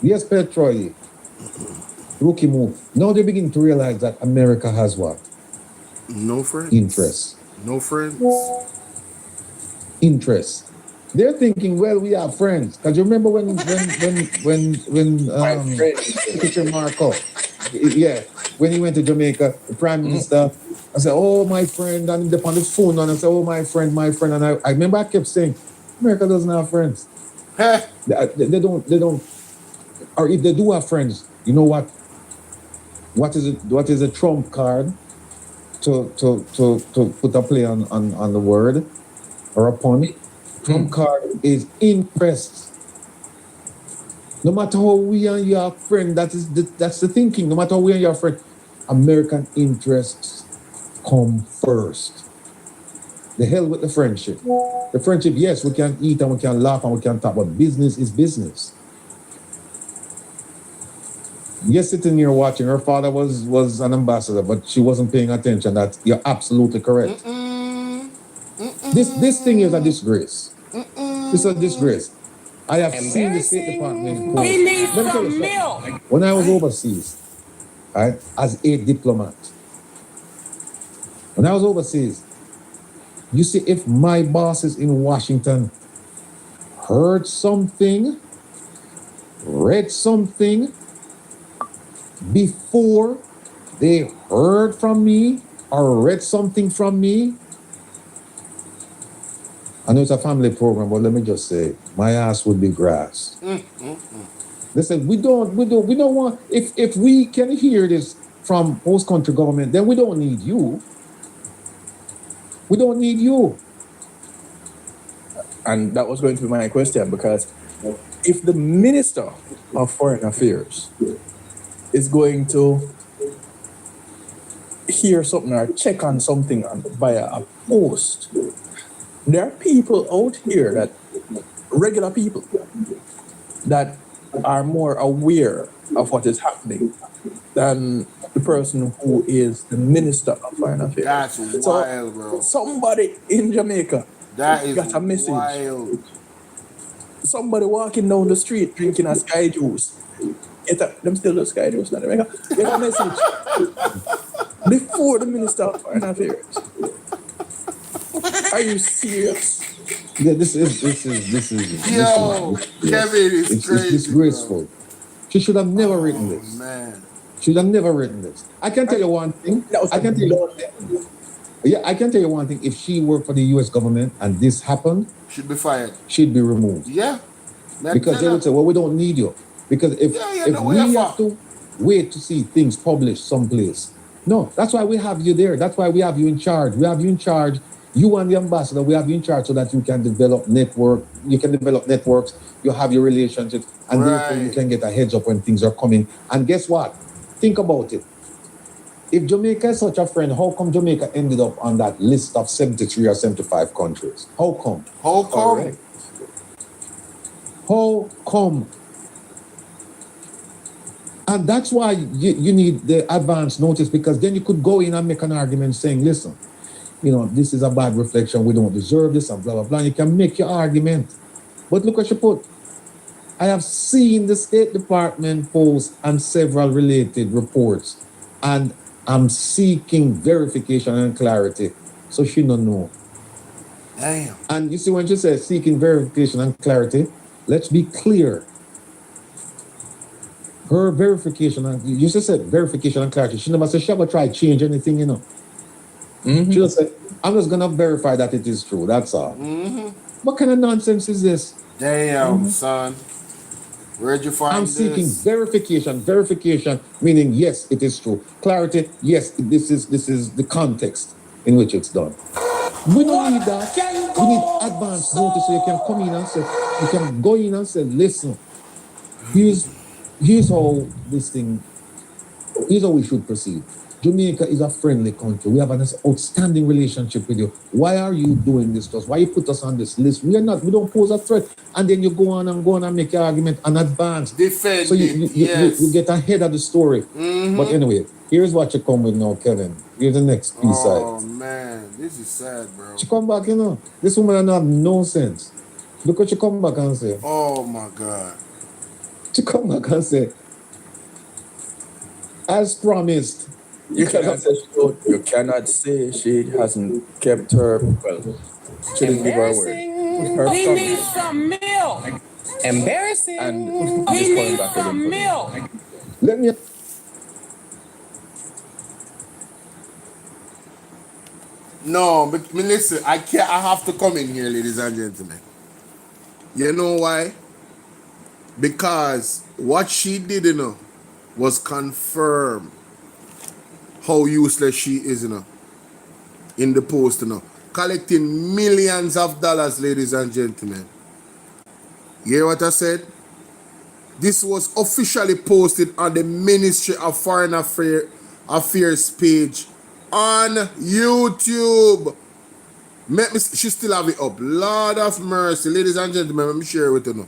Yes, Petroy. Rookie move. Now they're beginning to realize that America has what? No friends. Interest. No friends. Interest. They're thinking, well, we have friends. Because you remember when Petition Marco, yeah, when he went to Jamaica, the Prime Minister, I said, oh, my friend, and on the phone, and I said, oh, my friend, and I remember I kept saying, America doesn't have friends. They don't, or if they do have friends, you know what? What is a trump card to put a play on the word or a pun? Trump card is interest. No matter how we and your friend, that's the thinking. No matter how we and your friend, American interests come first. The hell with the friendship. The friendship, yes, we can eat and we can laugh and we can talk, but business is business. Yes, sitting here watching, her father was an ambassador, but she wasn't paying attention. That you're absolutely correct. This thing is a disgrace. This is a disgrace. I have seen the State Department. We need some milk. When I was overseas, right, as a diplomat, when I was overseas, you see, if my bosses in Washington heard something, read something, before they heard from me or read something from me, I know it's a family program, but let me just say, my ass would be grass. Listen, we don't want, if we can hear this from host country government, then we don't need you. We don't need you. And that was going to be my question, because if the Minister of Foreign Affairs is going to hear something or check on something via a post, there are people out here, that regular people, that are more aware of what is happening than the person who is the Minister of Foreign Affairs. That's wild, bro. Somebody in Jamaica got a message. Wild. Somebody walking down the street drinking a Sky Juice. Them still do Sky Juice in Jamaica. Get a message before the Minister of Foreign Affairs. Are you serious? Yeah, this is Yo, Kevin is crazy. It's disgraceful. Bro. She should have never written this. Man. She should have never written this. I can tell you one thing. I can tell you one thing. If she worked for the U.S. government and this happened, she'd be fired. She'd be removed. Yeah. Because they would say, well, we don't need you. Because if we have to wait to see things published someplace. No, that's why we have you there. That's why we have you in charge. We have you in charge. You and the ambassador, we have you in charge so that you can develop network. You can develop networks. You have your relationships, and therefore you can get a heads up when things are coming. And guess what? Think about it. If Jamaica is such a friend, how come Jamaica ended up on that list of 73 or 75 countries? How come? How come? Correct. How come? And that's why you need the advance notice, because then you could go in and make an argument saying, listen, you know, this is a bad reflection, we don't deserve this, and blah, blah, blah. You can make your argument. But look what you put. I have seen the State Department post and several related reports, and I'm seeking verification and clarity. So she don't know. Damn. And you see, when she says seeking verification and clarity, let's be clear. Her verification, and you just said verification and clarity. She never said she ever tried to change anything, you know. She just said, I'm just gonna verify that it is true. That's all. What kind of nonsense is this? Damn, son. Where'd you find I'm this? seeking verification. Verification meaning yes, it is true. Clarity, yes, this is the context in which it's done. We don't need that. We need advance notice so you can come in and say, you can go in and say, listen, here's how this thing, here's how we should proceed. Jamaica is a friendly country. We have an outstanding relationship with you. Why are you doing this to us? Why you put us on this list? We don't pose a threat. And then you go on and make your argument and advance. Defend so yes. you get ahead of the story. But anyway, here's what you come with now, Kevin. Here's the next piece side. Oh man, this is sad, bro. She come back, you know. This woman don't have no sense. Look what she come back and say. Oh my God. She come back and say, as promised. You cannot say she hasn't kept her, well, she didn't give her word. He needs some milk. Embarrassing. And He needs some milk. Let me. No, but listen, I have to come in here, ladies and gentlemen. You know why? Because what she did, you know, was confirm how useless she is, you know, in the post, you know. Collecting millions of dollars, ladies and gentlemen. You hear what I said? This was officially posted on the Ministry of Foreign Affairs page on YouTube. She still have it up. Lord of mercy, ladies and gentlemen, let me share it with you now.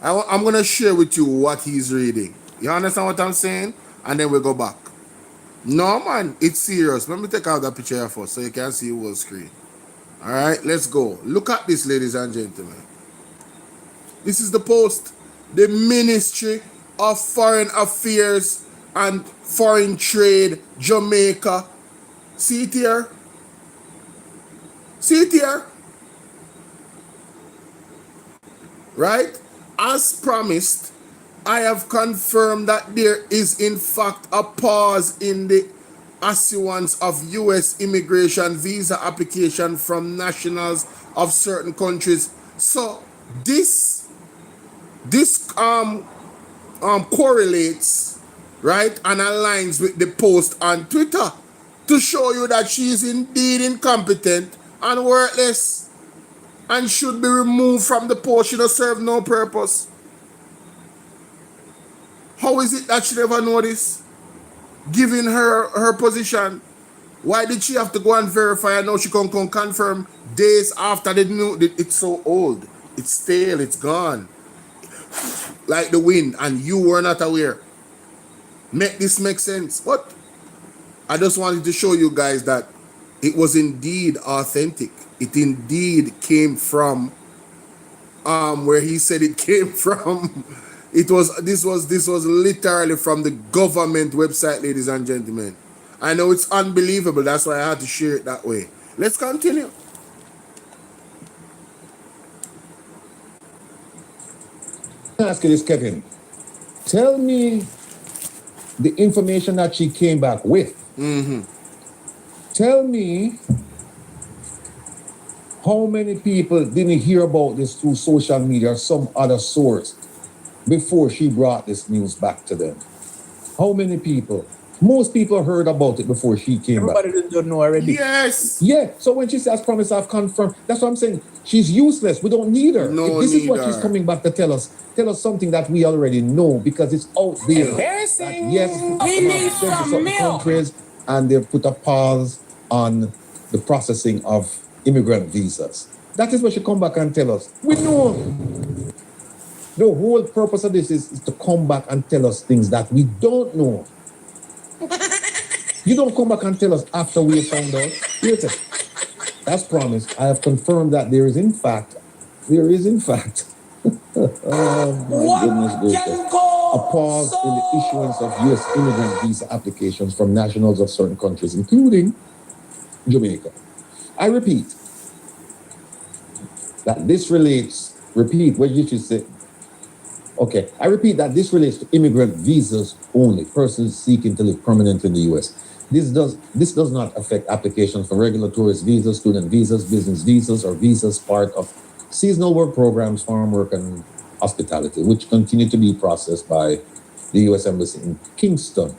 I'm going to share with you what he's reading. You understand what I'm saying? And then we'll go back. No, man, it's serious. Let me take out that picture here first so you can see the whole screen. All right, let's go. Look at this, ladies and gentlemen. This is the post. The Ministry of Foreign Affairs and Foreign Trade, Jamaica. See it here? See it here? Right? As promised, I have confirmed that there is in fact a pause in the issuance of U.S. immigration visa application from nationals of certain countries. So this correlates, right, and aligns with the post on Twitter to show you that she is indeed incompetent and worthless and should be removed from the post. She does serve no purpose. How is it that she never noticed? Given her position, why did she have to go and verify? And now she can confirm days after they knew that it's so old. It's stale, it's gone. Like the wind, and you were not aware. Make this make sense? What? I just wanted to show you guys that it was indeed authentic. It indeed came from where he said it came from. This was literally from the government website, ladies and gentlemen. I know it's unbelievable. That's why I had to share it that way. Let's continue. Let me ask you this, Kevin. Tell me the information that she came back with. Tell me how many people didn't hear about this through social media or some other source before she brought this news back to them. How many people? Most people heard about it before she came back. Everybody didn't know already. Yes. Yeah. So when she says promise, I've confirmed. That's what I'm saying. She's useless. We don't need her. No, This is what she's coming back to tell us. Tell us something that we already know because it's out there. Embarrassing. Yes, He needs some milk. countries and they put a pause on the processing of immigrant visas. That is what she come back and tell us. We know. The whole purpose of this is to come back and tell us things that we don't know. You don't come back and tell us after we have found out. Here's it. As promised, I have confirmed that there is in fact, oh my goodness gracious, a pause in the issuance of U.S. immigrant visa applications from nationals of certain countries, including Jamaica. I repeat that this relates repeat, what did you say? Okay, I repeat that this relates to immigrant visas only, persons seeking to live permanently in the U.S. This does not affect applications for regular tourist visas, student visas, business visas, or visas part of seasonal work programs, farm work, and hospitality, which continue to be processed by the U.S. Embassy in Kingston.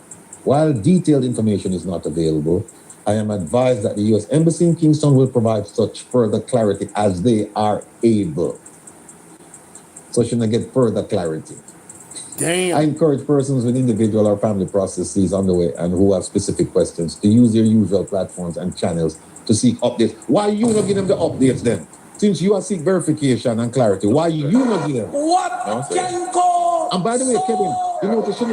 While detailed information is not available, I am advised that the U.S. Embassy in Kingston will provide such further clarity as they are able. So should I get further clarity? Damn. I encourage persons with individual or family processes underway and who have specific questions to use their usual platforms and channels to seek updates. Why you not give them the updates then? Since you are seek verification and clarity, why you not give them? What can go? And by the way, Kevin, you know what you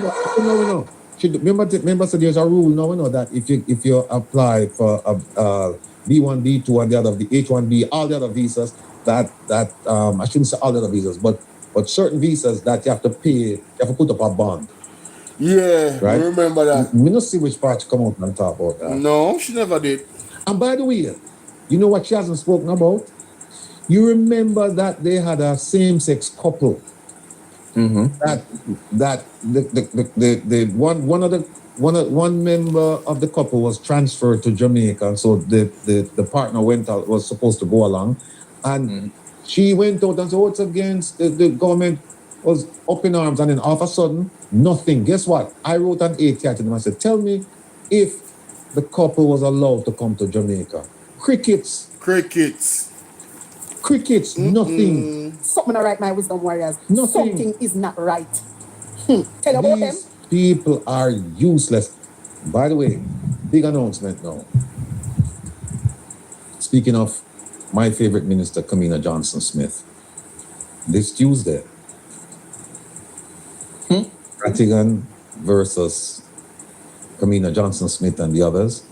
know. Remember, so there's a rule now, you know, that if you apply for a B1, B2, and the other, the H1B, all the other visas, that I shouldn't say all the other visas, but certain visas that you have to pay, you have to put up a bond. Yeah, right? I remember that. We don't see which part she come out and talk about that. No, she never did. And by the way, you know what she hasn't spoken about? You remember that they had a same-sex couple. That the one member of the couple was transferred to Jamaica, and so the partner went out, was supposed to go along, and she went out and said, "Oh, it's against the government," was up in arms, and then all of a sudden, nothing. Guess what? I wrote an ATI to them. I said, "Tell me if the couple was allowed to come to Jamaica." Crickets, nothing. Something not right, my wisdom warriors. Nothing. Something is not right. Tell about them. These people are useless. By the way, big announcement now. Speaking of my favorite minister, Kamina Johnson-Smith, this Tuesday, Rattigan versus Kamina Johnson-Smith and the others,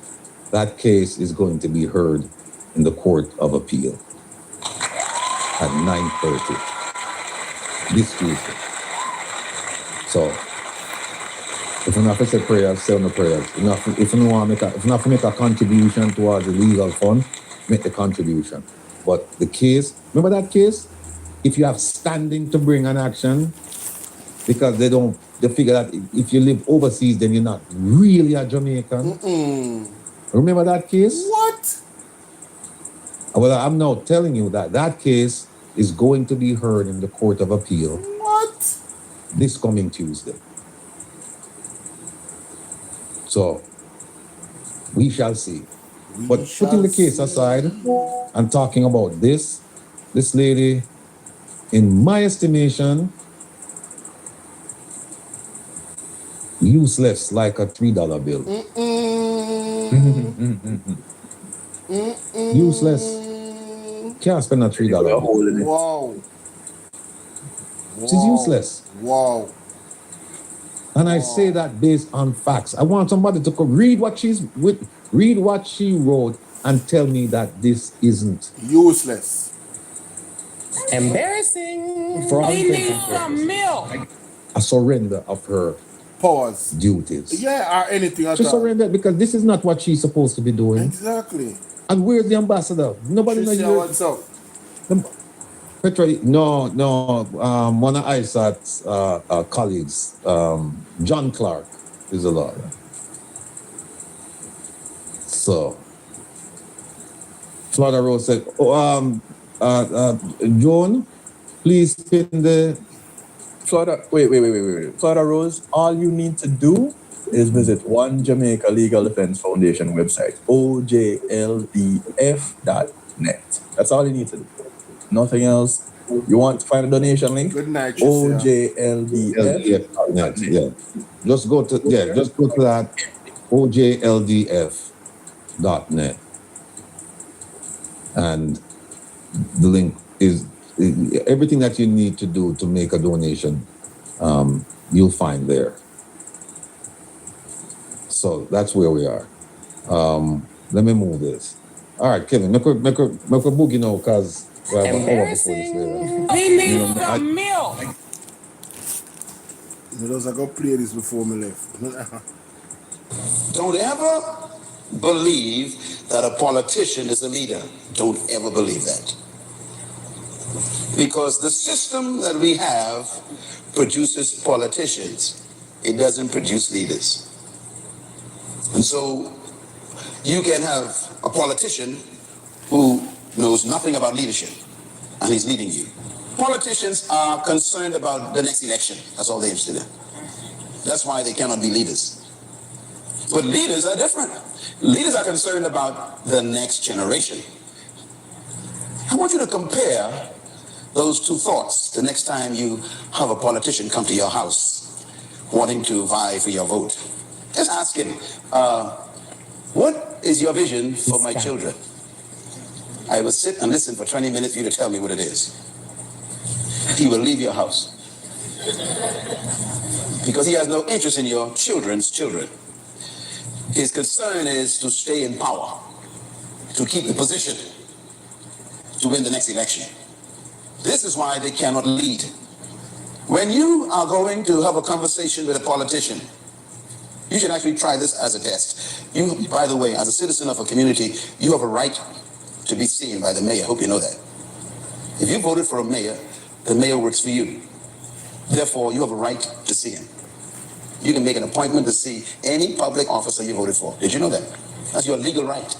that case is going to be heard in the Court of Appeal at 9:30 this Tuesday. So, if you have to say prayers, say no prayers. If you want to make a contribution towards the legal fund, make the contribution. But the case, remember that case? If you have standing to bring an action, because they figure that if you live overseas, then you're not really a Jamaican. Remember that case? What? Well, I'm now telling you that case is going to be heard in the Court of Appeal. What? This coming Tuesday. So, we shall see. But putting the case aside and talking about this lady, in my estimation, useless like a $3 bill. Useless. Can't spend a $3 bill. Wow. She's useless. Wow. And I say that based on facts. I want somebody to read what she wrote and tell me that this isn't useless. Embarrassing. For all We intents need and some purposes. milk. A surrender of her duties. Yeah, or anything at She all. surrendered because this is not what she's supposed to be doing. Exactly. And where's the ambassador? Nobody knows. What's up? Petra, no. One of ISAT's colleagues, John Clark, is a lawyer. So, Florida Rose said, Joan, please pin the Florida. Wait. Florida Rose, all you need to do is visit One Jamaica Legal Defense Foundation website, ojldf.net. That's all you need to do. Nothing else. You want to find a donation link? Good night. ojldf.net. Yeah. Just go to that ojldf.net. And the link is everything that you need to do to make a donation. You'll find there. So that's where we are. Let me move this. All right, Kevin, make a boogie now, cause we have an hour before this later. We need some milk. I go play this before me left. Don't ever believe that a politician is a leader. Don't ever believe that. Because the system that we have produces politicians. It doesn't produce leaders. And so you can have a politician who knows nothing about leadership, and he's leading you. Politicians are concerned about the next election. That's all they're interested in. That's why they cannot be leaders. But leaders are different. Leaders are concerned about the next generation. I want you to compare those two thoughts the next time you have a politician come to your house wanting to vie for your vote. Just ask him, what is your vision for my children? I will sit and listen for 20 minutes for you to tell me what it is. He will leave your house. Because he has no interest in your children's children. His concern is to stay in power, to keep the position, to win the next election. This is why they cannot lead. When you are going to have a conversation with a politician, you should actually try this as a test. You, by the way, as a citizen of a community, you have a right to be seen by the mayor. I hope you know that. If you voted for a mayor, the mayor works for you. Therefore, you have a right to see him. You can make an appointment to see any public officer you voted for. Did you know that? That's your legal right.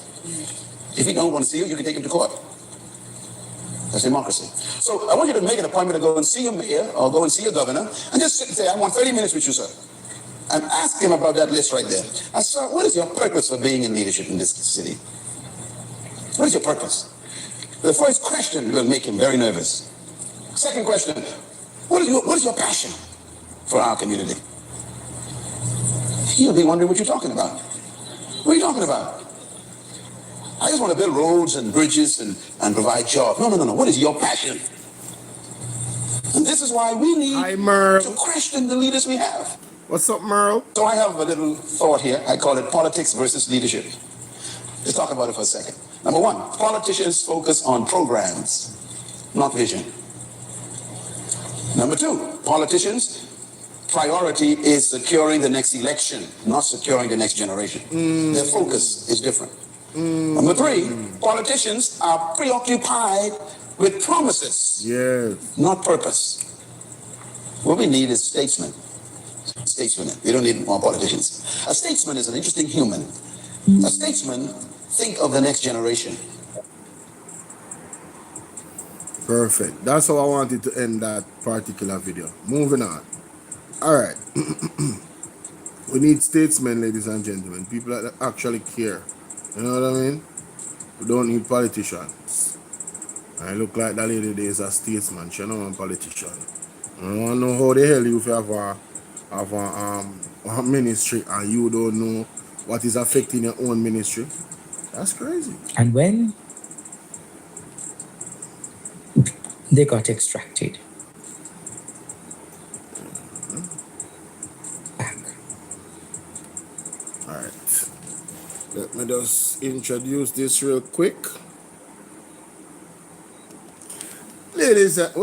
If he don't want to see you, you can take him to court. That's democracy. So I want you to make an appointment to go and see your mayor or go and see your governor and just sit and say, I want 30 minutes with you, sir. And ask him about that list right there. And sir, what is your purpose for being in leadership in this city? What is your purpose? The first question will make him very nervous. Second question, what is your passion for our community? He'll be wondering what you're talking about. What are you talking about? I just want to build roads and bridges and provide jobs. No. What is your passion? And this is why we need to question the leaders we have. What's up, Merle? So I have a little thought here. I call it politics versus leadership. Let's talk about it for a second. Number one, politicians focus on programs, not vision. Number two, politicians' priority is securing the next election, not securing the next generation. Their focus is different. Number three, politicians are preoccupied with promises, not purpose. What we need is statesmen. Statesmen. We don't need more politicians. A statesman is an interesting human. A statesman think of the next generation. Perfect. That's how I wanted to end that particular video. Moving on. All right. We need statesmen, ladies and gentlemen. People that actually care. You know what I mean? We don't need politicians. I look like that lady there is a statesman. She not a politician. I don't know how the hell you have a ministry and you don't know what is affecting your own ministry. That's crazy. And when they got extracted back. All right. Let me just introduce this real quick. Ladies and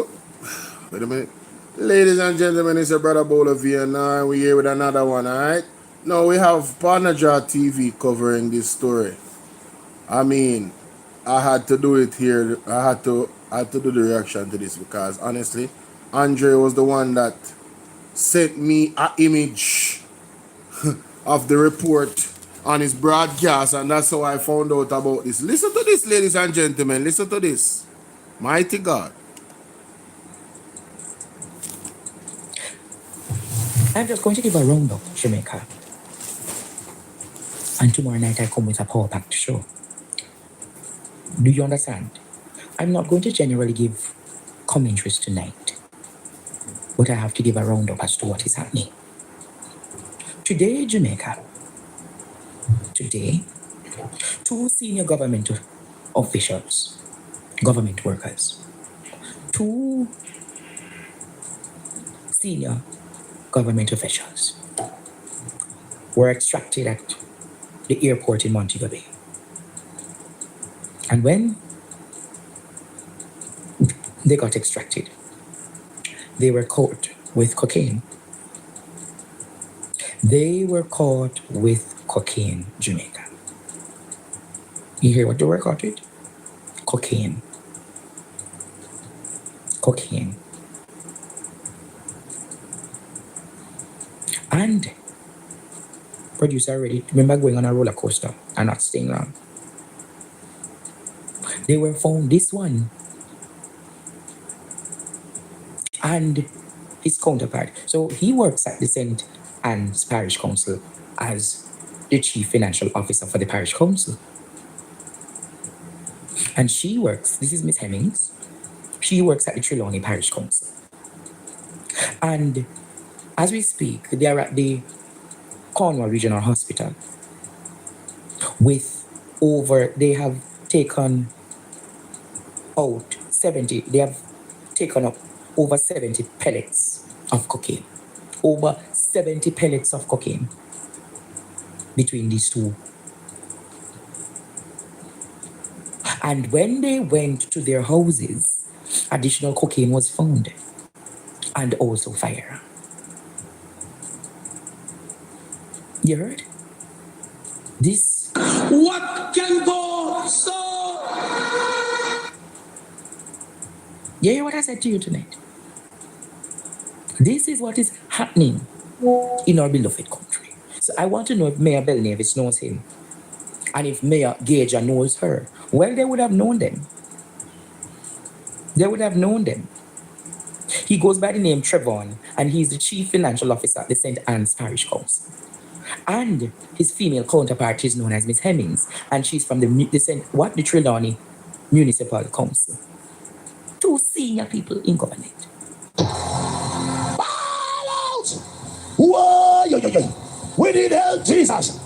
wait a minute. Ladies and gentlemen, it's your brother Bolo and we're here with another one, alright? Now we have Panaja TV covering this story. I mean, I had to do it here. I had to do the reaction to this because honestly, Andre was the one that sent me an image of the report on his broadcast, and that's how I found out about this. Listen to this, ladies and gentlemen. Listen to this. Mighty God. I'm just going to give a roundup, Jamaica. And tomorrow night I come with a power packed show. Do you understand? I'm not going to generally give commentaries tonight, but I have to give a roundup as to what is happening. Today, Jamaica. Today, 2 senior government officials, government workers, 2 senior government officials were extracted at the airport in Montego Bay. And when they got extracted, they were caught with cocaine. They were caught with cocaine, Jamaica. You hear what they were caught with? Cocaine. cocaine. And producer already remember going on a roller coaster and not staying long. They were found this one and his counterpart. So he works at the St. Anne's Parish Council as the chief financial officer for the parish council. And she works, this is Miss Hemmings, she works at the Trelawney Parish Council. And as we speak, they are at the Cornwall Regional Hospital with they have taken out 70, they have taken up over 70 pellets of cocaine. Over 70 pellets of cocaine between these two. And when they went to their houses, additional cocaine was found and also fire. You heard? This. What can go so? You hear what I said to you tonight? This is what is happening in our beloved country. So I want to know if Mayor Belnavis knows him and if Mayor Gager knows her. Well, they would have known them. They would have known them. He goes by the name Trevon, and he's the chief financial officer at the St. Anne's Parish Council. And his female counterpart is known as Miss Hemmings, and she's from the Trelawney Municipal Council. Two senior people in government. Whoa, we need help, Jesus.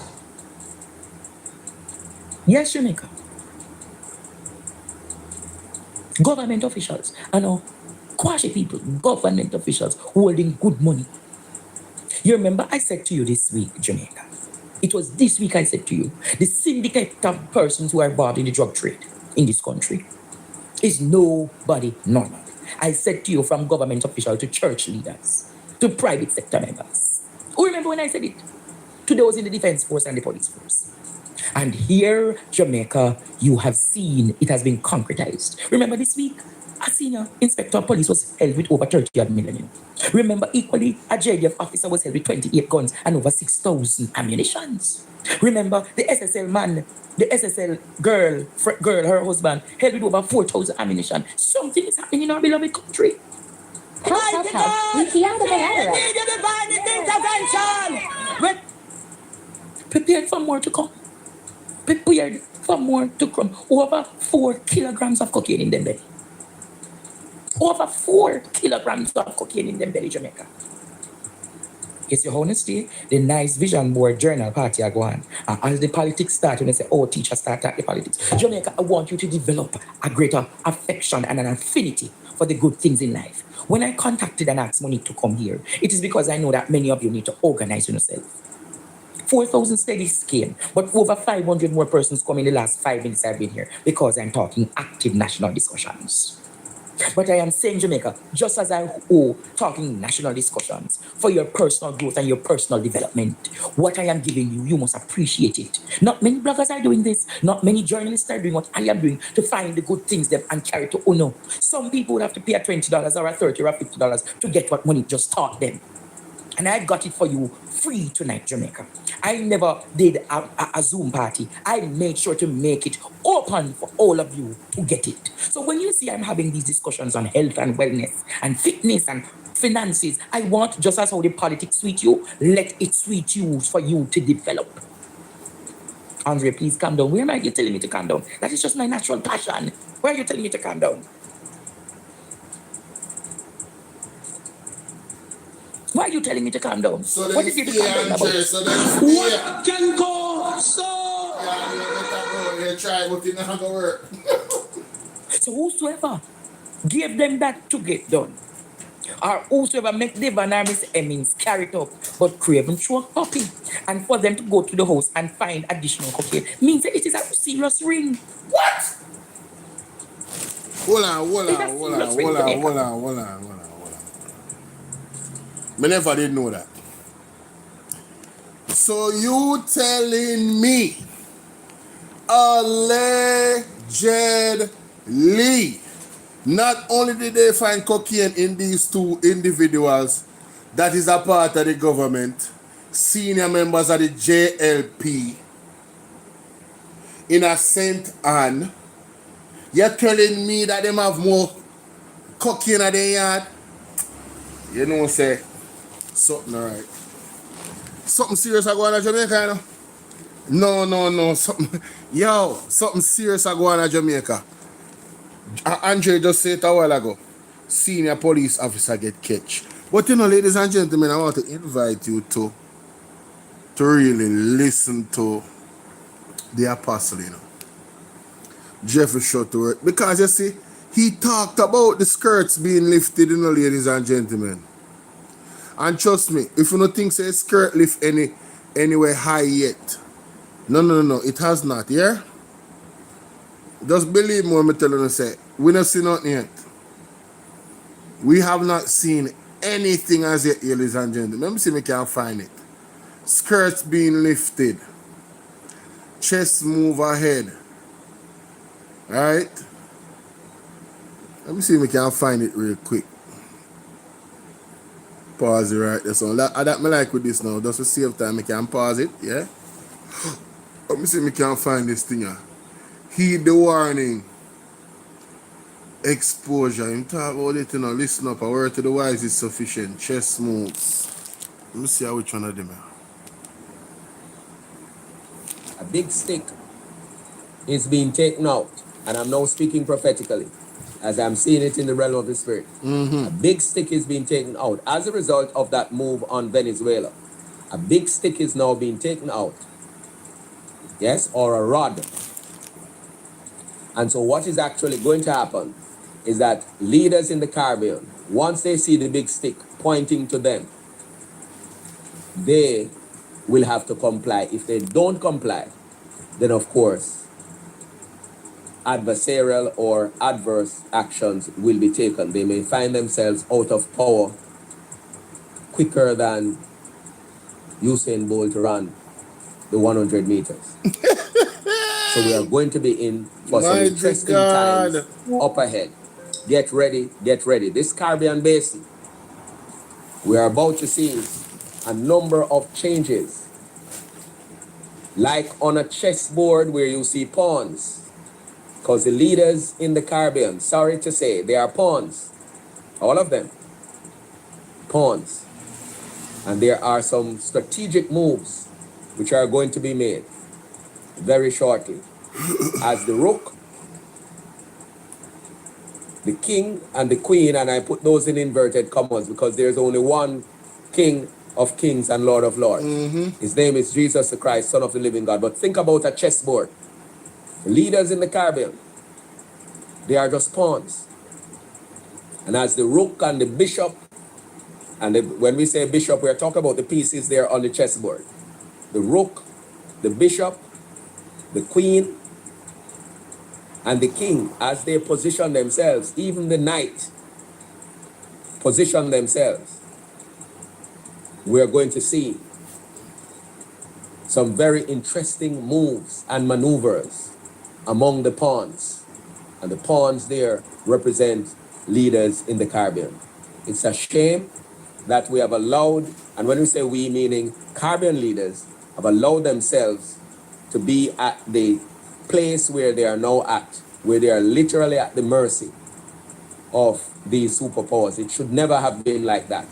Yes, Jamaica. Government officials, quasi people, government officials holding good money. You remember I said to you this week, Jamaica, it was this week I said to you, the syndicate of persons who are involved in the drug trade in this country is nobody normal. I said to you, from government officials to church leaders, to private sector members. Who remember when I said it? To those in the defense force and the police force. And here, Jamaica, you have seen it has been concretized. Remember this week, a senior inspector of police was held with over 30 million. Remember, equally, a JDF officer was held with 28 guns and over 6,000 ammunitions. Remember, the SSL man, the SSL girl, her husband, held with over 4,000 ammunition. Something is happening in our beloved country. Prepared for more to come. Prepared for more to come. Over 4 kilograms of cocaine in them belly. Over 4 kilograms of cocaine in them belly, Jamaica. It's your honesty, the nice vision board journal party are going. As the politics start, when they say, oh, teachers start at the politics. Jamaica, I want you to develop a greater affection and an affinity for the good things in life. When I contacted and asked Monique to come here, it is because I know that many of you need to organize yourself. 4,000 steadies came, but over 500 more persons come in the last 5 minutes I've been here because I'm talking active national discussions. But I am saying, Jamaica, just as I owe talking national discussions for your personal growth and your personal development, what I am giving you, you must appreciate it. Not many bloggers are doing this. Not many journalists are doing what I am doing to find the good things them and carry to honor. Some people would have to pay a $20 or a $30 or a $50 to get what money just taught them. And I got it for you free tonight, Jamaica. I never did a Zoom party. I made sure to make it open for all of you to get it. So when you see I'm having these discussions on health and wellness and fitness and finances, I want, just as how the politics sweet you, let it sweet you for you to develop. Andre, please calm down. Where am you telling me to calm down? That is just my natural passion. Where are you telling me to calm down? Why are you telling me to calm down? So what is it to calm down about? What can go so? Yeah, try, but it not gonna work. So whosoever gave them that to get done, or whosoever make Devon or Miss Hemmings carry it up, but Craven throw a puppy, and for them to go to the house and find additional cocaine, means that it is a serious ring. What? Hold on. Me never did know that. So you telling me allegedly Not only did they find cocaine in these two individuals that is a part of the government, senior members of the JLP in a St. Anne, you're telling me that them have more cocaine in their yard? You know, say, something alright. Something serious I go on in Jamaica, you know? No, something, yo, something serious I go on in Jamaica. Andre just said it a while ago. Senior police officer get catch. But you know, ladies and gentlemen, I want to invite you to really listen to the apostle, you know. Jeffrey Shuttleworth. Because you see, he talked about the skirts being lifted, you know, ladies and gentlemen. And trust me, if you don't think say skirt lift anywhere high yet. No, it has not, yeah? Just believe me when I tell you, say, we not seen nothing yet. We have not seen anything as yet, ladies and gentlemen. Let me see if I can find it. Skirts being lifted. Chest move ahead. Alright? Let me see if I can find it real quick. Pause it right there. So that me like with this now. Just to save time, I can pause it, yeah? Let me see if I can find this thing here. Heed the warning. Exposure. I'm talking about it, you know. Listen up. A word to the wise is sufficient. Chest moves. Let me see which one of them are. A big stick is being taken out, and I'm now speaking prophetically, as I'm seeing it in the realm of the spirit. A big stick is being taken out as a result of that move on Venezuela. A big stick is now being taken out. Yes, or a rod. And so what is actually going to happen is that leaders in the Caribbean, once they see the big stick pointing to them, they will have to comply. If they don't comply, then of course, adversarial or adverse actions will be taken. They may find themselves out of power quicker than Usain Bolt ran the 100 meters. So we are going to be in for some interesting times up ahead. Get ready, get ready. This Caribbean basin, we are about to see a number of changes. Like on a chessboard where you see pawns. Because the leaders in the Caribbean, sorry to say, they are pawns. All of them. Pawns. And there are some strategic moves which are going to be made very shortly. As the rook, the king, and the queen, and I put those in inverted commas because there's only one king of kings and lord of lords. His name is Jesus the Christ, Son of the living God. But think about a chessboard. The leaders in the Caribbean, they are just pawns. And as the rook and the bishop, and when we say bishop, we're talking about the pieces there on the chessboard. The rook, the bishop, the queen, and the king, as they position themselves, even the knight position themselves, we're going to see some very interesting moves and maneuvers among the pawns. And the pawns there represent leaders in the Caribbean. It's a shame that we have allowed, and when we say we, meaning Caribbean leaders, have allowed themselves to be at the place where they are now at, where they are literally at the mercy of these superpowers. It should never have been like that.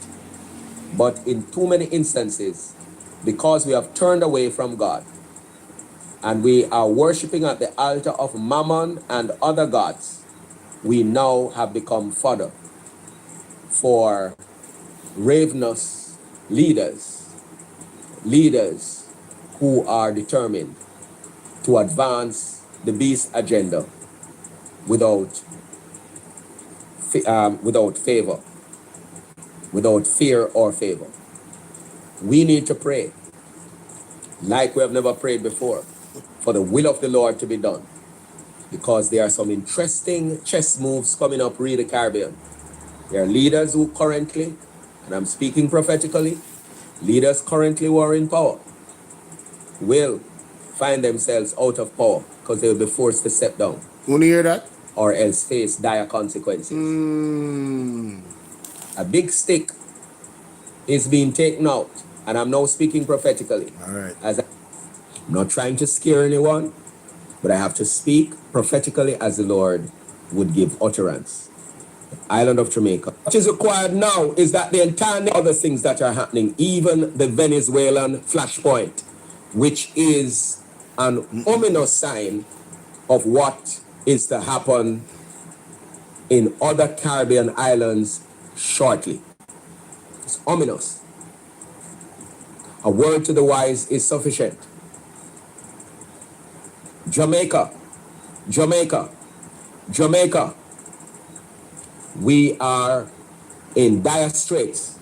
But in too many instances, because we have turned away from God, and we are worshiping at the altar of Mammon and other gods, we now have become fodder for ravenous leaders who are determined to advance the beast agenda without favor, without fear or favor. We need to pray like we have never prayed before for the will of the Lord to be done, because there are some interesting chess moves coming up in the Caribbean. There are leaders who currently, and I'm speaking prophetically, leaders currently who are in power will find themselves out of power because they will be forced to step down. Want to hear that? or else face dire consequences. A big stick is being taken out, and I'm now speaking prophetically. All right. I'm not trying to scare anyone, but I have to speak prophetically as the Lord would give utterance. Island of Jamaica. What is required now is that the entire other things that are happening, even the Venezuelan flashpoint, which is an ominous sign of what is to happen in other Caribbean islands shortly. It's ominous. A word to the wise is sufficient. Jamaica, Jamaica, Jamaica. We are in dire straits.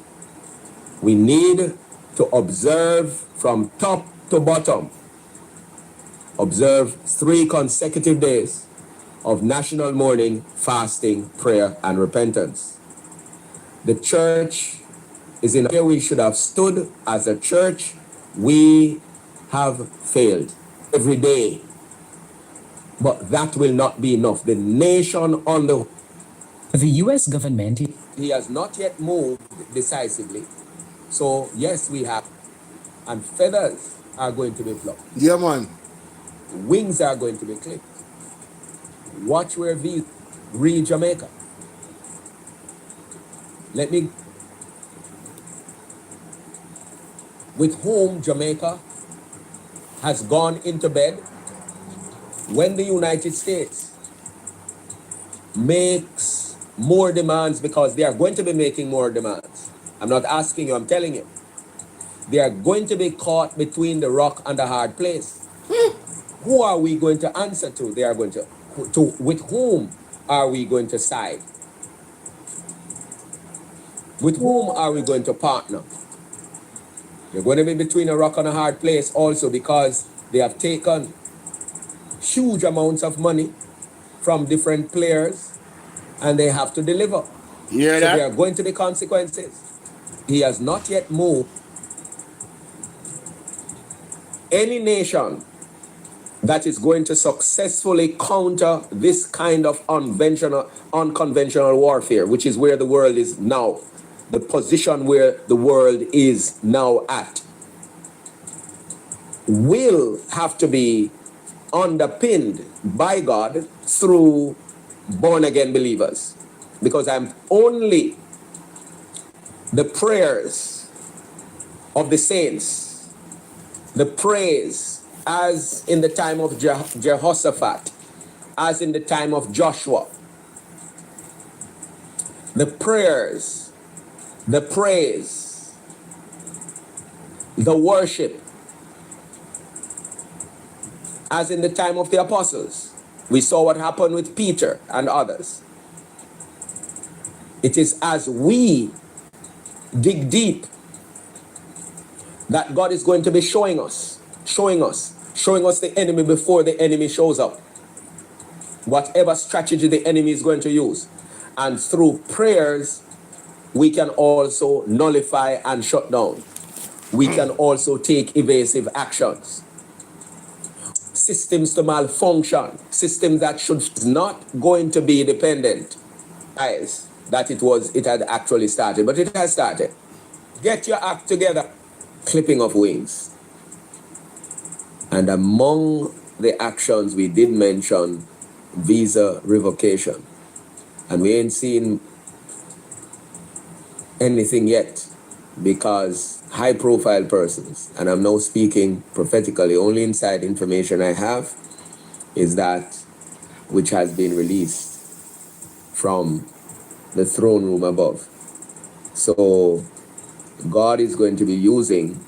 We need to observe from top to bottom. Observe 3 consecutive days of national mourning, fasting, prayer, and repentance. The church is in where we should have stood as a church. We have failed every day. But that will not be enough. The nation on the U.S. government, he has not yet moved decisively. So yes, we have, and feathers are going to be plucked. Yeah, man. Wings are going to be clipped. Watch where these read Jamaica. Let me, with whom Jamaica has gone into bed when the United States makes more demands, because they are going to be making more demands. I'm not asking you, I'm telling you. They are going to be caught between the rock and the hard place. Who are we going to answer to? They are going to with whom are we going to side? With whom are we going to partner? They're going to be between a rock and a hard place also, because they have taken huge amounts of money from different players and they have to deliver. Yeah, so that? there are going to be consequences. He has not yet moved. Any nation that is going to successfully counter this kind of unconventional warfare, which is where the world is now, the position where the world is now at, will have to be underpinned by God through born-again believers. Because I'm only the prayers of the saints, the praise as in the time of Jehoshaphat, as in the time of Joshua, the prayers, the praise, the worship, as in the time of the apostles. We saw what happened with Peter and others. It is as we dig deep that God is going to be showing us the enemy before the enemy shows up. Whatever strategy the enemy is going to use. And through prayers, we can also nullify and shut down. We can also take evasive actions. Systems to malfunction, systems that should not going to be dependent. That it had actually started, but it has started. Get your act together. Clipping of wings. And among the actions we did mention, visa revocation. And we ain't seen anything yet, because high profile persons, and I'm now speaking prophetically, only inside information I have is that which has been released from the throne room above. So God is going to be using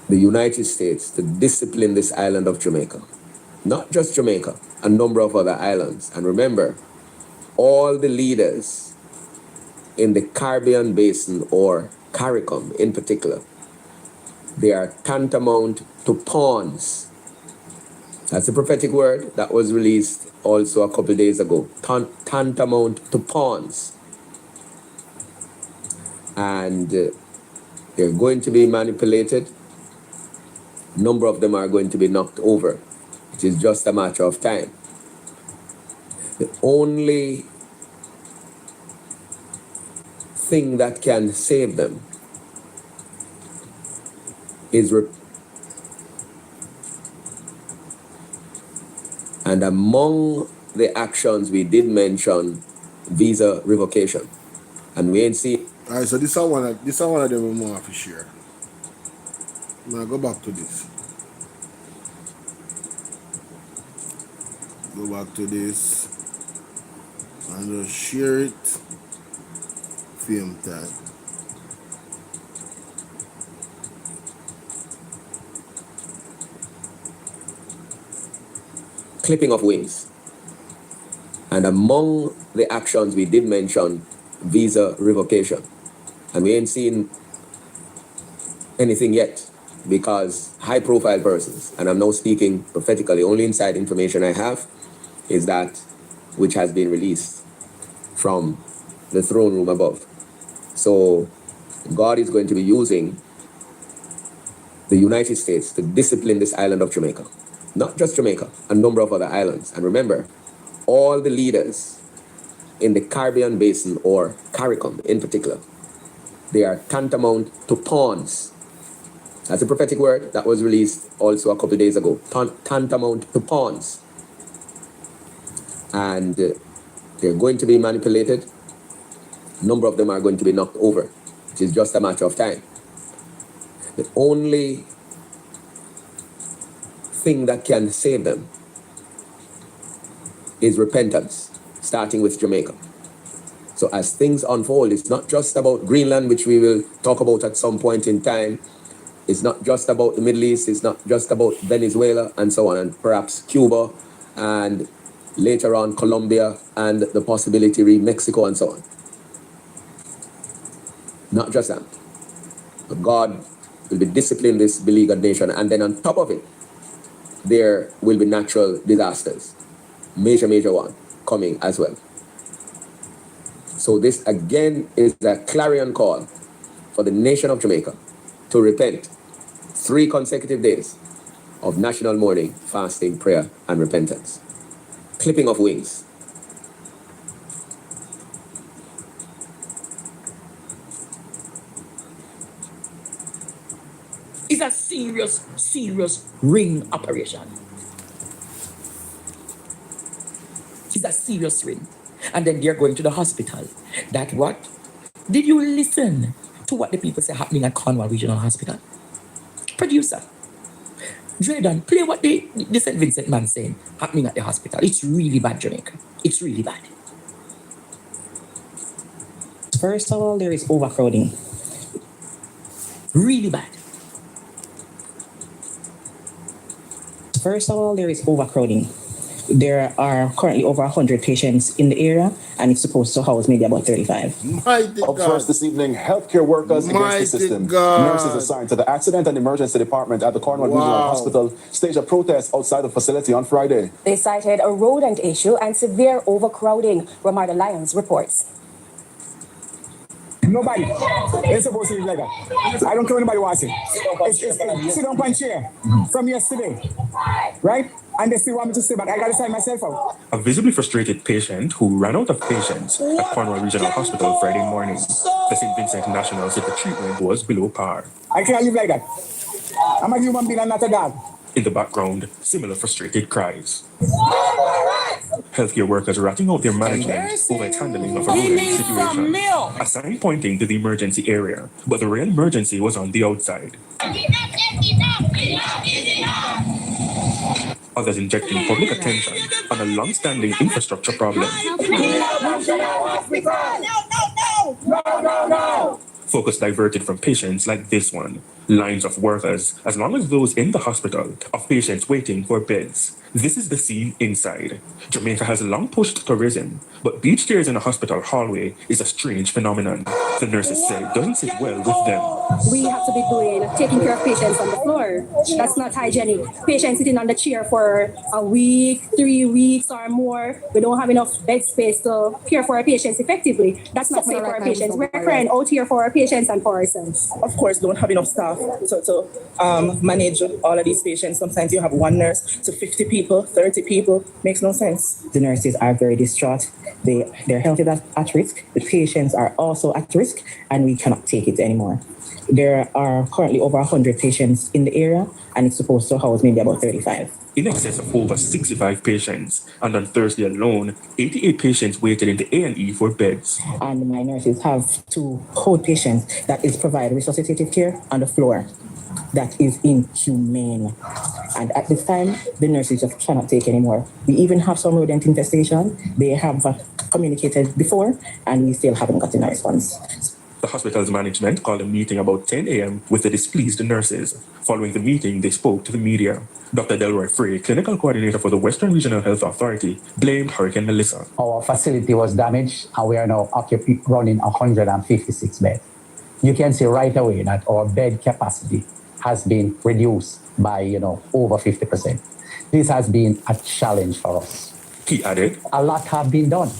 the United States to discipline this island of Jamaica. Not just Jamaica, a number of other islands. And remember, all the leaders in the Caribbean basin, or CARICOM in particular, they are tantamount to pawns. That's a prophetic word that was released also a couple days ago. Tantamount to pawns. And they're going to be manipulated. A number of them are going to be knocked over. It is just a matter of time. The only thing that can save them is and among the actions we did mention visa revocation, and we ain't see. All right, so this is one of them we more to share. I'm gonna go back to this. Go back to this and just share it. Film time. Clipping of wings. And among the actions we did mention visa revocation, and we ain't seen anything yet because high profile persons, and I'm now speaking prophetically, only inside information I have is that which has been released from the throne room above. So God is going to be using the United States to discipline this island of Jamaica. Not just Jamaica, a number of other islands. And remember, all the leaders in the Caribbean basin, or CARICOM in particular, they are tantamount to pawns. That's a prophetic word that was released also a couple of days ago. Tantamount to pawns. And they're going to be manipulated. A number of them are going to be knocked over. It is just a matter of time. The only thing that can save them is repentance, starting with Jamaica. So as things unfold, it's not just about Greenland, which we will talk about at some point in time. It's not just about the Middle East. It's not just about Venezuela and so on, and perhaps Cuba, and later on Colombia, and the possibility of Mexico and so on. Not just that. But God will be disciplining this beleaguered nation, and then on top of it, there will be natural disasters. Major one coming as well. So this again is a clarion call for the nation of Jamaica to repent. 3 consecutive days of national mourning, fasting, prayer, and repentance. Clipping of wings. It's a serious ring operation. It's a serious ring. And then they're going to the hospital. That what? Did you listen to what the people say happening at Cornwall Regional Hospital? Producer, Drayden, play what the St. Vincent man saying happening at the hospital. It's really bad, Jamaica. It's really bad. First of all, there is overcrowding. Really bad. First of all, there is overcrowding. There are currently over 100 patients in the area, and it's supposed to house maybe about 35. Up first this evening, healthcare workers against the system. Nurses assigned to the Accident and Emergency Department at the Cornwall Regional Hospital staged a protest outside the facility on Friday. They cited a rodent issue and severe overcrowding, Ramarda Lyons reports. Nobody. They're supposed to be like that. I don't care what anybody wants it. Sit down on chair from yesterday. Right? And they still want me to stay back. I gotta sign myself out. A visibly frustrated patient who ran out of patients at Cornwall Regional Hospital Friday morning. The St. Vincent National said the treatment was below par. I can't live like that. I'm a human being and not a dog. In the background, similar frustrated cries. Healthcare workers ratting out their management over its handling of a rodent situation. A sign pointing to the emergency area, but the real emergency was on the outside. Others injecting public attention on a long-standing infrastructure problem. No. Focus diverted from patients like this one. Lines of workers, as long as those in the hospital, of patients waiting for beds. This is the scene inside. Jamaica has long pushed tourism, but beach chairs in a hospital hallway is a strange phenomenon. The nurses say it doesn't sit well with them. We have to be taking care of patients on the floor. That's not hygienic. Patients sitting on the chair for a week, 3 weeks or more. We don't have enough bed space to care for our patients effectively. That's not safe for our patients. We're crying out here for our patients and for ourselves. Of course, don't have enough staff to manage all of these patients. Sometimes you have one nurse to 50 people people, 30 people, makes no sense. The nurses are very distraught. Their health is at risk. The patients are also at risk, and we cannot take it anymore. There are currently over 100 patients in the area, and it's supposed to house maybe about 35. In excess of over 65 patients, and on Thursday alone, 88 patients waited in the A&E for beds. And my nurses have to hold patients that is provide resuscitative care on the floor. That is inhumane. And at this time, the nurses just cannot take anymore. We even have some rodent infestation. They have communicated before, and we still haven't gotten a response. The hospital's management called a meeting about 10 a.m. with the displeased nurses. Following the meeting, they spoke to the media. Dr. Delroy Frey, clinical coordinator for the Western Regional Health Authority, blamed Hurricane Melissa. Our facility was damaged, and we are now running 156 beds. You can see right away that our bed capacity has been reduced by, over 50%. This has been a challenge for us. He added, a lot have been done,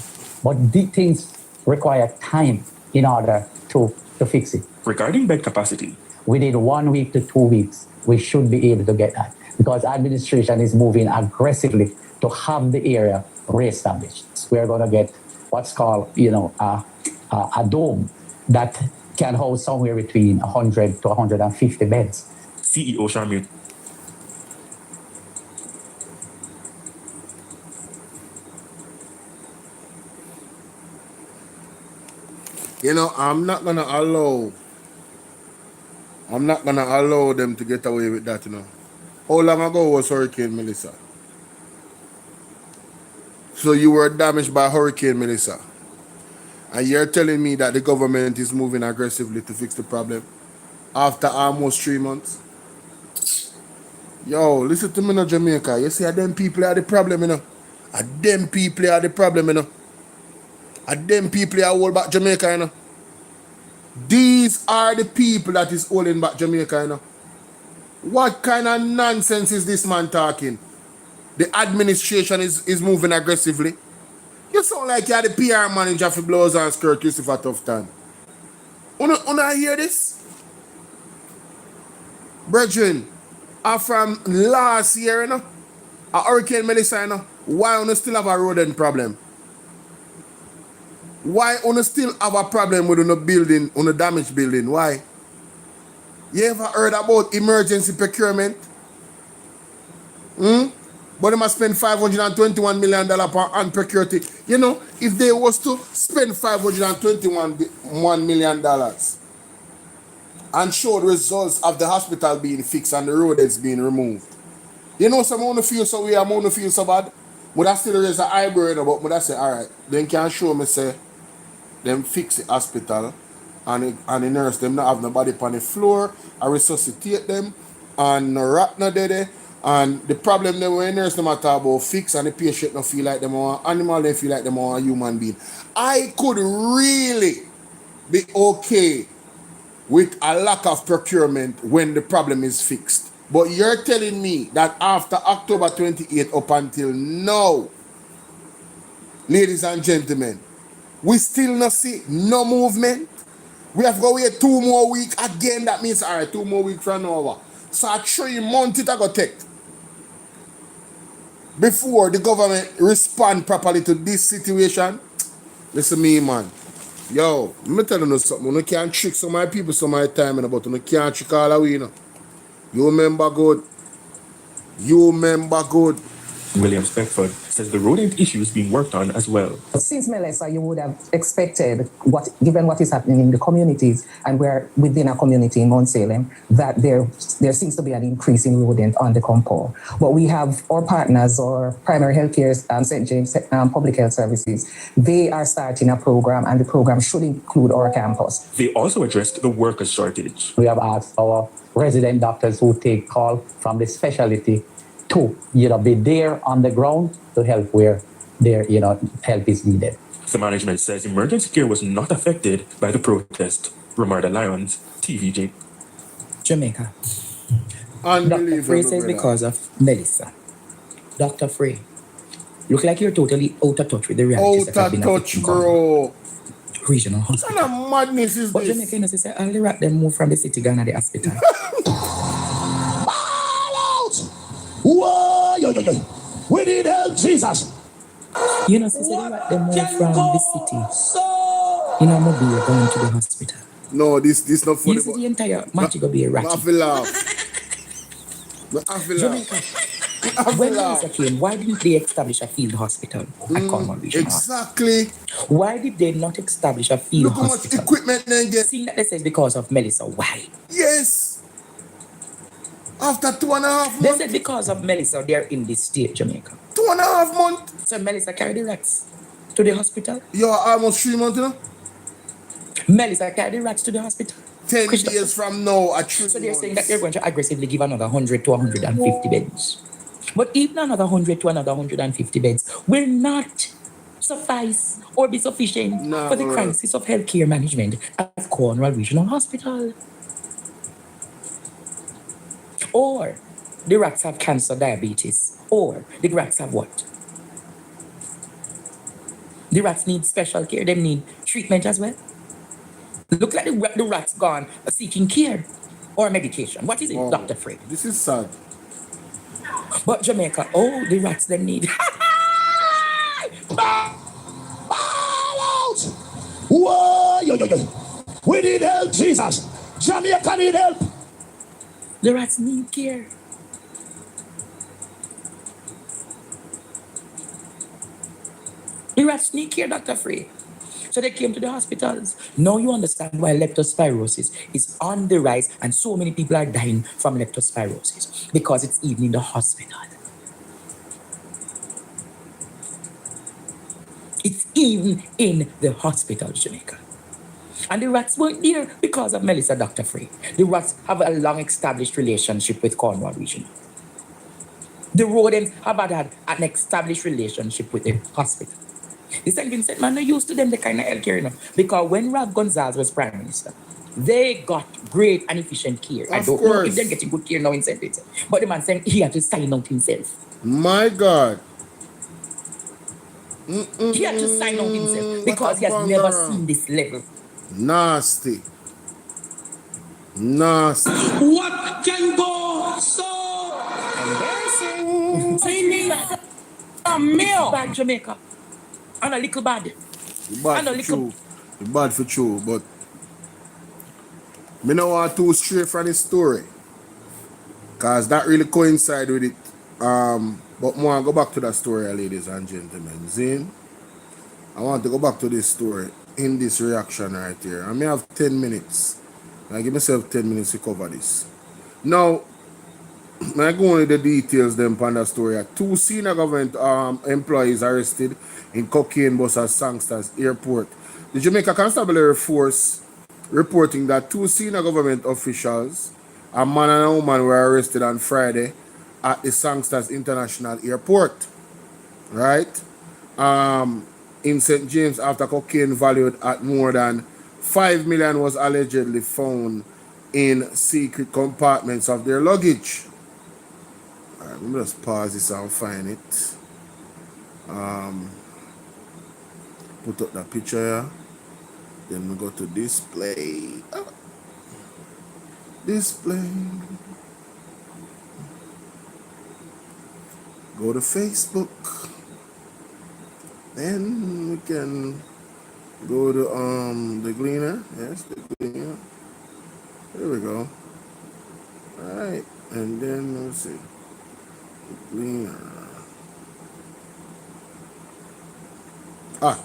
but these things require time in order to fix it. Regarding bed capacity, within 1 week to 2 weeks, we should be able to get that because administration is moving aggressively to have the area reestablished. We're going to get what's called, a dome that can house somewhere between 100 to 150 beds. CEO Sharmut. I'm not gonna allow them to get away with that, How long ago was Hurricane Melissa? So you were damaged by Hurricane Melissa. And you're telling me that the government is moving aggressively to fix the problem after almost 3 months? Yo, listen to me now, Jamaica. You see, them people are the problem, them people are the problem, them people are holding back Jamaica, These are the people that is holding back Jamaica, What kind of nonsense is this man talking? The administration is moving aggressively. You sound like you're the PR manager for Blows and Skirt, Christopher Tufton. Una hear this? Brethren, from last year, a Hurricane Melissa, why you still have a rodent problem? Why you still have a problem with a building, on a damaged building? Why? You ever heard about emergency procurement? But they must spend $521 million on procurement. If they was to spend $521 million and show the results of the hospital being fixed and the rodents being removed, someone feel so weird, someone feel so bad. But I still raise an eyebrow, but I say, all right, then can show me, say, them fix the hospital and the nurse, them not have nobody on the floor, I resuscitate them, and no rat no dead. And the problem that when nurse them talk about fix and the patient don't feel like them are an animal, they feel like them are a human being. I could really be okay with a lack of procurement when the problem is fixed. But you're telling me that after October 28th up until now, ladies and gentlemen, we still not see no movement. We have to go wait 2 more weeks again. That means, all right, 2 more weeks from now. So 3 months it go take before the government respond properly to this situation. Listen me, man. Yo, let me tell you something. You can't trick some of my people some of my time, but you can't trick all away, You remember good. William Beckford says the rodent issue is being worked on as well. Since Melissa, you would have expected, given what is happening in the communities, and we're within a community in Mount Salem, that there seems to be an increase in rodent on the compound. But we have our partners, or primary health care, St. James Public Health Services. They are starting a program, and the program should include our campus. They also addressed the workers shortage. We have asked our resident doctors who take call from the specialty to, be there on the ground to help where their, help is needed. The management says emergency care was not affected by the protest. Romarda Lyons, TVJ. Jamaica. Unbelievable. Dr. Frey says because of Melissa. Dr. Frey, look like you're totally out of touch with the realities that have been affecting bro. Regional hospital. What kind of madness is but this? Jamaica, say all the rat them move from the city gone to the hospital. Whoa, yo. We need help, Jesus. You know, sister, they move from the city. You know, Mobile going to the hospital. No, this not funny. You see the entire Montego Bay I ratchet. feel laugh. I feel Jamaica. laugh. When Melissa came, why didn't they establish a field hospital at Cornwall Regional? Exactly. Why did they not establish a field Look how hospital? much equipment they get. Seeing that they say because of Melissa, why? Yes. After 2.5 months. They said because of Melissa, they're in this state, Jamaica. 2.5 months. So Melissa carried the rats to the hospital? You're almost 3 months, you know? Melissa carried the rats to the hospital? 10 days from now at 3 So they're saying that they're going to aggressively give another 100 to 150 beds. But even another 100 to another 150 beds will not suffice or be sufficient for the crisis of healthcare management at Cornwall Regional Hospital. Or the rats have cancer, diabetes. Or the rats have what? The rats need special care. They need treatment as well. Look like the rats gone seeking care or medication. What is it, Dr. Fred? This is sad. But Jamaica, oh, the rats them need. Whoa, yo. We need help, Jesus. Jamaica need help. The rats need care. The rats need care, Dr. Frey. So they came to the hospitals. Now you understand why leptospirosis is on the rise and so many people are dying from leptospirosis. Because it's even in the hospital. It's even in the hospital, Jamaica. And the rats weren't there because of Melissa, Dr. Frey. The rats have a long established relationship with Cornwall Regional. The rodents have had an established relationship with the hospital. The St. Vincent man are used to them, the kind of healthcare, you know, because when Ralph Gonzalez was Prime Minister, they got great and efficient care. I don't know if they're getting good care now in St. Vincent, but the man saying he had to sign out himself. My God. He had to sign out himself because he has never seen this level. Nasty. Nasty. What can go so? Embarrassing. A meal. Bad Jamaica. And a little bad. Bad for true, but me no want to stray from the story. Cause that really coincide with it. But more go back to that story, ladies and gentlemen. Zane, I want to go back to this story in this reaction right here. I may have 10 minutes. I give myself 10 minutes to cover this. Now, I go into the details then on that story. 2 senior government employees arrested in cocaine bus at Sangsters Airport. The Jamaica Constabulary Force reporting that 2 senior government officials, a man and a woman, were arrested on Friday at the Sangsters International Airport. Right? In St. James after cocaine valued at more than 5 million was allegedly found in secret compartments of their luggage. Alright, let me just pause this and find it. Put up that picture here. Then we go to display. Display. Go to Facebook. Then we can go to the Gleaner. Yes, the Gleaner. There we go. Alright, and then let's see. The Gleaner.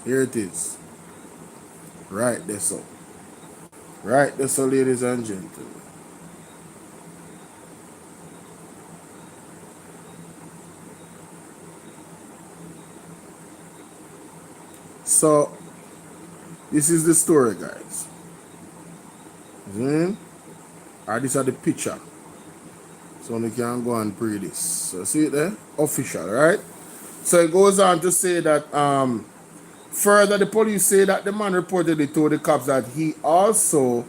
Here it is. Right, that's so. Right, that's so, ladies and gentlemen. So, this is the story, guys. These are the picture. So we can go and pre this. So see it there? Official, right? So it goes on to say that further the police say that the man reportedly told the cops that he also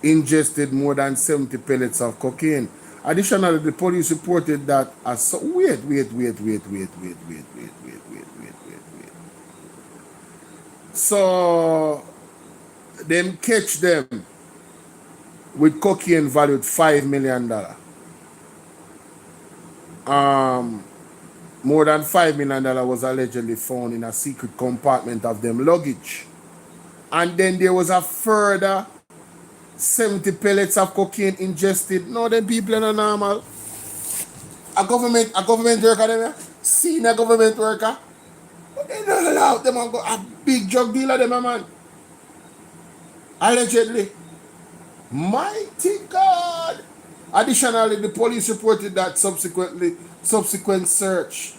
ingested more than 70 pellets of cocaine. Additionally, the police reported that wait. So them catch them with cocaine valued $5 million. more than $5 million was allegedly found in a secret compartment of them luggage. And then there was a further 70 pellets of cocaine ingested. No, them people are not normal. A government worker, them, senior government worker. But they don't allow them to go a big drug dealer, them, man. Allegedly. Mighty God. Additionally, the police reported that subsequent search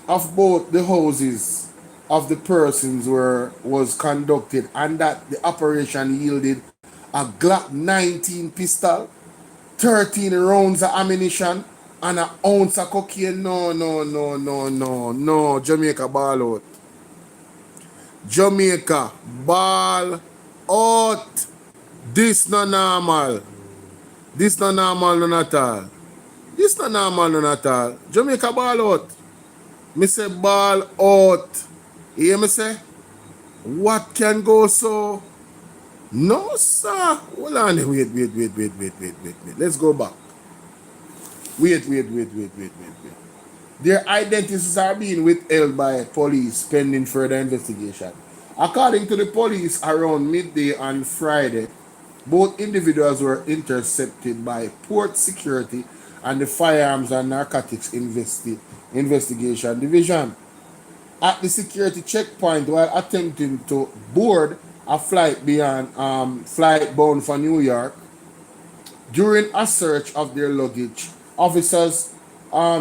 of both the houses of the persons was conducted and that the operation yielded a Glock 19 pistol, 13 rounds of ammunition, and an ounce of cocaine. No, Jamaica ball out. Jamaica ball out. This not normal. This not normal none at all. This not normal none at all. Jamaica ball out. Me say ball out. You hear me say? What can go so? No, sir. Hold on. Wait. Let's go back. Wait. Their identities are being withheld by police pending further investigation. According to the police, around midday on Friday, both individuals were intercepted by Port Security and the Firearms and Narcotics Investigation Division at the security checkpoint while attempting to board a flight bound for New York. During a search of their luggage, officers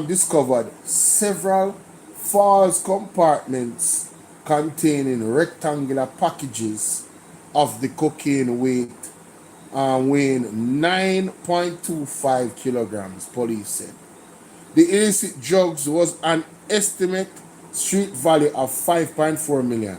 discovered several false compartments containing rectangular packages of the cocaine weighing 9.25 kilograms, police said. The illicit drugs was an estimate street value of 5.4 million.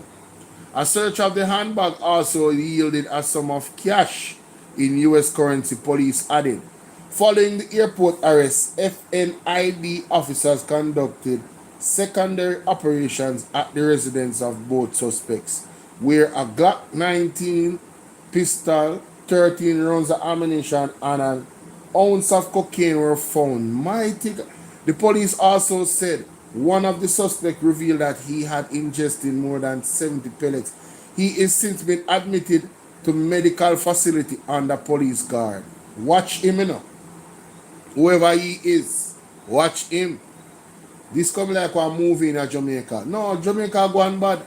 A search of the handbag also yielded a sum of cash in US currency, police added. Following the airport arrest, FNID officers conducted secondary operations at the residence of both suspects, where a Glock 19 pistol, 13 rounds of ammunition, and an ounce of cocaine were found. Mighty God. The police also said one of the suspects revealed that he had ingested more than 70 pellets. He is since been admitted to medical facility under police guard. Watch him, you know. Whoever he is, watch him. This come like a movie in Jamaica. No, Jamaica going bad.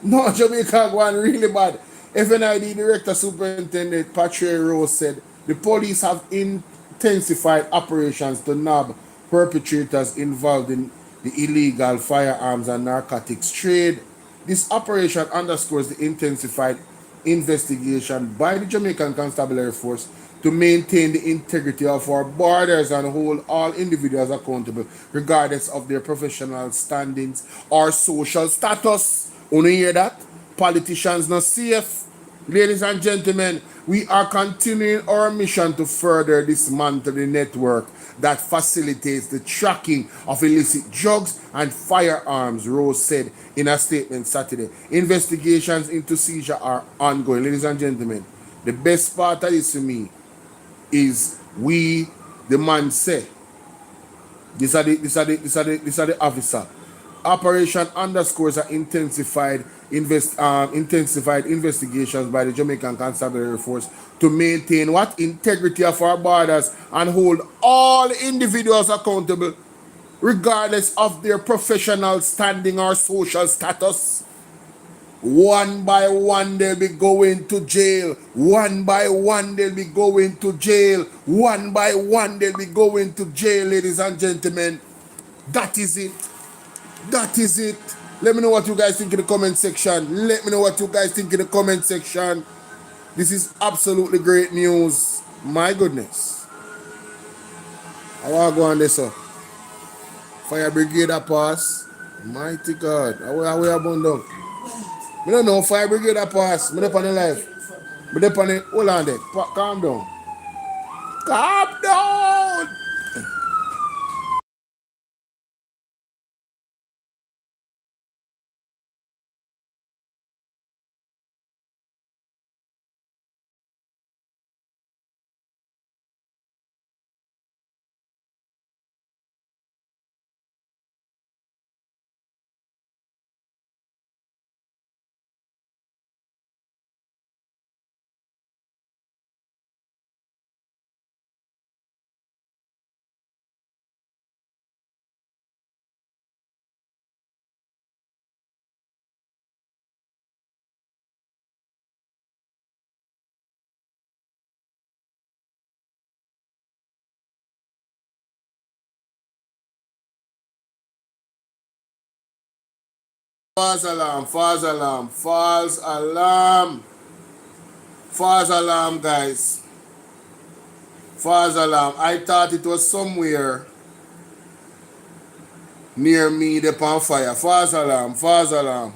No, Jamaica going really bad. FNID Director Superintendent Patrick Rose said the police have intensified operations to nab perpetrators involved in the illegal firearms and narcotics trade. This operation underscores the intensified investigation by the Jamaican Constabulary Force to maintain the integrity of our borders and hold all individuals accountable, regardless of their professional standings or social status. Only hear that? Politicians not safe. Ladies and gentlemen, we are continuing our mission to further dismantle the network that facilitates the tracking of illicit drugs and firearms, Rose said in a statement Saturday. Investigations into seizure are ongoing. Ladies and gentlemen, the best part of this to me is the man said, this are the officer. Operation underscores an intensified investigations by the Jamaican Constabulary Force to maintain what integrity of our borders and hold all individuals accountable, regardless of their professional standing or social status. One by one they'll be going to jail. One by one they'll be going to jail. One by one they'll be going to jail, ladies and gentlemen. That is it. That is it. Let me know what you guys think in the comment section. Let me know what you guys think in the comment section. This is absolutely great news. My goodness. I want to go on this up. Fire brigade a pass. Mighty God. How we are bound down? I don't know. Fire brigade a pass. I'm up on the life. I'm up on it. Hold on there. Calm down. Calm down. alarm, false alarm, false alarm. False alarm, guys. False alarm. I thought it was somewhere near me, the on fire. False alarm, false alarm.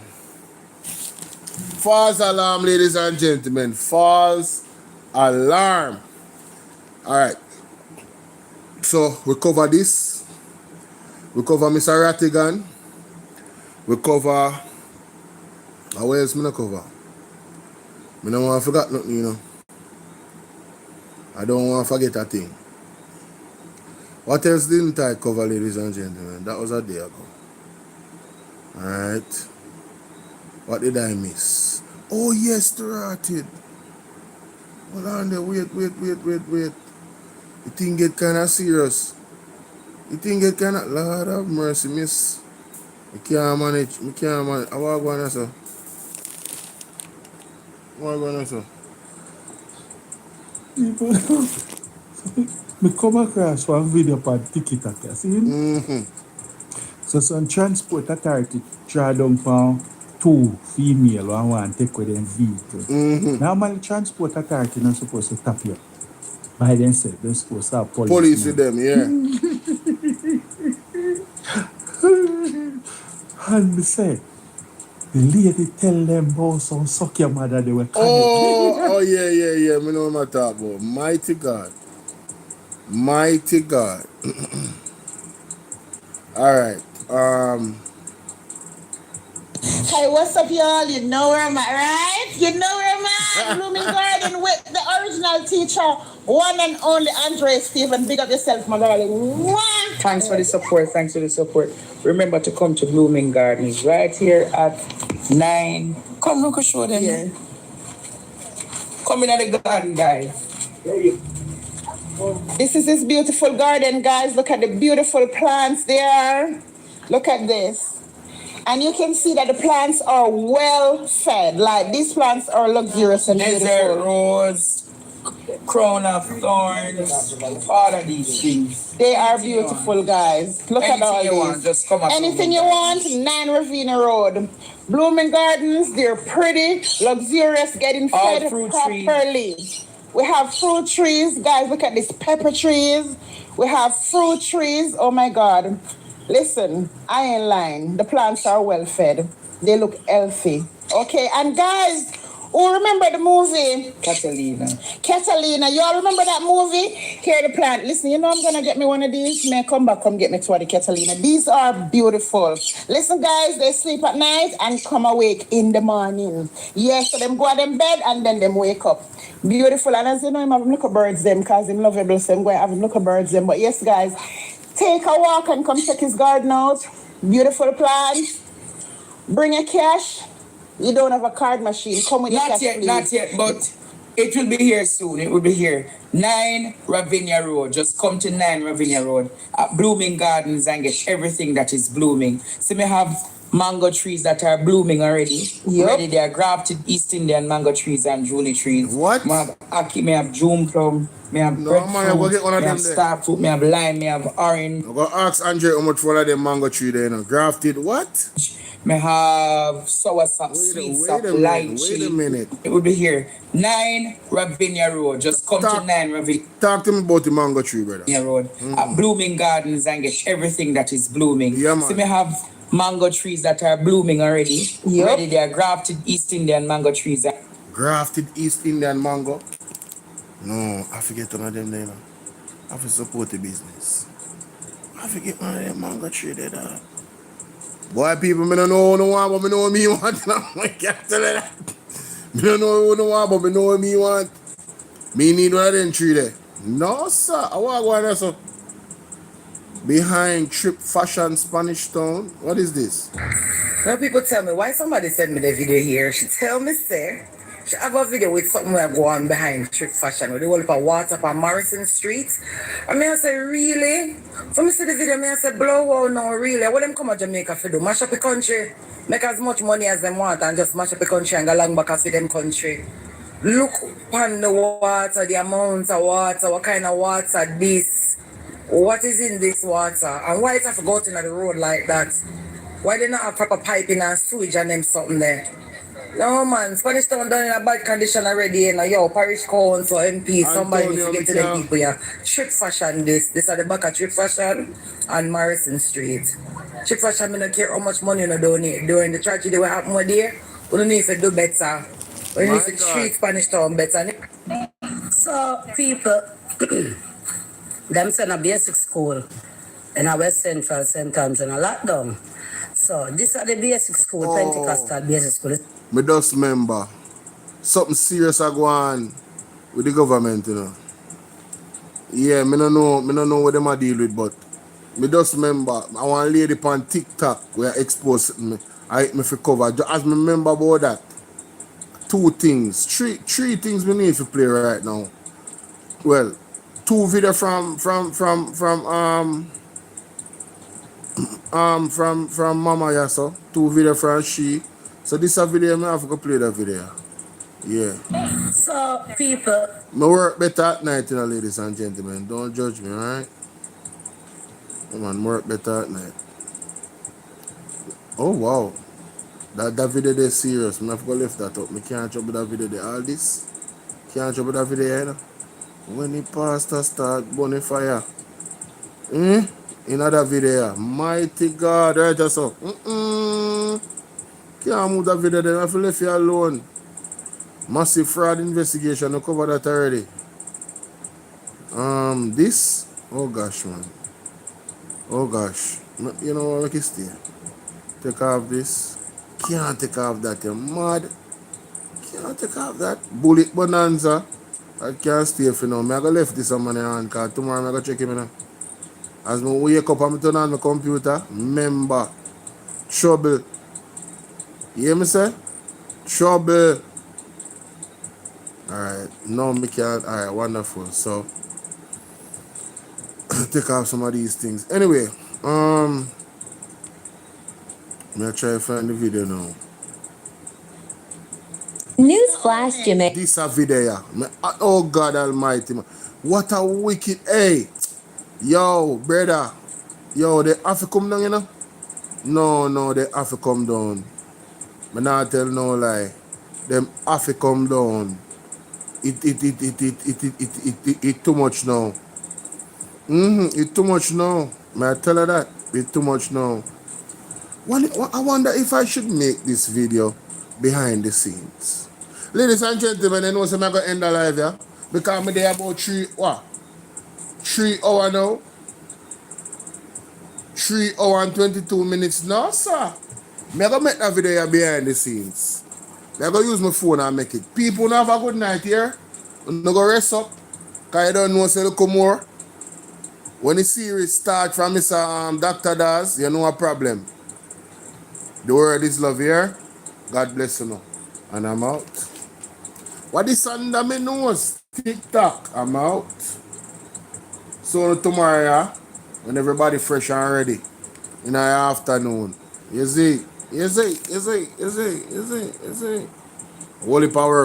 False alarm, ladies and gentlemen. False alarm. Alright. So we cover this. We cover Mr. Rattigan. We cover. What else me cover? I don't want to forget nothing, you know. I don't want to forget a thing. What else didn't I cover, ladies and gentlemen? That was a day ago. Alright. What did I miss? Oh yes, the Ratted. Hold on there, wait. The thing get kind of serious. The thing get kind of, Lord have mercy, miss. I can't manage. I want to go on, sir. Me come across one video on TikTok, you see? So some transport authority draw down for 2 female and one take with them vehicle. Normally transport authority not supposed to tap you by themselves. They're supposed to have police. Police with them, yeah. And me say, the lady tell them about some suck your mother they were coming. Oh yeah. Me know what I'm talking about. Mighty God. Alright. Hey, what's up, y'all? You know where I'm at, right? You know where I'm at. Blooming Garden with the original teacher, one and only Andre Stephen. Big up yourself, my darling. Mwah! Thanks for the support. Remember to come to Blooming Gardens right here at 9. Come, look, show them. Yeah. Come in at the garden, guys. This is this beautiful garden, guys. Look at the beautiful plants there. Look at this. And you can see that the plants are well fed. Like, these plants are luxurious and beautiful. Desert rose, crown of thorns, all of these things. They are beautiful, guys. Look at all these. Anything you want, just come up. Anything you want, 9 Ravenna Road. Blooming Gardens, they're pretty, luxurious, getting fed properly. We have fruit trees. Guys, look at these pepper trees. We have fruit trees. Oh, my God. Listen, I ain't lying. The plants are well fed. They look healthy. Okay, and guys, who remember the movie? Catalina. Y'all remember that movie? Here the plant. Listen, you know I'm going to get me one of these. May I come back, come get me two of the Catalina. These are beautiful. Listen, guys, they sleep at night and come awake in the morning. Yes, so them go to them bed and then them wake up. Beautiful. And as you know, I'm having little birds them because I'm lovable, so I'm going to have little birds them. But yes, guys, take a walk and come check his garden out. Beautiful plants. Bring a cash. You don't have a card machine. Come with your cash, please. Not yet, but it will be here soon. It will be here. 9 Ravenna Road. Just come to 9 Ravenna Road at Blooming Gardens and get everything that is blooming. So we have mango trees that are blooming already. Yep. Already they are grafted East Indian mango trees and Julie trees. What? We have Aki, we have June plum, we have breadfruit, we have star fruit, we have lime, we have orange. I'm going to ask Andre how much for them mango tree there, you know. Grafted what? May have sour sap, sweet sap, lychee. Wait a minute. It will be here. 9 Ravenna Road. Just come to 9 Ravenna. Talk to me about the mango tree, brother. Road. At Blooming Gardens and get everything that is blooming. Yeah, man. So we have mango trees that are blooming already. Yep. Already they are grafted East Indian mango trees. Grafted East Indian mango? No, I forget one of them there. I have to support the business. I forget one of them mango tree there. Boy, people, I don't know who want, but I know what me want. I can't tell you that. I don't know who want, but I know what me want. Me need one of them tree there. No, sir. I want to go on there, sir. Behind Trip Fashion Spanish Town. What is this? Now people tell me, why somebody send me the video here? She tell me, say, she have a video with something where I go on behind Trip Fashion with the whole of water up on Morrison Street. And I say, really? So I see the video, I say, blow out now, really? What them come to Jamaica for do? Mash up the country, make as much money as them want and just mash up the country and go long back to them country. Look upon the water, the amount of water, what kind of water this? What is in this water? And why it have to go out in the road like that? Why they not have proper piping and sewage and them something there? No man, Spanish Town done in a bad condition already, you know. Yo, Parish Council, MP, somebody needs to get to them people, yeah. Trip Fashion this are the back of Trip Fashion and Morrison Street. Trip Fashion, I don't care how much money you donate. During the tragedy what happened with there, we don't need to do better. We need to treat Spanish Town better. So people, them send a basic school in our West Central, St. Thomas in a lockdown. So this are the basic school, Pentecostal basic school. Me just remember something serious I go on with the government, you know. Yeah, me no know what them a deal with, but me just remember I want a lady on TikTok where exposed me. I hit me for cover. As me remember about that. Two things. Three things we need to play right now. Well, two video from Mama Yaso. Two video from she. So this a video, I have to play that video. Yeah. So people. Me work better at night, you know, ladies and gentlemen. Don't judge me, alright? Man, work better at night. Oh wow. That video there serious. I have to lift that up. I can't drop that video there. All this. Can't drop that video here. When the pastor start burning fire. In that video. Mighty God. Right just so. Can't move that video there. I have to leave you alone. Massive fraud investigation. I cover that already. This. Oh gosh, man. Oh gosh. You know what? Make it stay. Take off this. Can't take off that. You're mad. Can't take off that. Bullet bonanza. I can't stay for now. I'm going to left this on my hand because tomorrow I'm going to check him in. As I wake up and turn on my computer, remember, trouble. You hear me say? Trouble. Alright, now me can't. Alright, wonderful. So, take off some of these things. Anyway, I'm going to try to find the video now. Newsflash, Jamaica. This a video. Oh God Almighty, man. What a wicked, hey. Yo, brother. Yo, they have to come down, you know? No, they have to come down. I not tell no lie. Them have to come down. It too much now. It too much now. May I tell her that? It too much now. I wonder if I should make this video behind the scenes. Ladies and gentlemen, I know I'm going to end the live, yeah? Because I'm there about 3 hours now. 3 hours and 22 minutes now, sir. I'm going to make that video here behind the scenes. I'm going to use my phone and make it. People have a good night here. I'm going to rest up. Because I don't know so look more. When the series starts from Mr. Dr. Daz, you know a problem. The word is love here. God bless you now. And I'm out. What is under my nose? TikTok. I'm out. So tomorrow, yeah, when everybody fresh and ready in the afternoon. You see? Holy power.